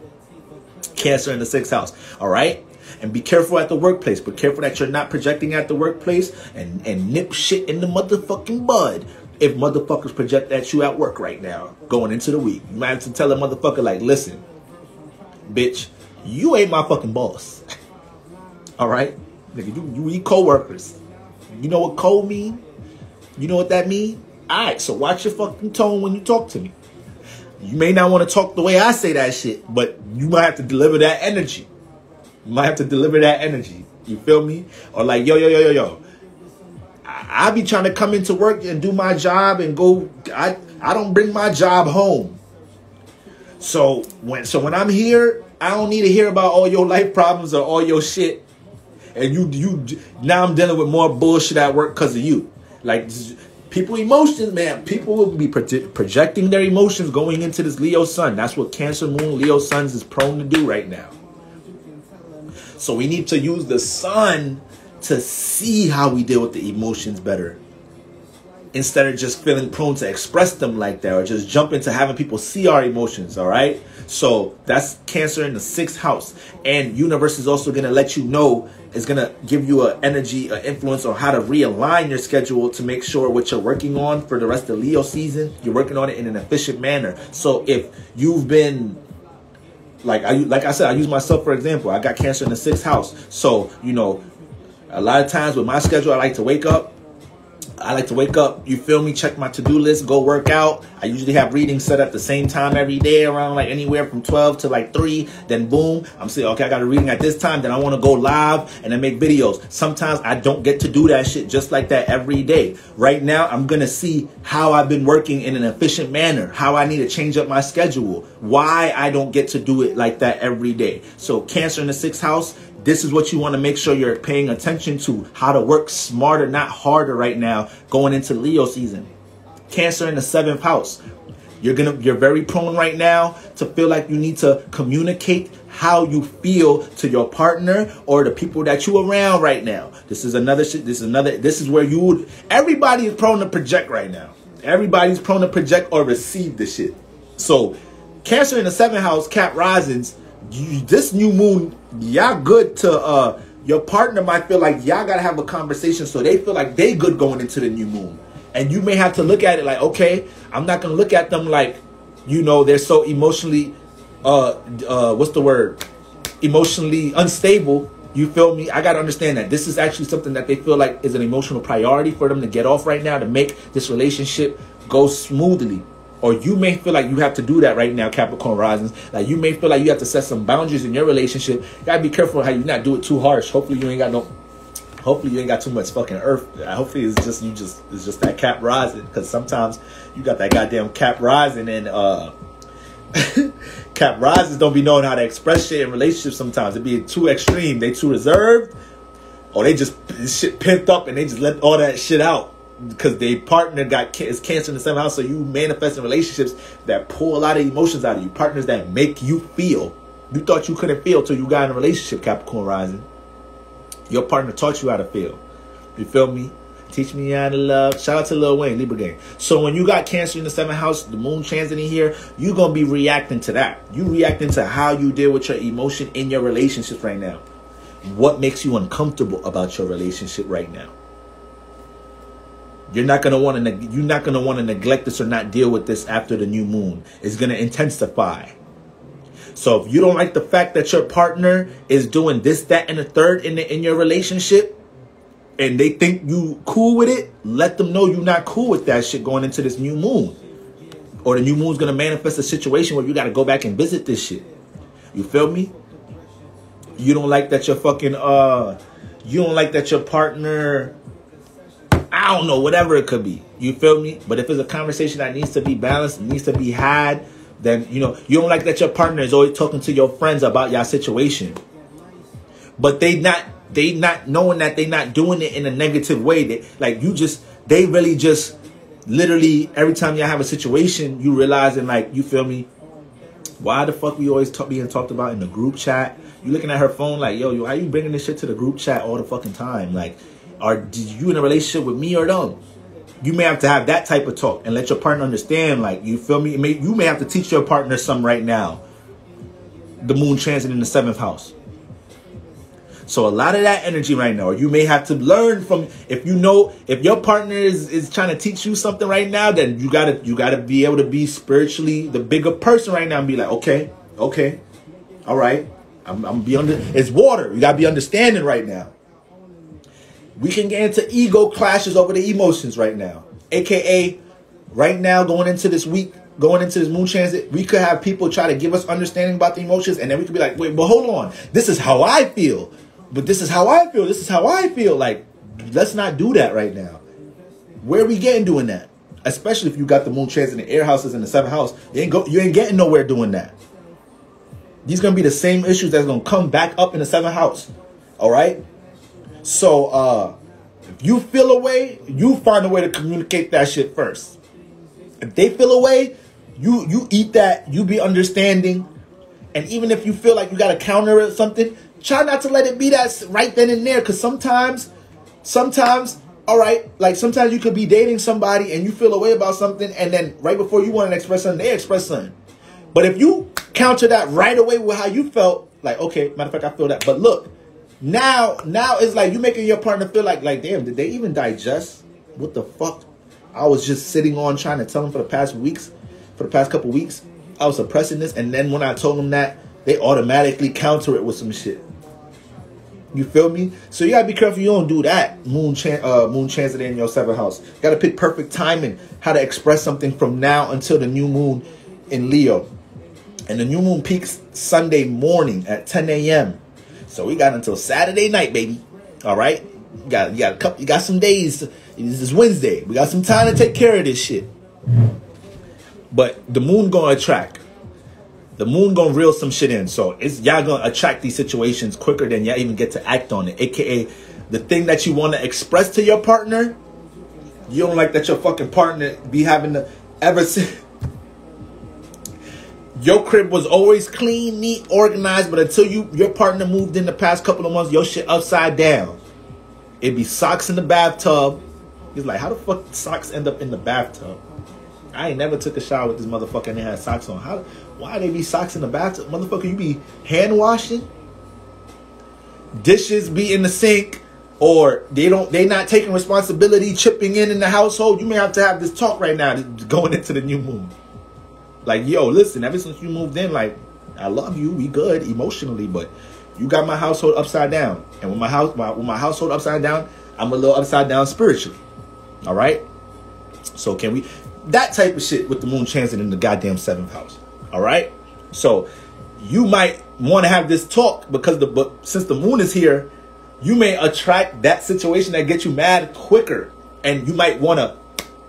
Cancer in the 6th house. All right? And be careful at the workplace. Be careful that you're not projecting at the workplace and nip shit in the motherfucking bud. If motherfuckers project at you at work right now, going into the week, you might have to tell a motherfucker like, listen, bitch, you ain't my fucking boss. All right? Nigga, you eat co-workers. You know what co mean? You know what that mean? All right, so watch your fucking tone when you talk to me. You may not want to talk the way I say that shit, but you might have to deliver that energy. You might have to deliver that energy. You feel me? Or like, yo. I be trying to come into work and do my job and go. I don't bring my job home. So when I'm here, I don't need to hear about all your life problems or all your shit. And you now I'm dealing with more bullshit at work because of you. Like people emotions, man. People will be projecting their emotions going into this Leo sun. That's what Cancer moon, Leo suns is prone to do right now. So we need to use the sun to see how we deal with the emotions better, instead of just feeling prone to express them like that or just jump into having people see our emotions. All right, so that's Cancer in the 6th house. And universe is also going to let you know, it's going to give you an energy, an influence on how to realign your schedule to make sure what you're working on for the rest of Leo season, you're working on it in an efficient manner. So if you've been like I said, I use myself for example. I got Cancer in the 6th house. So, you know, a lot of times with my schedule, I like to wake up, you feel me, check my to-do list, go work out. I usually have readings set at the same time every day, around like anywhere from 12 to like 3. Then boom, I'm saying, okay, I got a reading at this time. Then I want to go live and then make videos. Sometimes I don't get to do that shit just like that every day. Right now, I'm going to see how I've been working in an efficient manner, how I need to change up my schedule, why I don't get to do it like that every day. So Cancer in the 6th house, this is what you want to make sure you're paying attention to, how to work smarter, not harder right now, going into Leo season. Cancer in the 7th house. You're very prone right now to feel like you need to communicate how you feel to your partner or the people that you around right now. This is another shit. This is where everybody is prone to project right now. Everybody's prone to project or receive the shit. So Cancer in the 7th house, Cap risings, this new moon, y'all good to your partner might feel like y'all gotta have a conversation so they feel like they good going into the new moon. And you may have to look at it like, okay, I'm not gonna look at them like, you know, they're so emotionally emotionally unstable. You feel me? I got to understand that this is actually something that they feel like is an emotional priority for them to get off right now to make this relationship go smoothly. Or you may feel like you have to do that right now, Capricorn risings. Like you may feel like you have to set some boundaries in your relationship. You got to be careful how you not do it too harsh. Hopefully you ain't got too much fucking earth. Hopefully it's just that Cap rising, because sometimes you got that goddamn Cap rising and Cap risers don't be knowing how to express shit in relationships sometimes. It be too extreme. They too reserved. Or they just shit pent up and they just let all that shit out. Because their partner is Cancer in the 7th house. So you manifest in relationships that pull a lot of emotions out of you. Partners that make you feel. You thought you couldn't feel till you got in a relationship, Capricorn rising. Your partner taught you how to feel. You feel me? Teach me how to love. Shout out to Lil Wayne, Libra gang. So when you got Cancer in the 7th house, the moon transiting here, you're going to be reacting to that. You reacting to how you deal with your emotion in your relationships right now. What makes you uncomfortable about your relationship right now? You're not going to want to neglect this or not deal with this after the new moon. It's going to intensify. So if you don't like the fact that your partner is doing this, that, and the third in your relationship, and they think you cool with it, let them know you're not cool with that shit going into this new moon. Or the new moon's going to manifest a situation where you got to go back and visit this shit. You feel me? You don't like that your fucking, you don't like that your partner, I don't know, whatever it could be. You feel me? But if it's a conversation that needs to be balanced, needs to be had, then, you know, you don't like that your partner is always talking to your friends about your situation. But they not knowing that they not doing it in a negative way. They really just literally every time y'all have a situation, you realizing, like, you feel me? Why the fuck we always being talked about in the group chat? You looking at her phone like, yo, how you bringing this shit to the group chat all the fucking time? Like, did you in a relationship with me or no? You may have to have that type of talk and let your partner understand, like, you feel me? You may have to teach your partner something right now. The moon transit in the 7th house. So a lot of that energy right now, or you may have to learn from, if your partner is trying to teach you something right now, then you gotta be able to be spiritually the bigger person right now and be like, okay, all right, I'm be under. It's water. You gotta be understanding right now. We can get into ego clashes over the emotions right now, aka right now going into this week. Going into this moon transit, we could have people try to give us understanding about the emotions, and then we could be like, wait, but hold on, this is how I feel. But this is how I feel. This is how I feel. Like, let's not do that right now. Where are we getting doing that? Especially if you got the moon transit in the air houses in the 7th house. You ain't getting nowhere doing that. These going to be the same issues that's going to come back up in the 7th house. All right? So, if you feel a way, you find a way to communicate that shit first. If they feel a way, you eat that. You be understanding. And even if you feel like you got to counter it or something, try not to let it be that right then and there. Because sometimes, all right, like sometimes you could be dating somebody and you feel a way about something, and then right before you want to express something, they express something. But if you counter that right away with how you felt, like, okay, matter of fact, I feel that. But look, now it's like you making your partner feel like, damn, did they even digest what the fuck I was just sitting on trying to tell them for the past couple weeks? I was suppressing this, and then when I told them that, they automatically counter it with some shit. You feel me? So you gotta be careful you don't do that. Moon transit in your 7th house. You gotta pick perfect timing, how to express something from now until the new moon in Leo. And the new moon peaks Sunday morning at 10 a.m. So we got until Saturday night, baby. All right? You got some days. This is Wednesday. We got some time to take care of this shit. But the moon gonna attract. The moon gonna reel some shit in. So y'all gonna attract these situations quicker than y'all even get to act on it. AKA the thing that you want to express to your partner. You don't like that your fucking partner be having to ever since. Your crib was always clean, neat, organized, but until your partner moved in the past couple of months, your shit upside down. It'd be socks in the bathtub. He's like, how the fuck socks end up in the bathtub? I ain't never took a shower with this motherfucker and they had socks on. Why they be socks in the bathtub? Motherfucker, you be hand washing? Dishes be in the sink, or they not taking responsibility, chipping in the household. You may have to have this talk right now going into the new moon. Like, yo, listen, ever since you moved in, like, I love you, we good emotionally, but You got my household upside down. And when my household upside down, I'm a little upside down spiritually. All right? So can we... That type of shit with the moon transit in the goddamn 7th house. All right? So you might want to have this talk because since the moon is here, you may attract that situation that gets you mad quicker. And you might want to...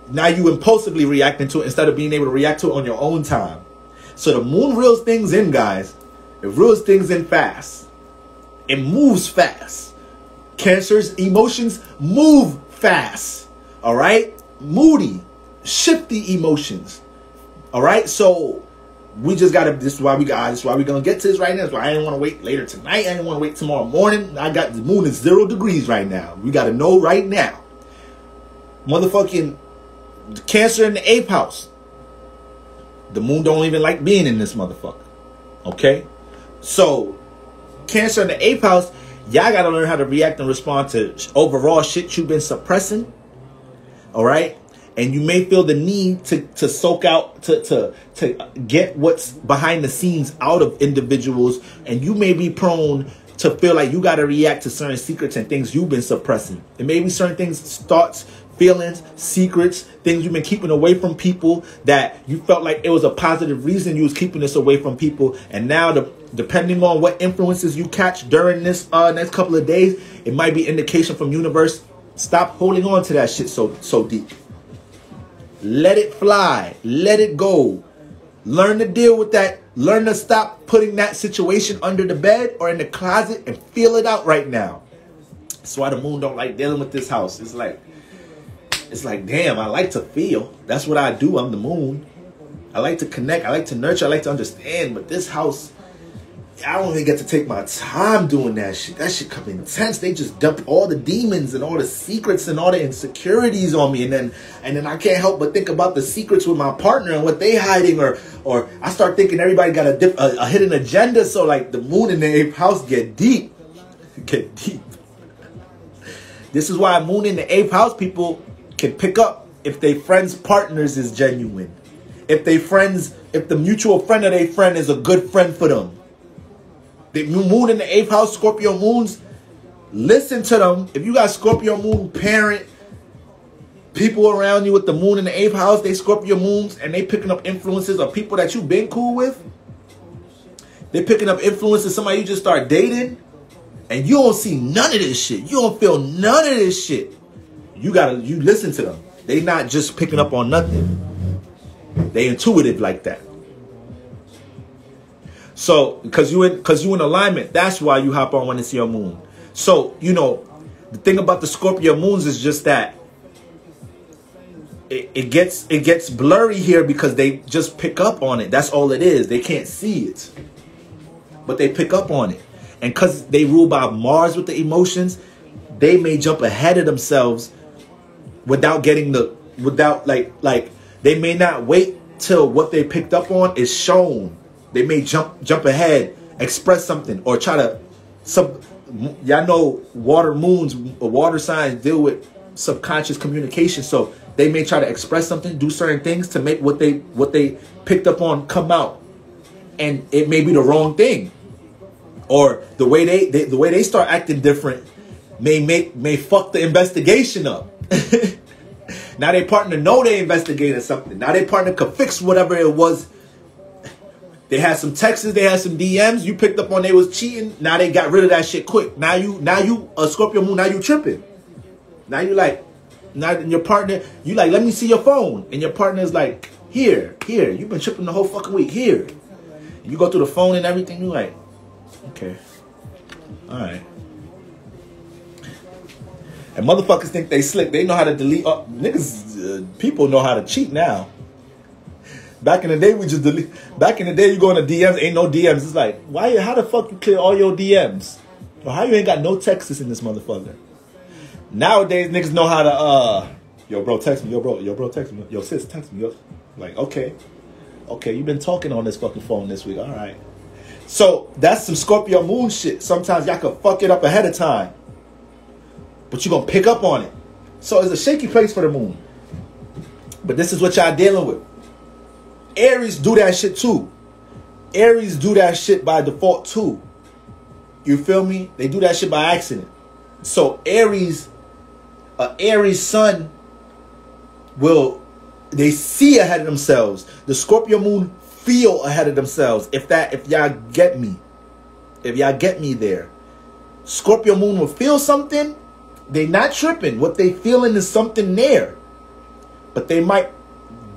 Now you impulsively reacting to it instead of being able to react to it on your own time. So the moon reels things in, guys. It reels things in fast. It moves fast. Cancer's emotions move fast. All right? Moody, shifty emotions. All right? So we just got to, this is why we're going to get to this right now. That's why I didn't want to wait later tonight. I didn't want to wait tomorrow morning. The moon is 0 degrees right now. We got to know right now. Motherfucking Cancer in the 8th house. The moon don't even like being in this motherfucker. Okay? So, Cancer in the 8th house, y'all got to learn how to react and respond to overall shit you've been suppressing. All right? And you may feel the need to soak out, to get what's behind the scenes out of individuals. And you may be prone to feel like you got to react to certain secrets and things you've been suppressing. It may be certain things, thoughts, feelings, secrets, things you've been keeping away from people that you felt like it was a positive reason you was keeping this away from people. And now, depending on what influences you catch during this next couple of days, it might be indication from universe. Stop holding on to that shit so deep. Let it fly. Let it go. Learn to deal with that. Learn to stop putting that situation under the bed or in the closet and feel it out right now. That's why the moon don't like dealing with this house. It's like, damn, I like to feel. That's what I do. I'm the moon. I like to connect. I like to nurture. I like to understand. But this house, I don't even get to take my time doing that shit. That shit come intense. They just dump all the demons and all the secrets and all the insecurities on me. And then I can't help but think about the secrets with my partner and what they hiding. Or I start thinking everybody got a hidden agenda. So like the moon in the 8th house get deep. Get deep. This is why moon in the 8th house people can pick up if they friends' partners is genuine. If the mutual friend of their friend is a good friend for them. The moon in the 8th house, Scorpio moons, listen to them. If you got Scorpio moon parent, people around you with the moon in the 8th house, they Scorpio moons, and they picking up influences of people that you've been cool with. They picking up influences, somebody you just start dating, and you don't see none of this shit. You don't feel none of this shit. You listen to them. They not just picking up on nothing. They intuitive like that. So, because you in alignment, that's why you hop on when it's your moon. So, the thing about the Scorpio moons is just that it gets blurry here because they just pick up on it. That's all it is. They can't see it, but they pick up on it. And because they rule by Mars with the emotions, they may jump ahead of themselves without they may not wait till what they picked up on is shown. They may jump ahead, express something, or try to y'all know water moons or water signs deal with subconscious communication, so they may try to express something, do certain things to make what they picked up on come out, and it may be the wrong thing, or the way they start acting different may fuck the investigation up. Now they partner know they investigated something. Now they partner could fix whatever it was. They had some texts, they had some DMs. You picked up on they was cheating. Now they got rid of that shit quick. Now you a Scorpio moon. Now you tripping. Now you like, now your partner, you like, let me see your phone. And your partner is like, here. You've been tripping the whole fucking week. Here. You go through the phone and everything. You like, okay, all right. And motherfuckers think they slick. They know how to delete. Niggas, people know how to cheat now. Back in the day, we just delete. Back in the day, you go in the DMs, ain't no DMs. It's like, why? How the fuck you clear all your DMs? Or how you ain't got no texts in this motherfucker? Nowadays, niggas know how to, yo, bro, text me. Yo, bro, text me. Yo, sis, text me. Yo. Like, okay, you've been talking on this fucking phone this week. All right. So, that's some Scorpio moon shit. Sometimes y'all can fuck it up ahead of time. But you're going to pick up on it. So it's a shaky place for the moon. But this is what y'all dealing with. Aries do that shit too. Aries do that shit by default too. You feel me? They do that shit by accident. So Aries sun they see ahead of themselves. The Scorpio moon feel ahead of themselves. If y'all get me. If y'all get me there. Scorpio moon will feel something. They not tripping. What they feeling is something there. But they might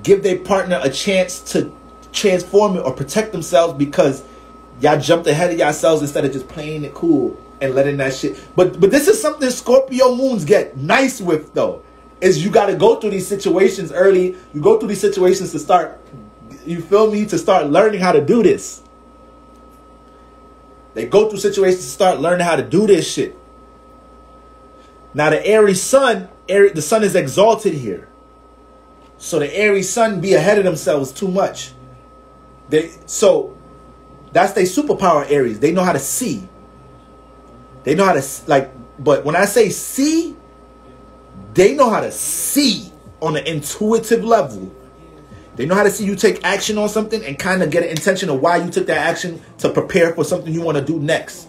give their partner a chance to transform it or protect themselves because y'all jumped ahead of yourselves instead of just playing it cool and letting that shit. But this is something Scorpio moons get nice with, though. Is you got to go through these situations early. You go through these situations to start, you feel me, to start learning how to do this. They go through situations to start learning how to do this shit. Now the Aries sun, the sun is exalted here. So the Aries sun be ahead of themselves too much. So that's their superpower, Aries. They know how to see. They know how to, like, but when I say see, they know how to see on an intuitive level. They know how to see you take action on something and kind of get an intention of why you took that action to prepare for something you want to do next.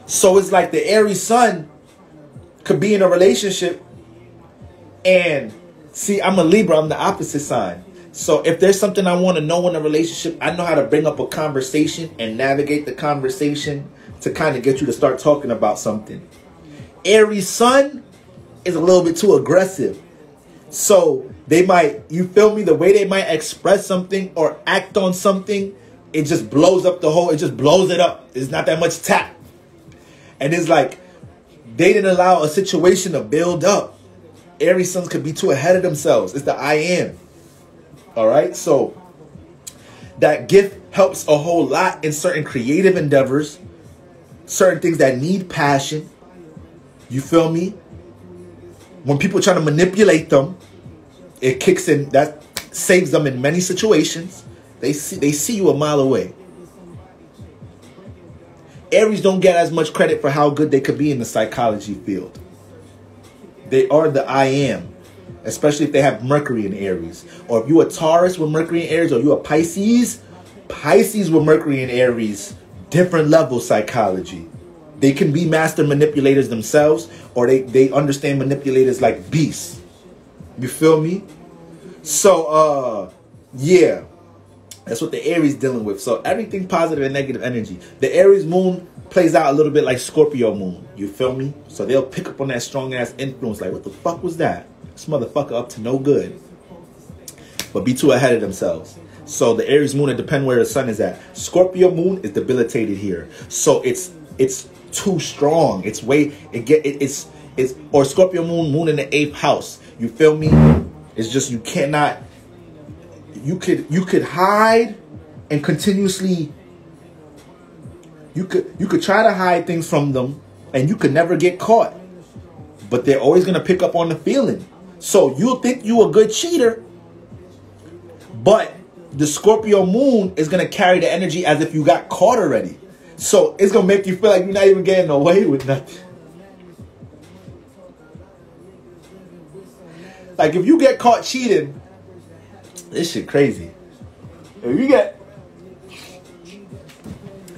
So it's like the Aries sun could be in a relationship and see, I'm a Libra, I'm the opposite sign. So if there's something I want to know in a relationship, I know how to bring up a conversation and navigate the conversation to kind of get you to start talking about something. Aries sun is a little bit too aggressive. So they might, you feel me, the way they might express something or act on something, it just blows up it just blows it up. It's not that much tact. And it's like, they didn't allow a situation to build up. Aries suns could be too ahead of themselves. It's the I am. All right. So that gift helps a whole lot in certain creative endeavors, certain things that need passion. You feel me? When people try to manipulate them, it kicks in. That saves them in many situations. They see you a mile away. Aries don't get as much credit for how good they could be in the psychology field. They are the I am, especially if they have Mercury in Aries. Or if you a Taurus with Mercury in Aries, or you a Pisces with Mercury in Aries, different level psychology. They can be master manipulators themselves, or they understand manipulators like beasts. You feel me? So, yeah. That's what the Aries dealing with. So everything positive and negative energy. The Aries moon plays out a little bit like Scorpio moon. You feel me? So they'll pick up on that strong ass influence. Like, what the fuck was that? This motherfucker up to no good. But be too ahead of themselves. So the Aries moon, it depends where the sun is at. Scorpio moon is debilitated here. So it's too strong. It's or Scorpio moon in the 8th house. You feel me? It's just you cannot. You could hide and continuously. You could try to hide things from them, and you could never get caught. But they're always gonna pick up on the feeling. So you'll think you a good cheater, but the Scorpio moon is gonna carry the energy as if you got caught already. So it's gonna make you feel like you're not even getting away with nothing. Like if you get caught cheating, this shit crazy.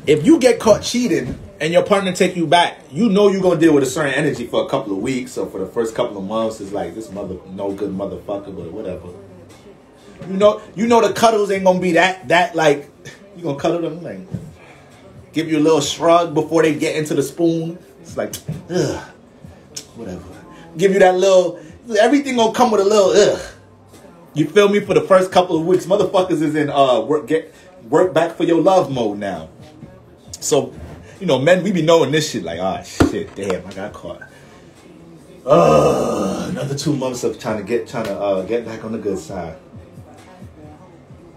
If you get caught cheating and your partner take you back, you know you're gonna deal with a certain energy for a couple of weeks or for the first couple of months. It's like this no good motherfucker, but whatever. You know the cuddles ain't gonna be that like you gonna cuddle them like give you a little shrug before they get into the spoon. It's like ugh, whatever. Give you that little. Everything gonna come with a little ugh. You feel me? For the first couple of weeks, motherfuckers is in work back for your love mode now. So, men, we be knowing this shit like, ah, shit, damn, I got caught. Another 2 months of trying to get back on the good side.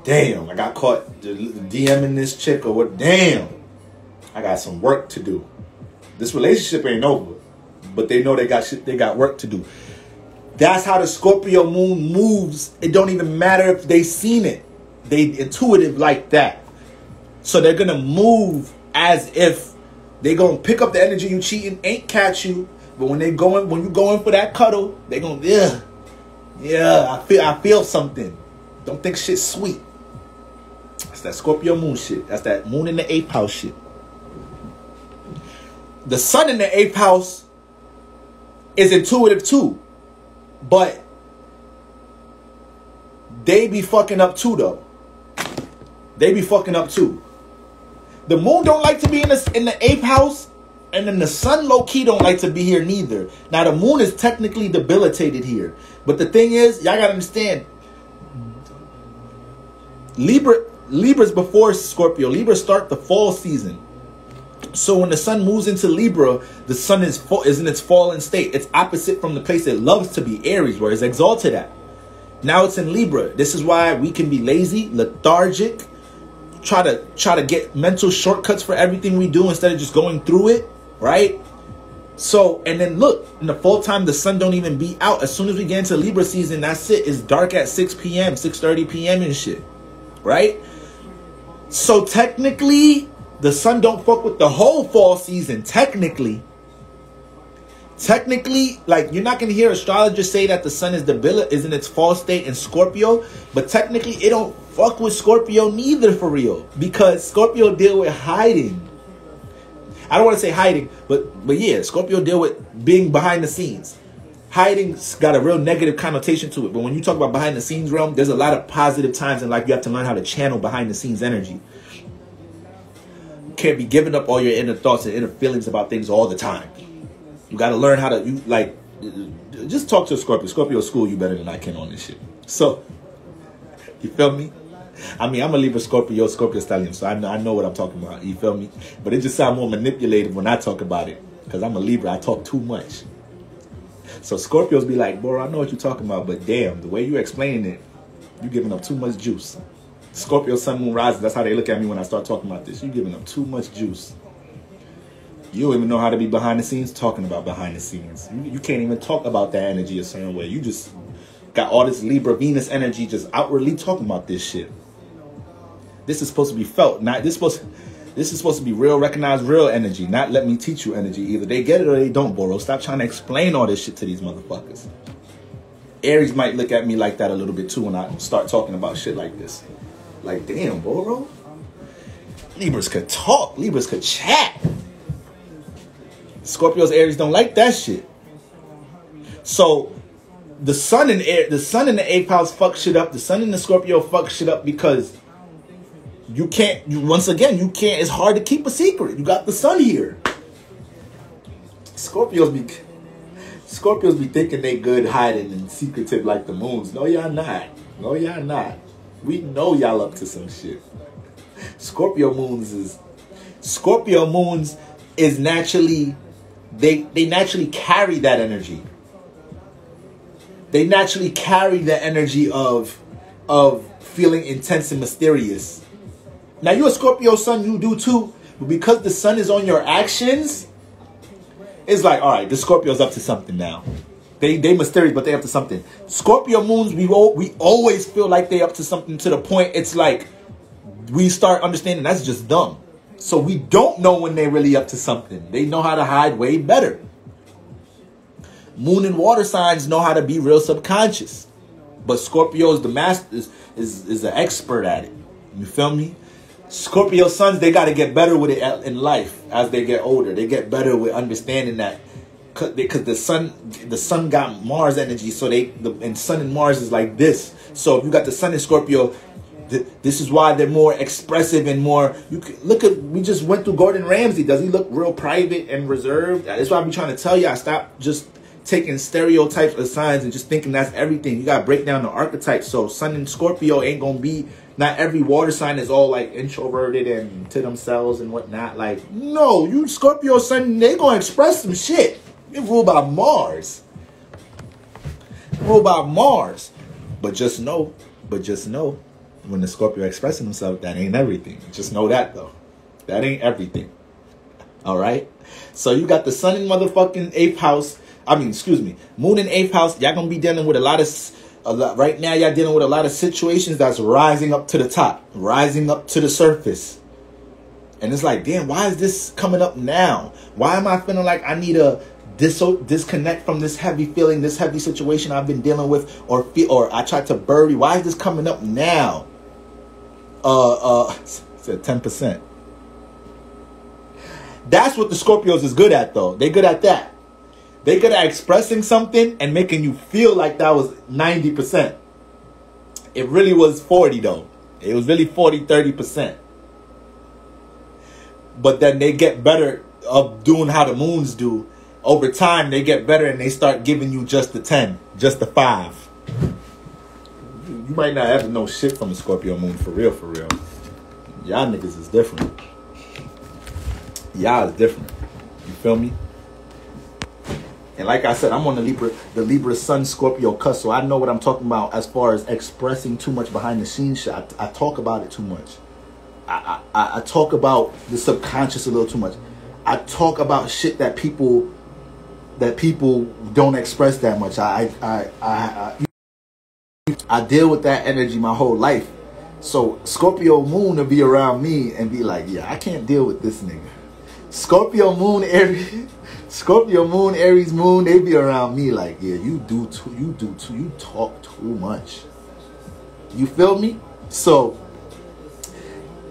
Damn, I got caught DMing this chick or what? Damn, I got some work to do. This relationship ain't over, but they know they got work to do. That's how the Scorpio moon moves. It don't even matter if they seen it. They intuitive like that. So they're going to move as if they going to pick up the energy you cheating, ain't catch you. But when you going for that cuddle, they going to, yeah, I feel something. Don't think shit's sweet. That's that Scorpio moon shit. That's that moon in the 8th house shit. The sun in the 8th house is intuitive too. But they be fucking up too, though. They be fucking up too. The moon don't like to be in the 8th house. And then the sun low-key don't like to be here neither. Now, the moon is technically debilitated here. But the thing is, y'all got to understand. Libra's before Scorpio. Libra start the fall season. So when the sun moves into Libra, the sun is in its fallen state. It's opposite from the place it loves to be, Aries, where it's exalted at. Now it's in Libra. This is why we can be lazy, lethargic, try to get mental shortcuts for everything we do instead of just going through it, right? So, and then look, in the fall time, the sun don't even be out. As soon as we get into Libra season, that's it. It's dark at 6 p.m., 6:30 p.m. and shit, right? So technically, the sun don't fuck with the whole fall season. Technically, like, you're not going to hear astrologers say that the sun is in its fall state in Scorpio, but technically it don't fuck with Scorpio neither, for real, because Scorpio deal with hiding. I don't want to say hiding, but yeah, Scorpio deal with being behind the scenes. Hiding's got a real negative connotation to it, but when you talk about behind the scenes realm, there's a lot of positive times in life. You have to learn how to channel behind the scenes energy. You can't be giving up all your inner thoughts and inner feelings about things all the time. You got to learn how to, just talk to a Scorpio. Scorpio school you better than I can on this shit. So, you feel me? I mean, I'm a Libra Scorpio stallion, so I know what I'm talking about. You feel me? But it just sounds more manipulative when I talk about it, because I'm a Libra. I talk too much. So Scorpios be like, bro, I know what you're talking about, but damn, the way you explaining it, you giving up too much juice. Scorpio, sun, moon, rising, that's how they look at me when I start talking about this. You giving up too much juice. You don't even know how to be behind the scenes talking about behind the scenes. You can't even talk about that energy a certain way. You just got all this Libra Venus energy just outwardly talking about this shit. This is supposed to be felt. This is supposed to be real, recognized, real energy. Not let me teach you energy. Either they get it or they don't, Boro. Stop trying to explain all this shit to these motherfuckers. Aries might look at me like that a little bit too when I start talking about shit like this. Like, damn, Boro. Libras could talk. Libras could chat. Scorpios, Aries don't like that shit. So the sun in the 8th house fuck shit up. The sun in the Scorpio fuck shit up because you can't. It's hard to keep a secret. You got the sun here. Scorpios be thinking they good hiding and secretive like the moons. No, y'all not. No, y'all not. We know y'all up to some shit. Scorpio moons is naturally. They naturally carry that energy. They naturally carry the energy of feeling intense and mysterious. Now, you a Scorpio sun, you do too. But because the sun is on your actions, it's like, all right, the Scorpio's up to something now. They mysterious, but they up to something. Scorpio moons, we always feel like they up to something, to the point it's like we start understanding that's just dumb. So we don't know when they're really up to something. They know how to hide way better. Moon and water signs know how to be real subconscious. But Scorpio's the master is an expert at it. You feel me? Scorpio suns, they got to get better with it in life as they get older. They get better with understanding that because the sun got Mars energy, so and sun and Mars is like this. So if you got the sun in Scorpio, this is why they're more expressive and more. You can look at. We just went through Gordon Ramsay. Does he look real private and reserved? That's why I'm trying to tell you. I stop just taking stereotypes of signs and just thinking that's everything. You gotta break down the archetypes. So sun and Scorpio ain't gonna be. Not every water sign is all like introverted and to themselves and whatnot. Like, no, you Scorpio sun, they gonna express some shit. You're ruled by Mars. Ruled by Mars. But just know, when the Scorpio expressing himself, that ain't everything. Just know that, though. That ain't everything. All right? So you got the sun in motherfucking 8th house. Moon in 8th house. Y'all gonna be dealing with a lot right now, y'all dealing with a lot of situations that's rising up to the top, rising up to the surface. And it's like, damn, why is this coming up now? Why am I feeling like I need a disconnect from this heavy feeling, this heavy situation I've been dealing with, or I tried to bury? Why is this coming up now? Said 10%. That's what the Scorpios is good at, though. They good at that. They good at expressing something and making you feel like that was 90%. It really was 40, though. It was really 40, 30%. But then they get better of doing how the moons do. Over time, they get better and they start giving you just the 10, just the 5. You might not ever know shit from a Scorpio moon, for real, for real. Y'all niggas is different. Y'all is different. You feel me? And like I said, I'm on the Libra Sun Scorpio cusp, so I know what I'm talking about as far as expressing too much behind the scenes shit. I talk about it too much. I talk about the subconscious a little too much. I talk about shit that people don't express that much. I deal with that energy my whole life. So Scorpio moon will be around me and be like, yeah, I can't deal with this nigga. Scorpio moon, Aries moon, they be around me like, yeah, you talk too much. You feel me? So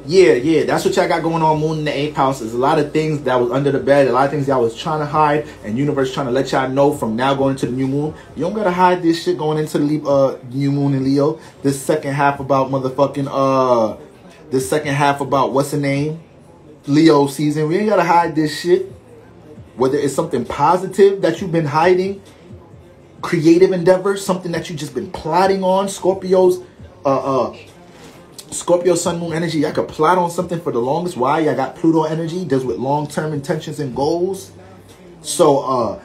yeah, that's what y'all got going on. Moon in the 8th house. There's a lot of things that was under the bed, a lot of things y'all was trying to hide, and universe trying to let y'all know from now going into the new moon. You don't gotta hide this shit going into the new moon in Leo. This second half about motherfucking this second half about what's the name? Leo season. We ain't gotta hide this shit. Whether it's something positive that you've been hiding, creative endeavors, something that you just been plotting on, Scorpio's Scorpio sun moon energy, y'all could plot on something for the longest. Why? Y'all got Pluto energy, deals with long-term intentions and goals. So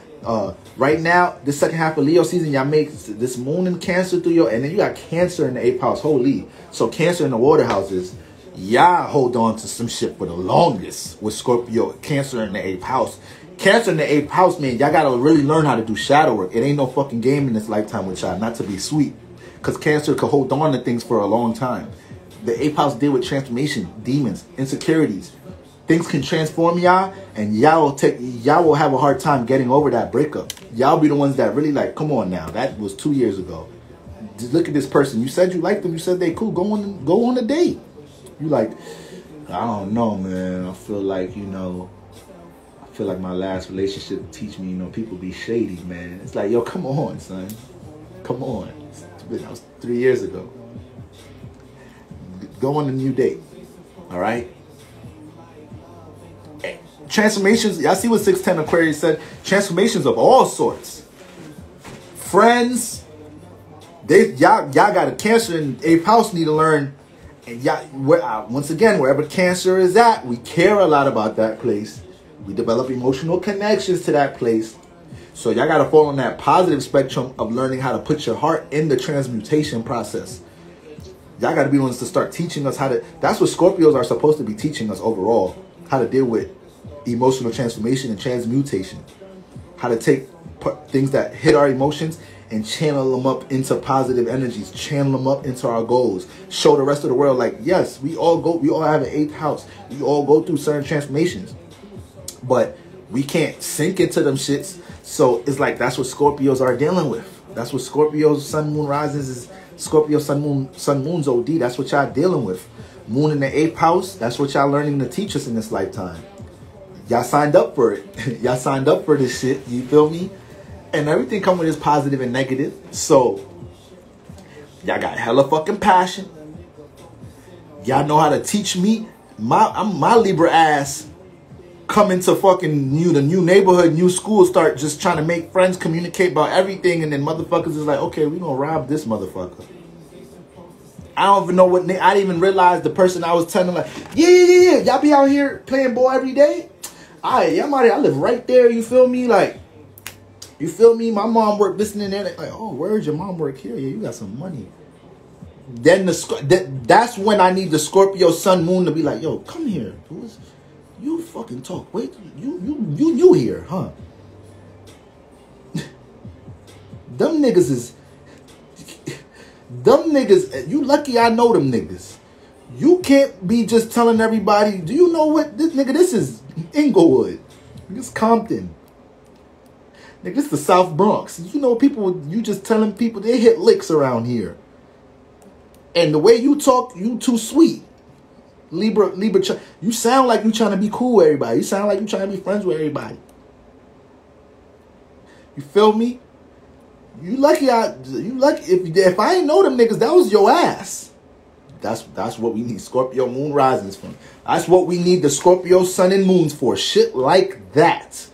right now, this second half of Leo season, y'all make this moon in Cancer through your, and then you got Cancer in the 8th house. Holy. So Cancer in the water houses, y'all hold on to some shit for the longest with Scorpio, Cancer in the 8th house. Cancer in the 8th house, man, y'all gotta really learn how to do shadow work. It ain't no fucking game in this lifetime with y'all, not to be sweet. Because Cancer could hold on to things for a long time. The 8th house deal with transformation, demons, insecurities. Things can transform y'all, and y'all will have a hard time getting over that breakup. Y'all be the ones that really like, come on now, that was 2 years ago. Just look at this person. You said you liked them. You said they cool. Go on a date. You like, I don't know, man. I feel like, I feel like my last relationship teach me, people be shady, man. It's like, yo, come on, son. Come on. That was 3 years ago. Go on a new date. All right? Transformations. Y'all see what 610 Aquarius said? Transformations of all sorts. Friends. Y'all got a Cancer in 8th house need to learn. And y'all, once again, wherever Cancer is at, we care a lot about that place. We develop emotional connections to that place. So y'all got to fall on that positive spectrum of learning how to put your heart in the transmutation process. Y'all got to be the ones to start teaching us how to... That's what Scorpios are supposed to be teaching us overall. How to deal with emotional transformation and transmutation. How to take things that hit our emotions and channel them up into positive energies. Channel them up into our goals. Show the rest of the world like, yes, we all have an 8th house. We all go through certain transformations. But we can't sink into them shits. So it's like that's what Scorpios are dealing with. That's what Scorpio's sun moon rises is. Scorpio sun moon's OD. That's what y'all dealing with. Moon in the 8th house. That's what y'all learning to teach us in this lifetime. Y'all signed up for it. Y'all signed up for this shit. You feel me? And everything come with its positive and negative. So y'all got hella fucking passion. Y'all know how to teach me. My Libra ass come into fucking the new neighborhood, new school, start just trying to make friends, communicate about everything, and then motherfuckers is like, okay, we gonna rob this motherfucker. I don't even know what I didn't even realize the person I was telling like, yeah. Y'all be out here playing ball every day? I'm out here, I live right there, you feel me? Like, you feel me? My mom worked listening there, like, oh, where's your mom work here? Yeah, you got some money. Then that's when I need the Scorpio sun moon to be like, yo, come here. You fucking talk. Wait, you here, huh? Them niggas, you lucky I know them niggas. You can't be just telling everybody, do you know what? This is Inglewood. This Compton. Nigga, this the South Bronx. You know people, you just telling people, they hit licks around here. And the way you talk, you too sweet. Libra, you sound like you trying to be cool with everybody. You sound like you trying to be friends with everybody. You feel me? You lucky if I ain't know them niggas, that was your ass. That's what we need Scorpio moon risings from. That's what we need the Scorpio sun and moons for. Shit like that.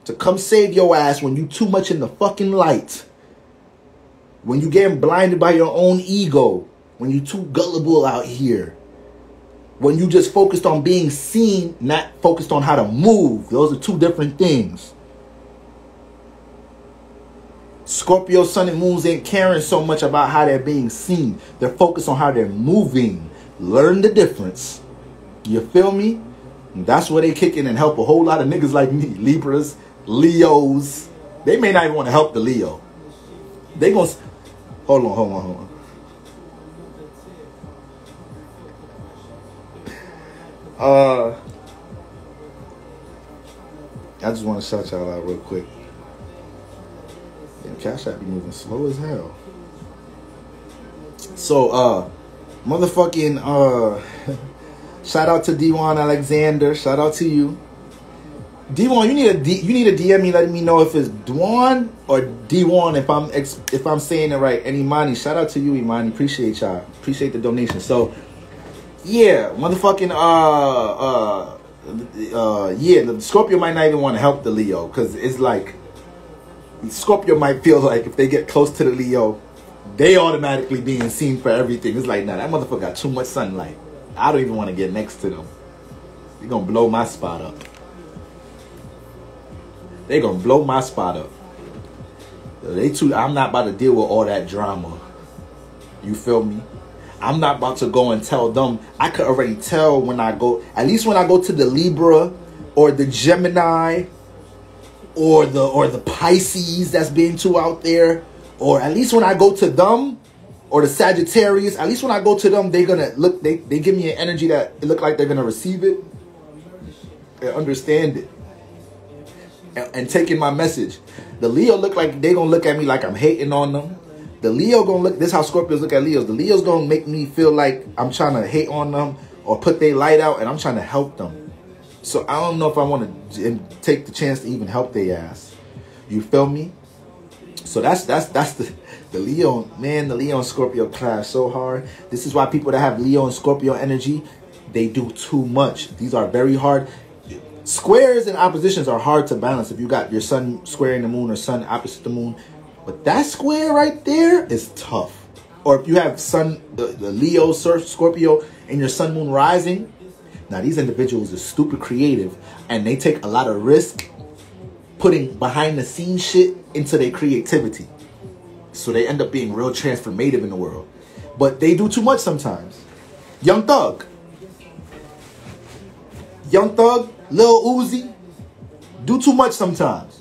To come save your ass when you too much in the fucking light. When you getting blinded by your own ego. When you too gullible out here. When you just focused on being seen, not focused on how to move. Those are two different things. Scorpio sun and moons ain't caring so much about how they're being seen. They're focused on how they're moving. Learn the difference. You feel me? And that's where they kick in and help a whole lot of niggas like me. Libras, Leos. They may not even want to help the Leo. They gonna... Hold on. I just want to shout y'all out real quick. Damn, Cash App be moving slow as hell. So, motherfucking, shout out to D1 Alexander. Shout out to you. D1, you need a DM me letting me know if it's Dwan or D1 if I'm saying it right. And Imani, shout out to you, Imani. Appreciate y'all. Appreciate the donation. So, yeah, motherfucking, yeah, the Scorpio might not even want to help the Leo because it's like Scorpio might feel like if they get close to the Leo, they automatically being seen for everything. It's like, nah, that motherfucker got too much sunlight. I don't even want to get next to them. They're gonna blow my spot up. They're gonna blow my spot up. I'm not about to deal with all that drama. You feel me? I'm not about to go and tell them. I could already tell when I go, at least when I go to the Libra or the Gemini or the Pisces that's being too out there, or at least when I go to them or the Sagittarius, at least when I go to them, they're gonna look, they give me an energy that it look like they're gonna receive it and understand it and take in my message. The Leo look like they gonna look at me like I'm hating on them. The Leo gonna look, this is how Scorpios look at Leos. The Leo's gonna make me feel like I'm trying to hate on them or put their light out and I'm trying to help them. So I don't know if I want to take the chance to even help their ass. You feel me? So that's the Leo, man, the Leo and Scorpio clash so hard. This is why people that have Leo and Scorpio energy, they do too much. These are very hard. Squares and oppositions are hard to balance if you got your sun squaring the moon or sun opposite the moon. But that square right there is tough. Or if you have sun, the Leo, Scorpio, and your sun, moon rising. Now, these individuals are stupid creative. And they take a lot of risk putting behind the scenes shit into their creativity. So they end up being real transformative in the world. But they do too much sometimes. Young Thug, Lil Uzi, do too much sometimes.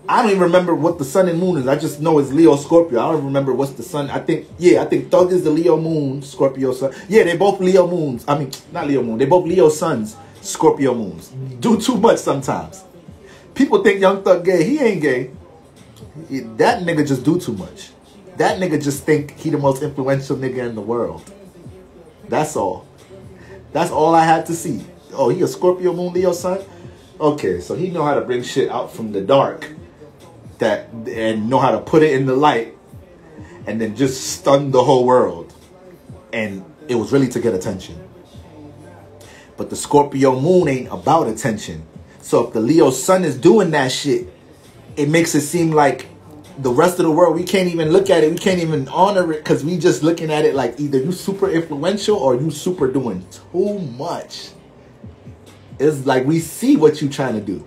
I don't even remember what the sun and moon is. I just know it's Leo, Scorpio. I don't remember what's the sun. I think Thug is the Leo moon, Scorpio sun. Yeah, they both Leo moons. I mean, not Leo moon. They both Leo suns, Scorpio moons. Do too much sometimes. People think Young Thug gay. He ain't gay. That nigga just do too much. That nigga just think he the most influential nigga in the world. That's all. That's all I had to see. Oh, he a Scorpio moon, Leo sun? Okay, so he know how to bring shit out from the dark. And know how to put it in the light and then just stun the whole world. And it was really to get attention. But the Scorpio moon ain't about attention. So if the Leo sun is doing that shit, it makes it seem like the rest of the world, we can't even look at it. We can't even honor it because we just looking at it like either you super influential or you super doing too much. It's like we see what you trying to do.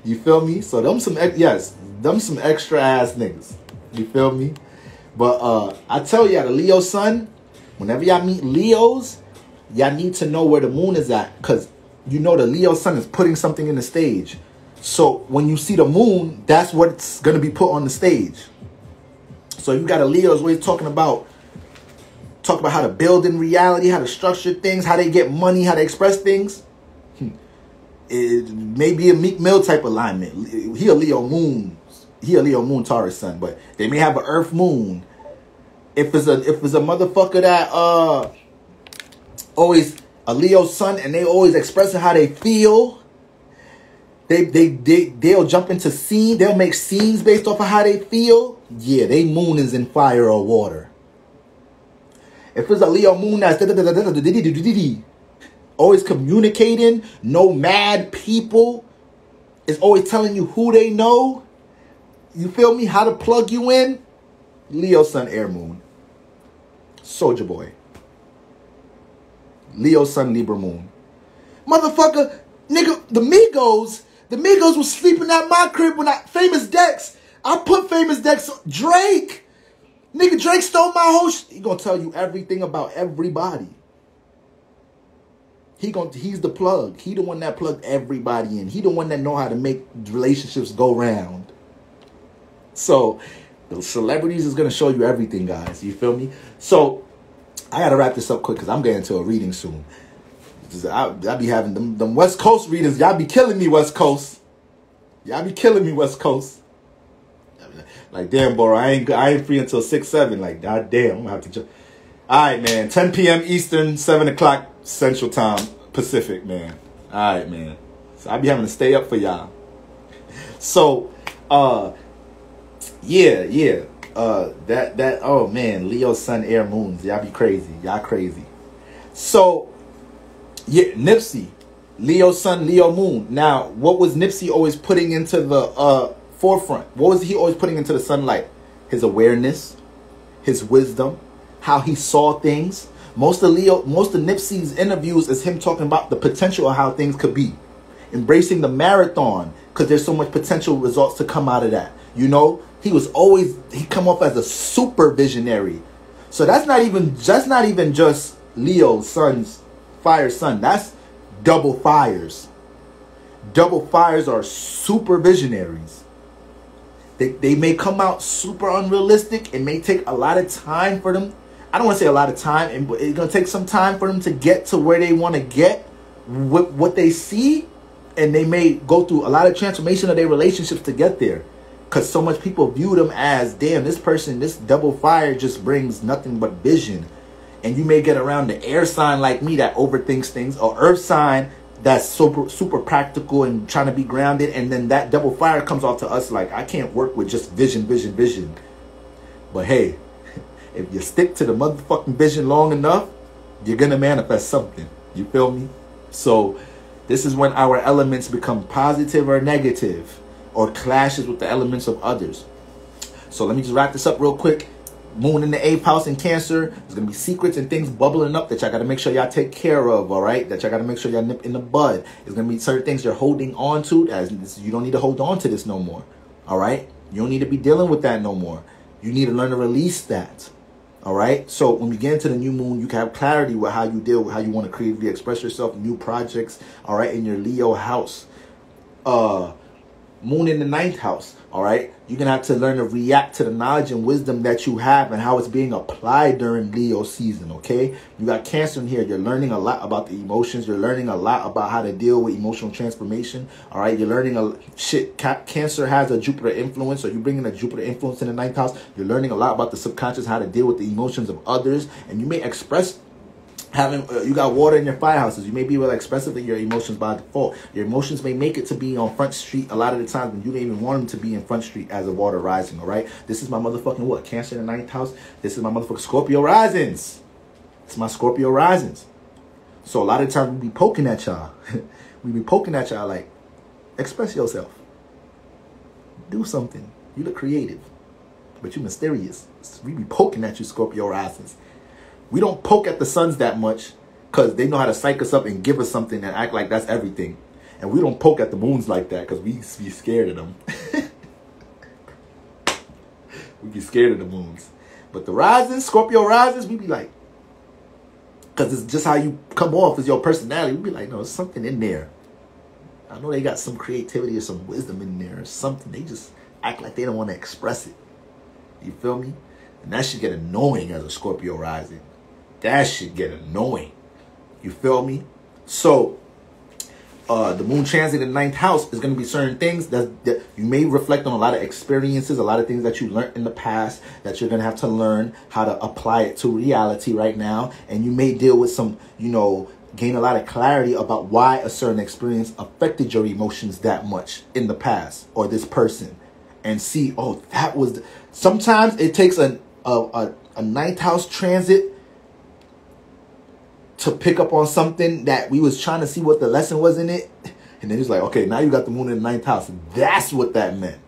You feel me? So them some extra ass niggas. You feel me? But I tell y'all, the Leo sun, whenever y'all meet Leos, y'all need to know where the moon is at. Because you know the Leo sun is putting something in the stage. So when you see the moon, that's what's going to be put on the stage. So you got a Leo's always talking about how to build in reality, how to structure things, how they get money, how to express things. It may be a Meek Mill type alignment. He a Leo moon. He a Leo moon Taurus sun, but they may have an Earth moon. If it's a motherfucker that always a Leo sun, and they always expressing how they feel. They'll jump into scene. They'll make scenes based off of how they feel. Yeah, they moon is in fire or water. If it's a Leo moon that's always communicating, no mad people, is always telling you who they know. You feel me? How to plug you in? Leo sun, air moon. Soldier boy. Leo sun, Libra moon. Motherfucker, nigga, the Migos was sleeping at my crib when Famous Dex. I put Famous Dex on Drake. Nigga, Drake stole my whole he gonna tell you everything about everybody. He's the plug. He the one that plugged everybody in. He the one that know how to make relationships go round. So, the celebrities is gonna show you everything, guys. You feel me? So, I gotta wrap this up quick because I'm getting to a reading soon. I be having them West Coast readings. Y'all be killing me, West Coast. Y'all be killing me, West Coast. Like, damn, bro, I ain't free until 6, 7. Like, god damn, I'm gonna have to jump. Alright, man. 10 p.m. Eastern, 7 o'clock Central Time, Pacific, man. Alright, man. So I be having to stay up for y'all. So, yeah. Oh man, Leo, Sun, Air, Moons. Y'all be crazy. Y'all crazy. So, yeah, Nipsey, Leo, Sun, Leo, Moon. Now, what was Nipsey always putting into the forefront? What was he always putting into the sunlight? His awareness, his wisdom, how he saw things. Most of Nipsey's interviews is him talking about the potential of how things could be. Embracing the marathon, because there's so much potential results to come out of that. You know, he come off as a super visionary. So that's not even just Leo, Sun's fire, sun. That's double fires. Double fires are super visionaries. They may come out super unrealistic. It may take a lot of time for them. I don't want to say a lot of time, but it's going to take some time for them to get to where they want to get with what they see. And they may go through a lot of transformation of their relationships to get there. Because so much people view them as, damn, this person, this double fire just brings nothing but vision. And you may get around the air sign like me that overthinks things, or earth sign that's super practical and trying to be grounded. And then that double fire comes off to us like, I can't work with just vision. But hey, if you stick to the motherfucking vision long enough, you're going to manifest something. You feel me? So this is when our elements become positive or negative, or clashes with the elements of others. So let me just wrap this up real quick. Moon in the 8th house in Cancer. There's going to be secrets and things bubbling up that y'all got to make sure y'all take care of, all right? That y'all got to make sure y'all nip in the bud. There's going to be certain things you're holding on to. You don't need to hold on to this no more, all right? You don't need to be dealing with that no more. You need to learn to release that, all right? So when we get into the new moon, you can have clarity with how you deal with how you want to creatively express yourself, new projects, all right, in your Leo house. Moon in the 9th house, all right? You're going to have to learn to react to the knowledge and wisdom that you have and how it's being applied during Leo season, okay? You got Cancer in here. You're learning a lot about the emotions. You're learning a lot about how to deal with emotional transformation, all right? You're learning Cancer has a Jupiter influence, so you're bringing a Jupiter influence in the 9th house. You're learning a lot about the subconscious, how to deal with the emotions of others, and you may express you got water in your fire houses. You may be able to express your emotions by default. Your emotions may make it to be on Front Street a lot of the times when you don't even want them to be in Front Street as a water rising, all right? This is my motherfucking what? Cancer in the 9th house. This is my motherfucking Scorpio risings. It's my Scorpio risings. So a lot of times we be poking at y'all. We be poking at y'all like, express yourself. Do something. You look creative, but you mysterious. We be poking at you, Scorpio risings. We don't poke at the suns that much because they know how to psych us up and give us something and act like that's everything. And we don't poke at the moons like that because we be scared of them. We be scared of the moons. But the risings, Scorpio risings, we be like, because it's just how you come off as your personality. We be like, no, there's something in there. I know they got some creativity or some wisdom in there or something. They just act like they don't want to express it. You feel me? And that should get annoying as a Scorpio rising. That should get annoying. You feel me? So, the moon transit in the 9th house is going to be certain things that you may reflect on, a lot of experiences, a lot of things that you learned in the past that you're going to have to learn how to apply it to reality right now. And you may deal with some, you know, gain a lot of clarity about why a certain experience affected your emotions that much in the past, or this person, and see, oh, that was sometimes it takes a 9th house transit to pick up on something that we was trying to see what the lesson was in it. And then it's like, okay, now you got the moon in the 9th house. That's what that meant.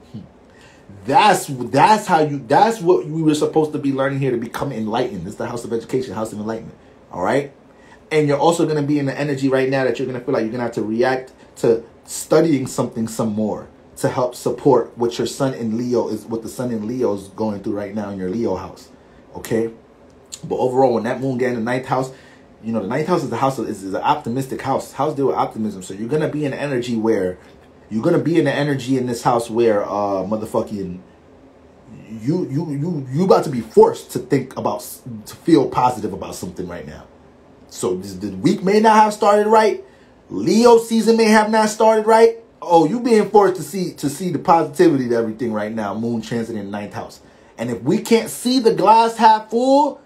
That's what we were supposed to be learning here to become enlightened. This is the house of education, house of enlightenment. All right. And you're also going to be in the energy right now that you're going to feel like you're going to have to react to studying something some more to help support what your sun in Leo is, what the sun in Leo is going through right now in your Leo house. Okay. But overall, when that moon get in the 9th house, you know, the 9th house is the house of, is an optimistic house. House deal with optimism. So you're going to be in the energy where, you're going to be in the energy in this house where, motherfucking, you about to be forced to think about, to feel positive about something right now. So the week may not have started right. Leo season may have not started right. Oh, you being forced to see the positivity to everything right now. Moon transit in the 9th house. And if we can't see the glass half full,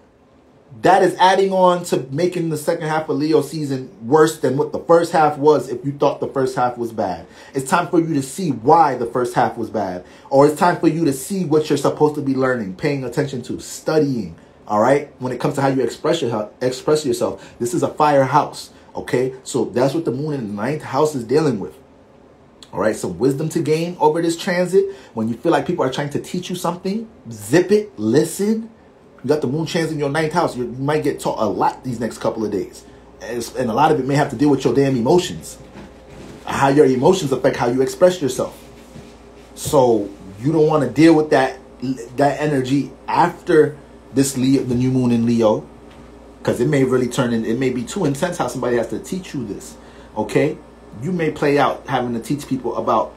that is adding on to making the second half of Leo season worse than what the first half was if you thought the first half was bad. It's time for you to see why the first half was bad. Or it's time for you to see what you're supposed to be learning, paying attention to, studying. All right? When it comes to how you express yourself, this is a fire house. Okay? So that's what the moon in the 9th house is dealing with. All right? Some wisdom to gain over this transit. When you feel like people are trying to teach you something, zip it, listen. You got the moon transit in your 9th house. You might get taught a lot these next couple of days. And a lot of it may have to deal with your damn emotions. How your emotions affect how you express yourself. So you don't want to deal with that energy after this Leo, the new moon in Leo. Because it may really turn in, it may be too intense how somebody has to teach you this. Okay? You may play out having to teach people about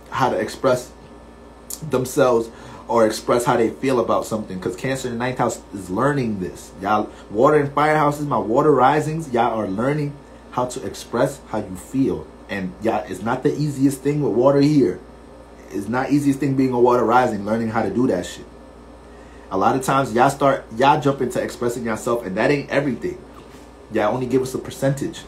how to express themselves or express how they feel about something, because Cancer in the 9th house is learning this. Y'all, water and fire houses, my water risings, y'all are learning how to express how you feel. And y'all, it's not the easiest thing with water here. It's not easiest thing being a water rising, learning how to do that shit. A lot of times y'all jump into expressing yourself, and that ain't everything. Y'all only give us a percentage.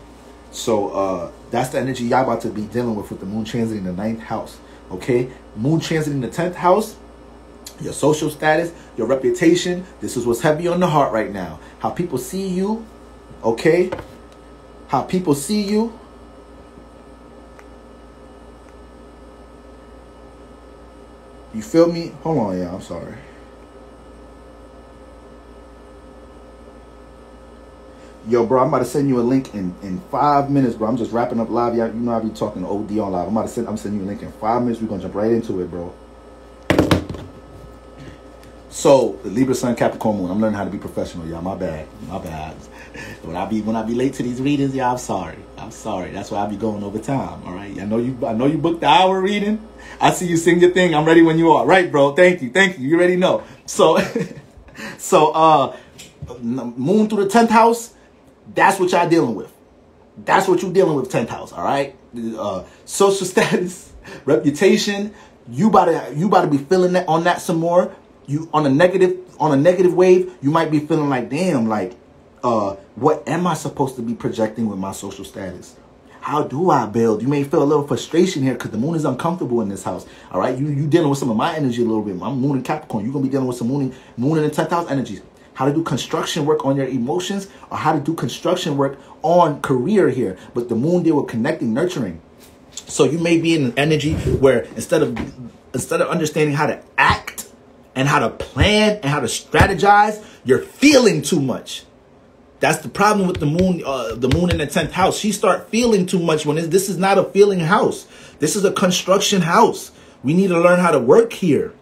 So that's the energy y'all about to be dealing with the moon transit in the 9th house. Okay? Moon transit in the 10th house. Your social status, your reputation. This is what's heavy on the heart right now. How people see you. Okay? How people see you. You feel me? Hold on, yeah, I'm sorry. Yo, bro, I'm about to send you a link in 5 minutes, bro. I'm just wrapping up live. You know I be talking to OD on live. I'm sending you a link in 5 minutes. We're going to jump right into it, bro. So, the Libra Sun Capricorn Moon. I'm learning how to be professional, y'all. My bad. When I be late to these readings, y'all, I'm sorry. That's why I be going over time. All right. I know you booked the hour reading. I see you sing your thing. I'm ready when you are. Right, bro. Thank you. You already know. So, moon through the 10th house. That's what y'all dealing with. That's what you dealing with, 10th house. All right. Social status, reputation. You about to be feeling that on that some more. You on a negative wave, you might be feeling like, damn, like, what am I supposed to be projecting with my social status? How do I build? You may feel a little frustration here because the moon is uncomfortable in this house. All right, you dealing with some of my energy a little bit. I'm moon in Capricorn. You're gonna be dealing with some moon in the 10th house energies. How to do construction work on your emotions, or how to do construction work on career here. But the moon deal with connecting, nurturing. So you may be in an energy where instead of understanding how to act and how to plan and how to strategize, you're feeling too much. That's the problem with the moon in the 10th house. She start feeling too much when this is not a feeling house. This is a construction house. We need to learn how to work here.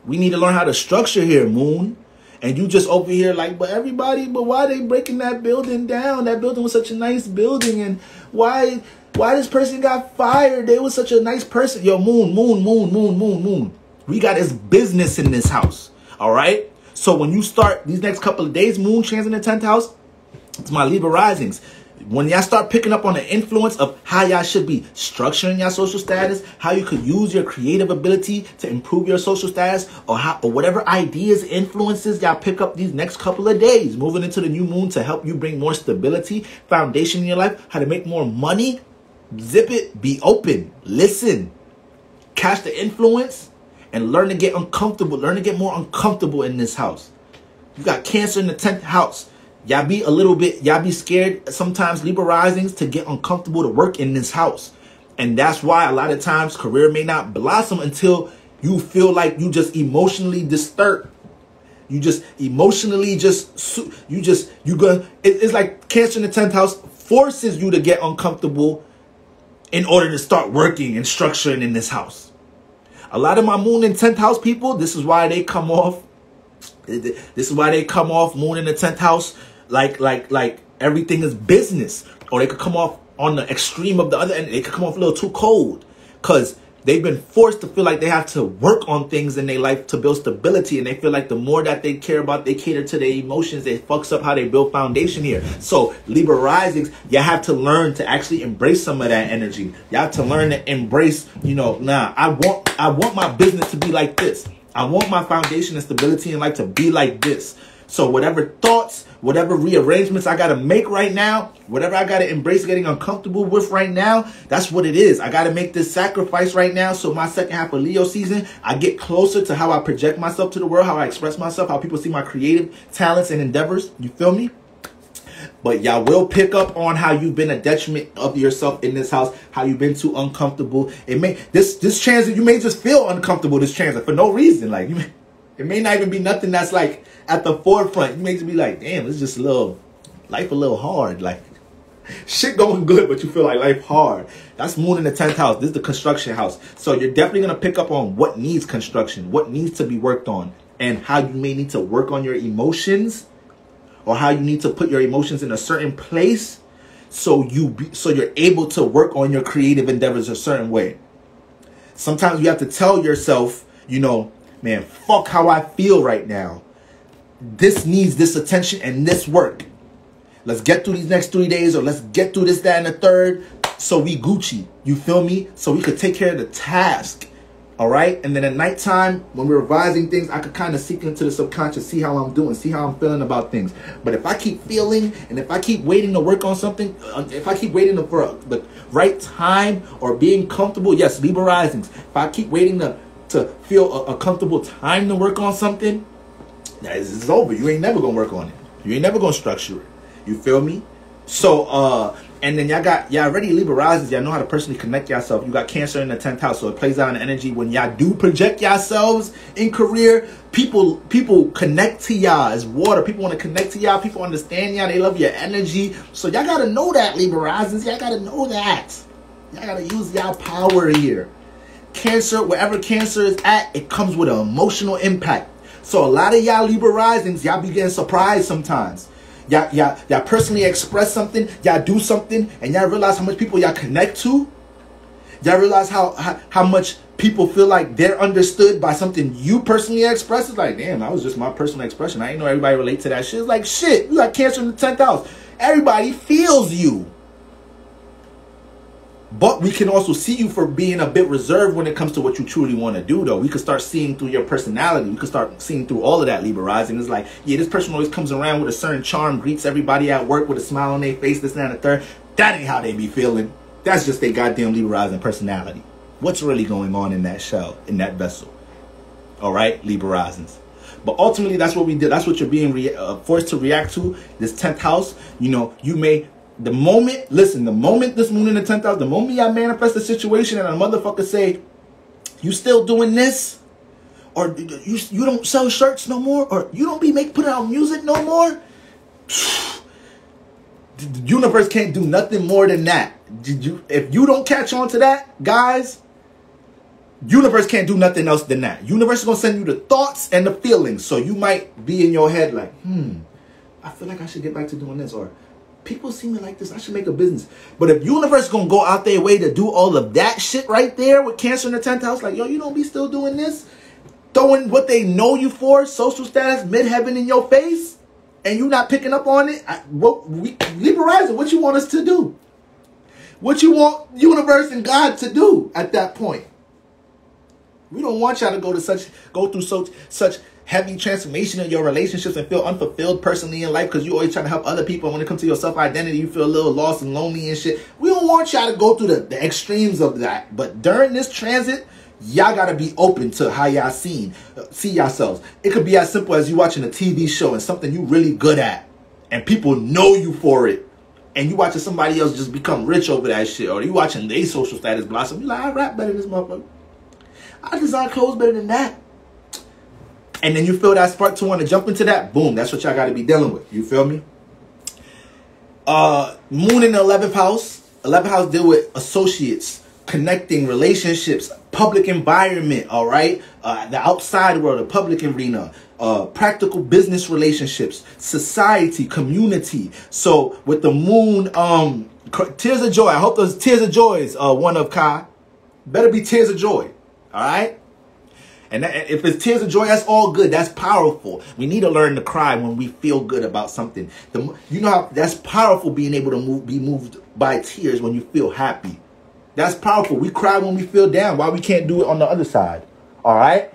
We need to learn how to structure here, moon. And you just over here like, but why they breaking that building down? That building was such a nice building. And why this person got fired? They was such a nice person. Yo, moon. We got his business in this house. All right. So when you start these next couple of days, moon transit in the 10th house, it's my Libra risings. when y'all start picking up on the influence of how y'all should be structuring your social status, how you could use your creative ability to improve your social status, or whatever ideas, influences y'all pick up these next couple of days, moving into the new moon to help you bring more stability, foundation in your life, how to make more money, zip it, be open, listen, catch the influence, and learn to get uncomfortable, learn to get more uncomfortable in this house. You got Cancer in the 10th house. Y'all be scared sometimes, Libra risings, to get uncomfortable to work in this house. And that's why a lot of times career may not blossom until you feel like you just emotionally disturbed. You just emotionally it's like Cancer in the 10th house forces you to get uncomfortable in order to start working and structuring in this house. A lot of my moon in 10th house people, this is why they come off moon in the 10th house like everything is business. Or they could come off on the extreme of the other end. They could come off a little too cold because they've been forced to feel like they have to work on things in their life to build stability. And they feel like the more that they care about, they cater to their emotions, it fucks up how they build foundation here. So Libra risings, you have to learn to actually embrace some of that energy. You have to learn to embrace, I want my business to be like this. I want my foundation and stability in life to be like this. So whatever thoughts, whatever rearrangements I got to make right now, whatever I got to embrace getting uncomfortable with right now, that's what it is. I got to make this sacrifice right now. So my second half of Leo season, I get closer to how I project myself to the world, how I express myself, how people see my creative talents and endeavors. You feel me? But y'all will pick up on how you've been a detriment of yourself in this house, how you've been too uncomfortable. This transit, you may just feel uncomfortable this transit for no reason. Like it may not even be nothing that's like at the forefront. You may just be like, damn, it's just life a little hard. Like shit going good, but you feel like life hard. That's moon in the 10th house. This is the construction house. So you're definitely going to pick up on what needs construction, what needs to be worked on, and how you may need to work on your emotions, or how you need to put your emotions in a certain place so you're able to work on your creative endeavors a certain way. Sometimes you have to tell yourself, man, fuck how I feel right now. This needs this attention and this work. Let's get through these next 3 days, or let's get through this, that, and the third, so we Gucci. You feel me? So we could take care of the task. All right? And then at nighttime, when we're revising things, I could kind of seek into the subconscious, see how I'm doing, see how I'm feeling about things. But if I keep feeling, and if I keep waiting to work on something, if I keep waiting for the right time or being comfortable, yes, Libra risings. If I keep waiting to feel a comfortable time to work on something, it's over. You ain't never going to work on it. You ain't never going to structure it. You feel me? So, and then y'all already Libra risings. Y'all know how to personally connect yourself. You got Cancer in the 10th house, so it plays out in energy. When y'all do project yourselves in career, people connect to y'all as water. People want to connect to y'all. People understand y'all. They love your energy. So y'all got to know that, Libra risings. Y'all got to know that. Y'all got to use y'all power here. Cancer, wherever Cancer is at, it comes with an emotional impact. So a lot of y'all Libra risings, y'all be getting surprised sometimes. Y'all personally express something, y'all do something, and y'all realize how much people y'all connect to. Y'all realize how much people feel like they're understood by something you personally express. It's like, damn, that was just my personal expression. I didn't know everybody relate to that shit. It's like, shit, you got Cancer in the 10th house. Everybody feels you. But we can also see you for being a bit reserved when it comes to what you truly want to do, though. We could start seeing through your personality. We could start seeing through all of that, Libra rising. It's like, yeah, this person always comes around with a certain charm, greets everybody at work with a smile on their face, this, that, and the third. That ain't how they be feeling. That's just their goddamn Libra rising personality. What's really going on in that shell, in that vessel? All right, Libra risings. But ultimately, that's what we did. That's what you're being forced to react to. This 10th house, you may... The moment this moon in the 10th house, the moment y'all manifest a situation and a motherfucker say, you still doing this? Or you don't sell shirts no more? Or you don't be putting out music no more? The universe can't do nothing more than that. If you don't catch on to that, guys, universe can't do nothing else than that. Universe is going to send you the thoughts and the feelings. So you might be in your head like, I feel like I should get back to doing this. Or people see me like this, I should make a business. But if universe is going to go out their way to do all of that shit right there with Cancer in the 10th house, like, yo, you don't be still doing this? Throwing what they know you for, social status, midheaven in your face? and you're not picking up on it, Libra, what you want us to do? What you want universe and God to do at that point? We don't want y'all to go through such heavy transformation in your relationships and feel unfulfilled personally in life because you always trying to help other people. When it comes to your self-identity, you feel a little lost and lonely and shit. We don't want y'all to go through the extremes of that. But during this transit, y'all got to be open to how y'all see yourselves. It could be as simple as you watching a TV show and something you really good at and people know you for it. And you watching somebody else just become rich over that shit. Or you watching their social status blossom. You like, I rap better than this motherfucker. I design clothes better than that. And then you feel that spark to want to jump into that. Boom. That's what y'all got to be dealing with. You feel me? Moon in the 11th house. 11th house deal with associates, connecting, relationships, public environment. All right. The outside world, the public arena, practical business relationships, society, community. So with the moon, tears of joy. I hope those tears of joy is one of Kai. Better be tears of joy. All right. And if it's tears of joy, that's all good. That's powerful. We need to learn to cry when we feel good about something. You know how that's powerful, being able to be moved by tears when you feel happy. That's powerful. We cry when we feel down. Why we can't do it on the other side? All right.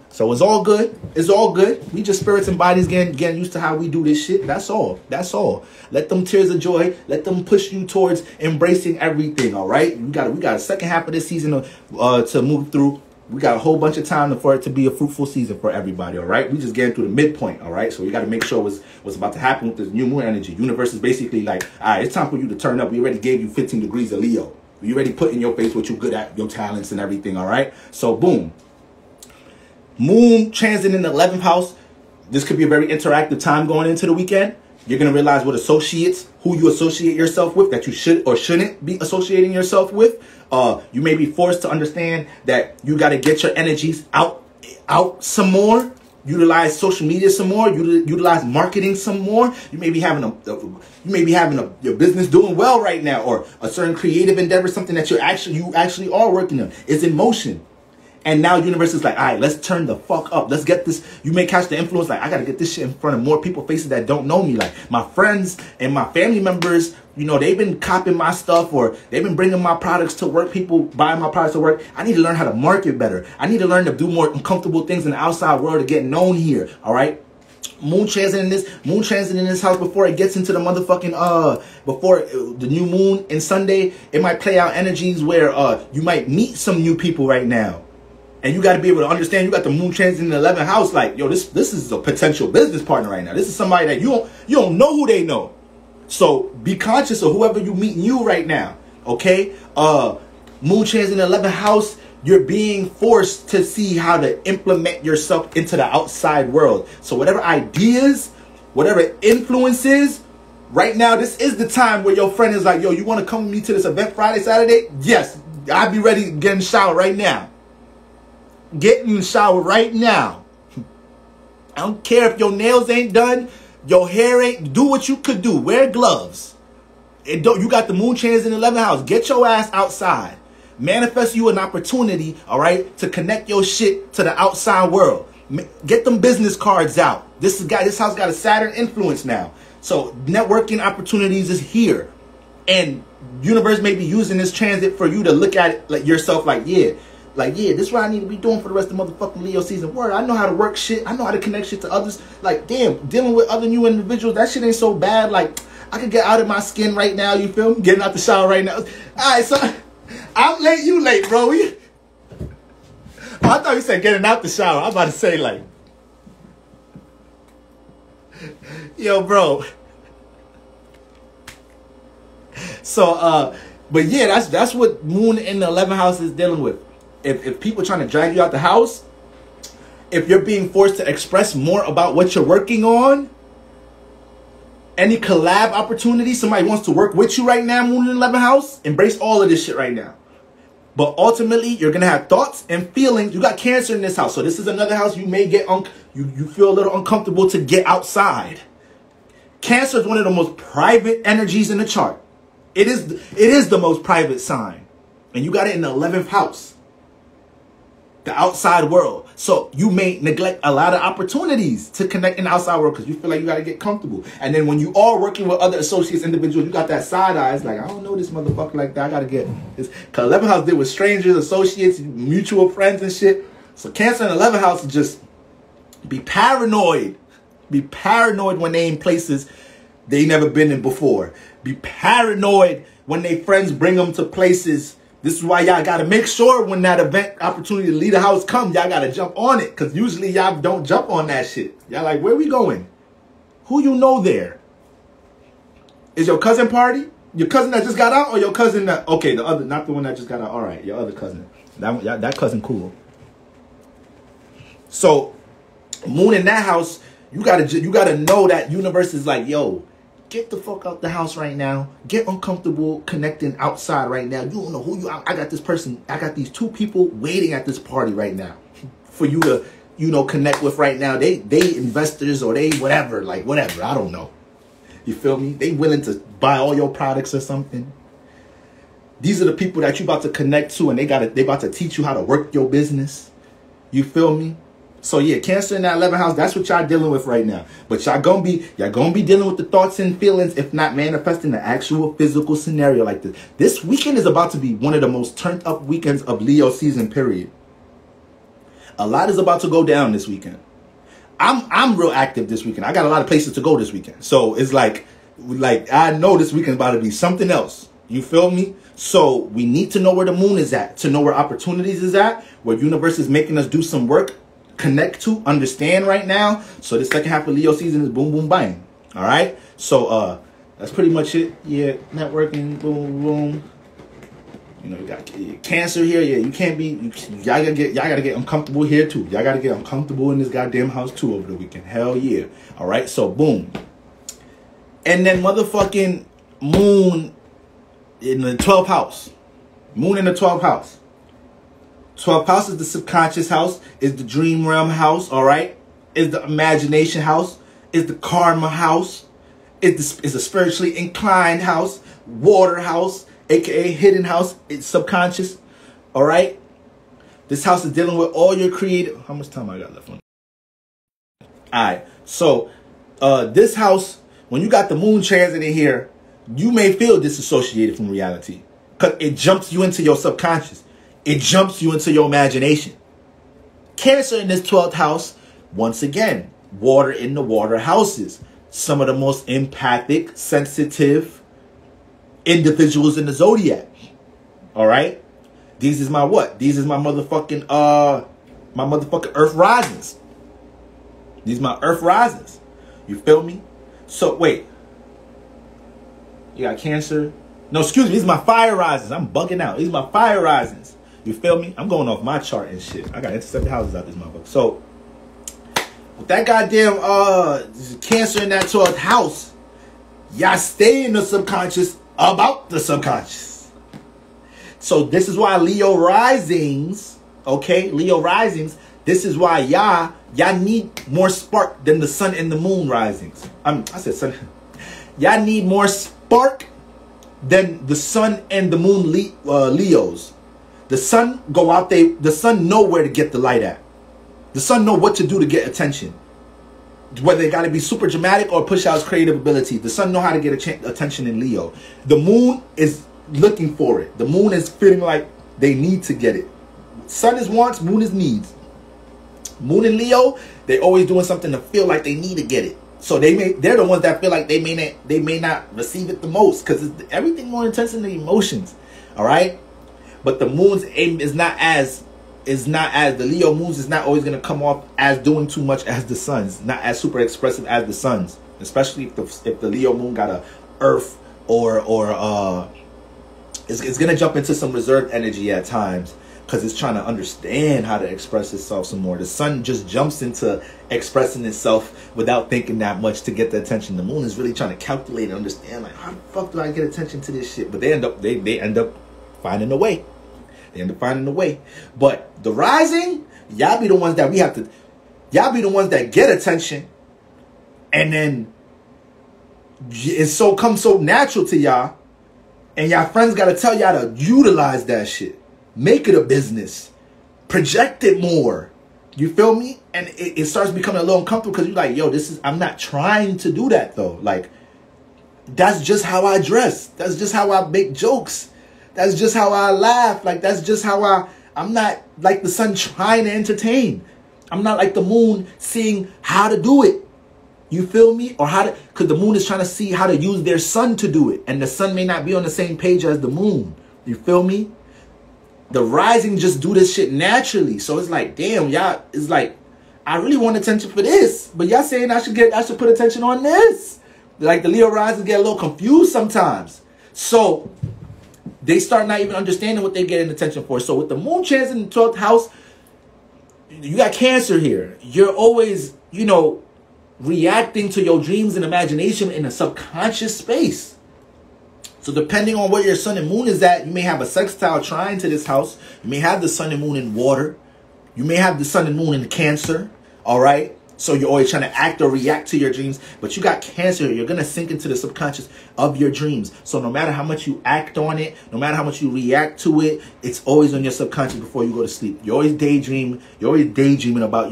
So it's all good. It's all good. We just spirits and bodies getting used to how we do this shit. That's all. That's all. Let them tears of joy. Let them push you towards embracing everything. All right. We got a second half of this season to move through. We got a whole bunch of time for it to be a fruitful season for everybody. All right. We just getting through the midpoint. All right. So we got to make sure what's about to happen with this new moon energy. Universe is basically like, all right, it's time for you to turn up. We already gave you 15 degrees of Leo. We already put in your face what you're good at, your talents and everything. All right. So boom. Moon transit in the 11th house. This could be a very interactive time going into the weekend. You're going to realize what associates, who you associate yourself with, that you should or shouldn't be associating yourself with. You may be forced to understand that you got to get your energies out some more. Utilize social media some more. Utilize marketing some more. You may be having your business doing well right now, or a certain creative endeavor, something that you actually are working on. It's in motion. And now universe is like, all right, let's turn the fuck up. Let's get this. You may catch the influence like, I got to get this shit in front of more people, faces that don't know me. Like my friends and my family members, you know, they've been copying my stuff, or they've been bringing my products to work. People buying my products to work. I need to learn how to market better. I need to learn to do more uncomfortable things in the outside world to get known here. All right. Moon transit in this house before it gets into the motherfucking before the new moon and Sunday, it might play out energies where you might meet some new people right now. And you got to be able to understand, you got the moon transit in the 11th house. Like, yo, this is a potential business partner right now. This is somebody that you don't know who they know. So be conscious of whoever you meet new right now. Okay. Moon transit in the 11th house. You're being forced to see how to implement yourself into the outside world. So whatever ideas, whatever influences, right now, this is the time where your friend is like, yo, you want to come with me to this event Friday, Saturday? Yes. I'll be ready to get in the shower right now. Get in the shower right now. I don't care if your nails ain't done, your hair ain't. Do what you could do. Wear gloves. You got the moon transit in the 11th house. Get your ass outside. Manifest you an opportunity, all right, to connect your shit to the outside world. Get them business cards out. This house got a Saturn influence now. So networking opportunities is here. And universe may be using this transit for you to look at it like yourself like, yeah, this is what I need to be doing for the rest of the motherfucking Leo season. Word, I know how to work shit. I know how to connect shit to others. Like, damn, dealing with other new individuals, that shit ain't so bad. Like, I can get out of my skin right now, you feel me? Getting out the shower right now. All right, so I'm late, you late, bro. I thought you said getting out the shower. I'm about to say, like, yo, bro. So, but yeah, that's what moon in the 11th house is dealing with. If people trying to drag you out the house, if you're being forced to express more about what you're working on, any collab opportunity, somebody wants to work with you right now, moon in the 11th house, embrace all of this shit right now. But ultimately, you're going to have thoughts and feelings. You got Cancer in this house. So this is another house you may get, you feel a little uncomfortable to get outside. Cancer is one of the most private energies in the chart. It is the most private sign. And you got it in the 11th house. the outside world. So you may neglect a lot of opportunities to connect in the outside world because you feel like you got to get comfortable. And then when you are working with other associates, individuals, you got that side eye. It's like, I don't know this motherfucker like that. I got to get this. Because 11th house deal with strangers, associates, mutual friends and shit. So Cancer in 11th house is just be paranoid. Be paranoid when they in places they never been in before. Be paranoid when they friends bring them to places. This is why y'all got to make sure when that event opportunity to lead a house comes, y'all got to jump on it. Because usually y'all don't jump on that shit. Y'all like, where we going? Who you know there? Is your cousin party? Your cousin that just got out or your cousin that... Okay, the other, not the one that just got out. All right, your other cousin. That cousin cool. So, moon in that house, you gotta know that universe is like, yo, get the fuck out the house right now. Get uncomfortable connecting outside right now. You don't know who you are. I got this person. I got these two people waiting at this party right now for you to, you know, connect with right now. They investors or they whatever, like whatever. I don't know. You feel me? They willing to buy all your products or something. These are the people that you about to connect to and they about to teach you how to work your business. You feel me? So yeah, Cancer in that 11th house, that's what y'all dealing with right now. But y'all gonna be dealing with the thoughts and feelings, if not manifesting the actual physical scenario like this. This weekend is about to be one of the most turned up weekends of Leo season, period. A lot is about to go down this weekend. I'm real active this weekend. I got a lot of places to go this weekend. So it's like I know this weekend about to be something else. You feel me? So we need to know where the moon is at, to know where opportunities is at, where universe is making us do some work. Connect to, understand right now. So the second half of Leo season is boom, boom, bang. All right. So that's pretty much it. Yeah, networking, boom, boom. You know, you got Cancer here. Yeah, you can't be. Y'all gotta get uncomfortable here too. Y'all gotta get uncomfortable in this goddamn house too over the weekend. Hell yeah. All right. So boom. And then motherfucking moon in the 12th house. Moon in the 12th house. 12th house is the subconscious house, is the dream realm house, all right? Is the imagination house, is the karma house, is a spiritually inclined house, water house, aka hidden house, it's subconscious, all right? This house is dealing with all your creative... How much time I got left on? All right, so this house, when you got the moon transit in here, you may feel disassociated from reality because it jumps you into your subconscious. It jumps you into your imagination. Cancer in this 12th house, once again, water in the water houses. Some of the most empathic, sensitive individuals in the zodiac. All right? These is my what? These is my motherfucking Earth risings. These my Earth risings. You feel me? So, wait. You got Cancer. No, excuse me. These are my fire risings. I'm bugging out. These are my fire risings. You feel me? I'm going off my chart and shit. I got intercepted houses out this motherfucker. So, with that goddamn Cancer in that 12th house, y'all stay in the subconscious about the subconscious. So, this is why Leo risings, okay? Leo risings, this is why y'all need more spark than the sun and the moon risings. I said sun. Y'all need more spark than the sun and the moon Leos. The sun go out there. The sun know where to get the light at. The sun know what to do to get attention. Whether it got to be super dramatic or push out its creative ability. The sun know how to get attention in Leo. The moon is looking for it. The moon is feeling like they need to get it. Sun is wants, moon is needs. Moon and Leo, they always doing something to feel like they need to get it. So they're the ones that feel like they may not receive it the most because everything more intense in the emotions. All right. But the moon's aim is not as the Leo moons is not always going to come off as doing too much as the suns, not as super expressive as the suns, especially if the Leo moon got a Earth or it's going to jump into some reserved energy at times because it's trying to understand how to express itself some more. The sun just jumps into expressing itself without thinking that much to get the attention. The moon is really trying to calculate and understand, like, how the fuck do I get attention to this shit? But they end up finding a way. They end up finding a way. But the rising, y'all be the ones that y'all be the ones that get attention. And then it's comes so natural to y'all. And y'all friends got to tell y'all to utilize that shit. Make it a business. project it more. You feel me? And it starts becoming a little uncomfortable because you're like, yo, I'm not trying to do that though. Like, that's just how I dress. That's just how I make jokes. That's just how I laugh. Like, that's just how I'm not like the sun trying to entertain. I'm not like the moon seeing how to do it. You feel me? Or because the moon is trying to see how to use their sun to do it. And the sun may not be on the same page as the moon. You feel me? The rising just do this shit naturally. So it's like, damn, y'all, it's like, I really want attention for this. But y'all saying I should put attention on this. Like the Leo rising get a little confused sometimes. So they start not even understanding what they're getting attention for. So with the moon transit in the 12th house, you got Cancer here. You're always, reacting to your dreams and imagination in a subconscious space. So depending on where your sun and moon is at, you may have a sextile trine to this house. You may have the sun and moon in water. You may have the sun and moon in Cancer. All right. So you're always trying to act or react to your dreams. But you got Cancer. You're going to sink into the subconscious of your dreams. So no matter how much you act on it, no matter how much you react to it, it's always on your subconscious before you go to sleep. You're always daydreaming. You're always daydreaming about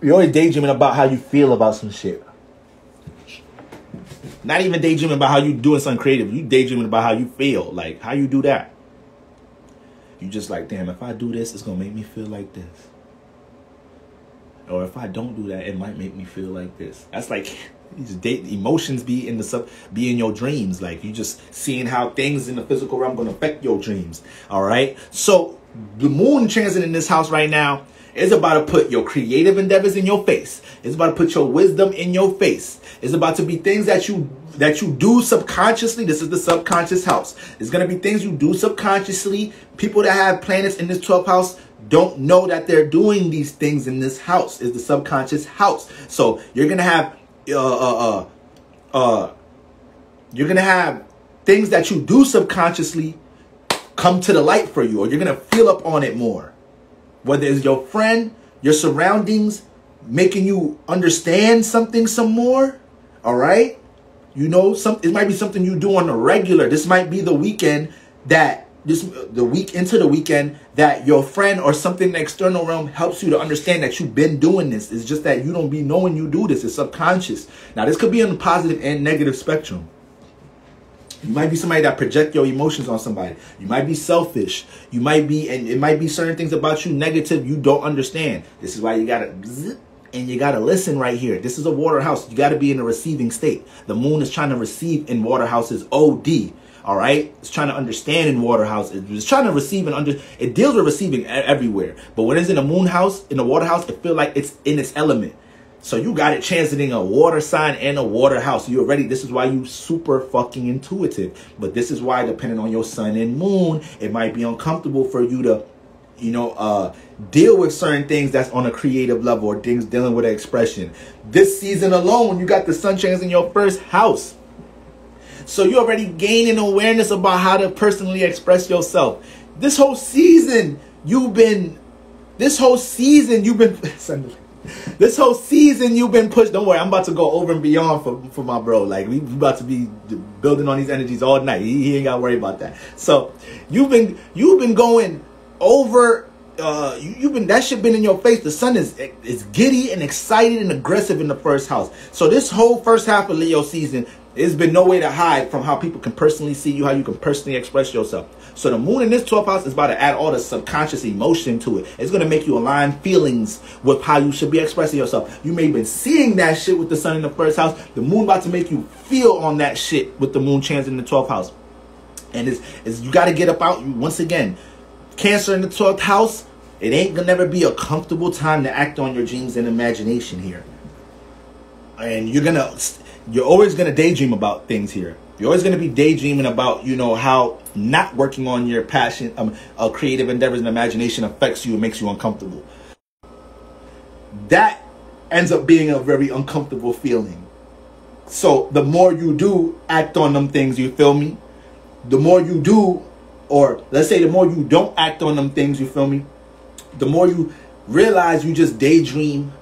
you're always daydreaming about how you feel about some shit. Not even daydreaming about how you doing something creative. You daydreaming about how you feel. Like, how you do that? You just like, damn, if I do this, it's going to make me feel like this. Or if I don't do that, it might make me feel like this. That's like, emotions be in your dreams. Like, you just seeing how things in the physical realm going to affect your dreams. All right. So the moon transit in this house right now is about to put your creative endeavors in your face. It's about to put your wisdom in your face. It's about to be things that you do subconsciously. This is the subconscious house. It's going to be things you do subconsciously. People that have planets in this 12th house don't know that they're doing these things in this house. It's the subconscious house. So you're going to have things that you do subconsciously come to the light for you, or you're going to feel up on it more. Whether it's your friend, your surroundings, making you understand something some more. All right. It might be something you do on the regular. This might be the weekend the week into the weekend that your friend or something in the external realm helps you to understand that you've been doing this. It's just that you don't be knowing you do this. It's subconscious. Now, this could be on the positive and negative spectrum. You might be somebody that project your emotions on somebody. You might be selfish. You might be, and it might be certain things about you negative you don't understand. This is why you gotta and you gotta listen right here. This is a water house. You gotta be in a receiving state. The moon is trying to receive in water houses. OD. All right, it's trying to understand in water house. It's trying to receive and it deals with receiving everywhere. But when it's in a moon house, in a water house, it feels like it's in its element. So you got it transiting a water sign and a water house. You already, this is why you super fucking intuitive. But this is why, depending on your sun and moon, it might be uncomfortable for you to, deal with certain things that's on a creative level, or things dealing with an expression. This season alone, you got the sun trans in your first house. So you're already gaining awareness about how to personally express yourself. This whole season, you've been pushed. Don't worry, I'm about to go over and beyond for my bro. Like, we about to be building on these energies all night. He ain't got to worry about that. So you've been going over. That shit been in your face. The sun is giddy and excited and aggressive in the first house. So this whole first half of Leo season, there's been no way to hide from how people can personally see you, how you can personally express yourself. So the moon in this 12th house is about to add all the subconscious emotion to it. It's going to make you align feelings with how you should be expressing yourself. You may have been seeing that shit with the sun in the first house. The moon about to make you feel on that shit with the moon transit in the 12th house. And you got to get up out. Once again, Cancer in the 12th house, it ain't going to never be a comfortable time to act on your dreams and imagination here. And you're always going to daydream about things here. You're always going to be daydreaming about, how not working on your passion, creative endeavors and imagination affects you and makes you uncomfortable. That ends up being a very uncomfortable feeling. So the more you do act on them things, you feel me? The more you do, or let's say the more you don't act on them things, you feel me? The more you realize you just daydream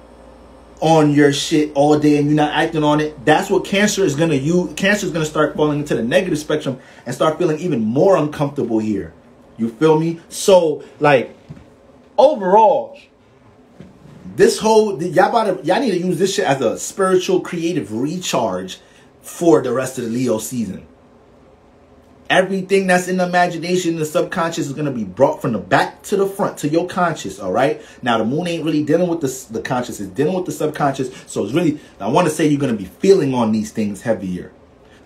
on your shit all day and you're not acting on it. That's what Cancer is going to use. Cancer is going to start falling into the negative spectrum and start feeling even more uncomfortable here. You feel me? So, like, overall, this whole, y'all need to use this shit as a spiritual creative recharge for the rest of the Leo season. Everything that's in the imagination, the subconscious, is going to be brought from the back to the front to your conscious, all right? Now, the moon ain't really dealing with the conscious. It's dealing with the subconscious. So it's really, I want to say you're going to be feeling on these things heavier.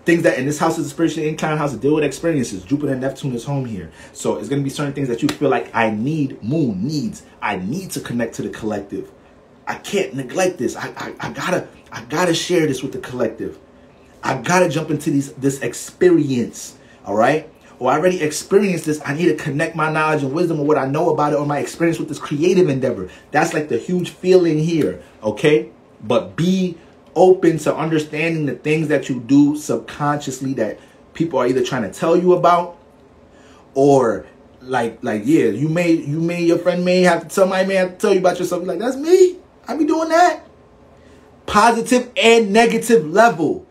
Things that in this house is a spiritually inclined house to deal with experiences. Jupiter and Neptune is home here. So it's going to be certain things that you feel like I need, moon needs. I need to connect to the collective. I can't neglect this. I gotta share this with the collective. I gotta jump into this experience. All right. Or I already experienced this. I need to connect my knowledge and wisdom of what I know about it or my experience with this creative endeavor. That's like the huge feeling here. Okay. But be open to understanding the things that you do subconsciously that people are either trying to tell you about, or like yeah, your friend may have to tell you about yourself. Like, that's me. I be doing that. Positive and negative level.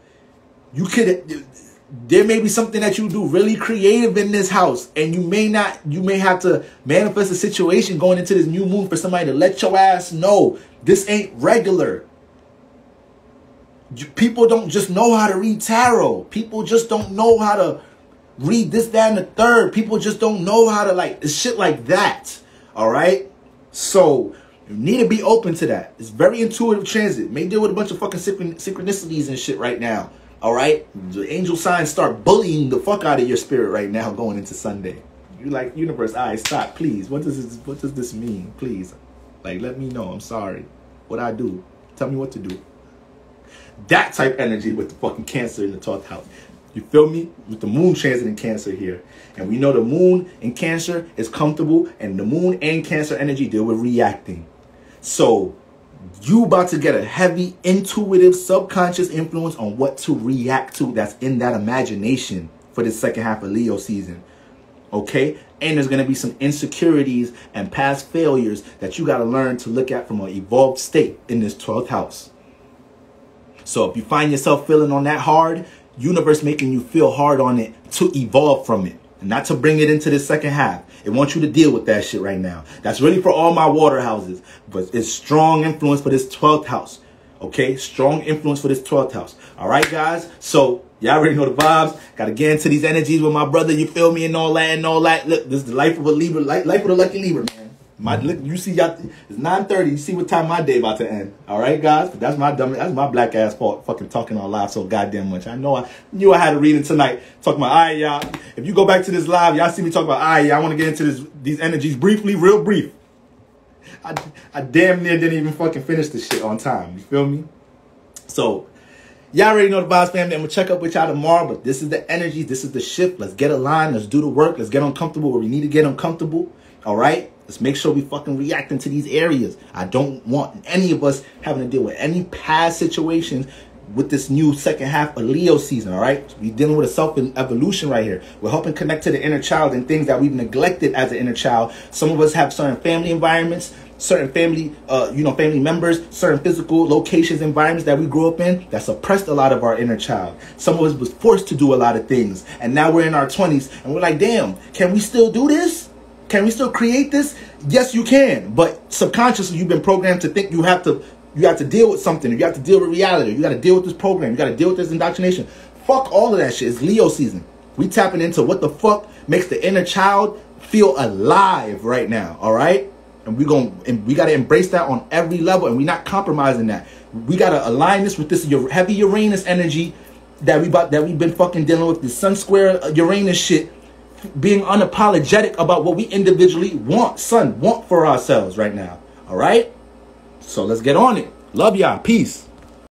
There may be something that you do really creative in this house, and you may have to manifest a situation going into this new moon for somebody to let your ass know this ain't regular. People don't just know how to read tarot. People just don't know how to read this, that, and the third. People just don't know how to, like, shit like that. All right? So you need to be open to that. It's very intuitive transit. May deal with a bunch of fucking synchronicities and shit right now. All right? The angel signs start bullying the fuck out of your spirit right now going into Sunday. You like, universe, all right, stop, please. What does this mean? Please. Like, let me know. I'm sorry. What I do? Tell me what to do. That type energy with the fucking Cancer in the 12th house. You feel me? With the moon transit in Cancer here. And we know the moon in Cancer is comfortable, and the moon and Cancer energy deal with reacting. So you about to get a heavy intuitive subconscious influence on what to react to that's in that imagination for the second half of Leo season. Okay? And there's going to be some insecurities and past failures that you got to learn to look at from an evolved state in this 12th house. So if you find yourself feeling on that hard, universe making you feel hard on it to evolve from it. And not to bring it into the second half. It wants you to deal with that shit right now. That's really for all my water houses. But it's strong influence for this 12th house. Okay? Strong influence for this 12th house. All right, guys? So y'all already know the vibes. Got to get into these energies with my brother. You feel me? And all that and all that. Look, this is the life of a Libra. Life of a lucky Libra, man. Look, you see, y'all, it's 9:30. You see what time my day about to end. All right, guys? But that's my black ass fault fucking talking on live so goddamn much. I knew I had a reading tonight. Talking about, all right, y'all. If you go back to this live, y'all see me talk about, all right, y'all, I want to get into these energies briefly, real brief. I damn near didn't even fucking finish this shit on time. You feel me? So, y'all already know the vibes, family. I'm going to check up with y'all tomorrow, but this is the energy. This is the shift. Let's get aligned. Let's do the work. Let's get uncomfortable where we need to get uncomfortable. All right? Let's make sure we fucking reacting to these areas. I don't want any of us having to deal with any past situations with this new second half of Leo season, all right? We're dealing with a self-evolution right here. We're helping connect to the inner child and things that we've neglected as an inner child. Some of us have certain family environments, certain family, family members, certain physical locations, environments that we grew up in that suppressed a lot of our inner child. Some of us was forced to do a lot of things. And now we're in our 20s and we're like, damn, can we still do this? Can we still create this? Yes, you can. But subconsciously, you've been programmed to think you have to deal with something. You have to deal with reality. You got to deal with this program. You got to deal with this indoctrination. Fuck all of that shit. It's Leo season. We tapping into what the fuck makes the inner child feel alive right now. All right? And we got to embrace that on every level. And we're not compromising that. We got to align this with this heavy Uranus energy that we've been fucking dealing with. The Sun Square Uranus shit. Being unapologetic about what we individually want for ourselves right now. All right? So let's get on it. Love y'all. Peace.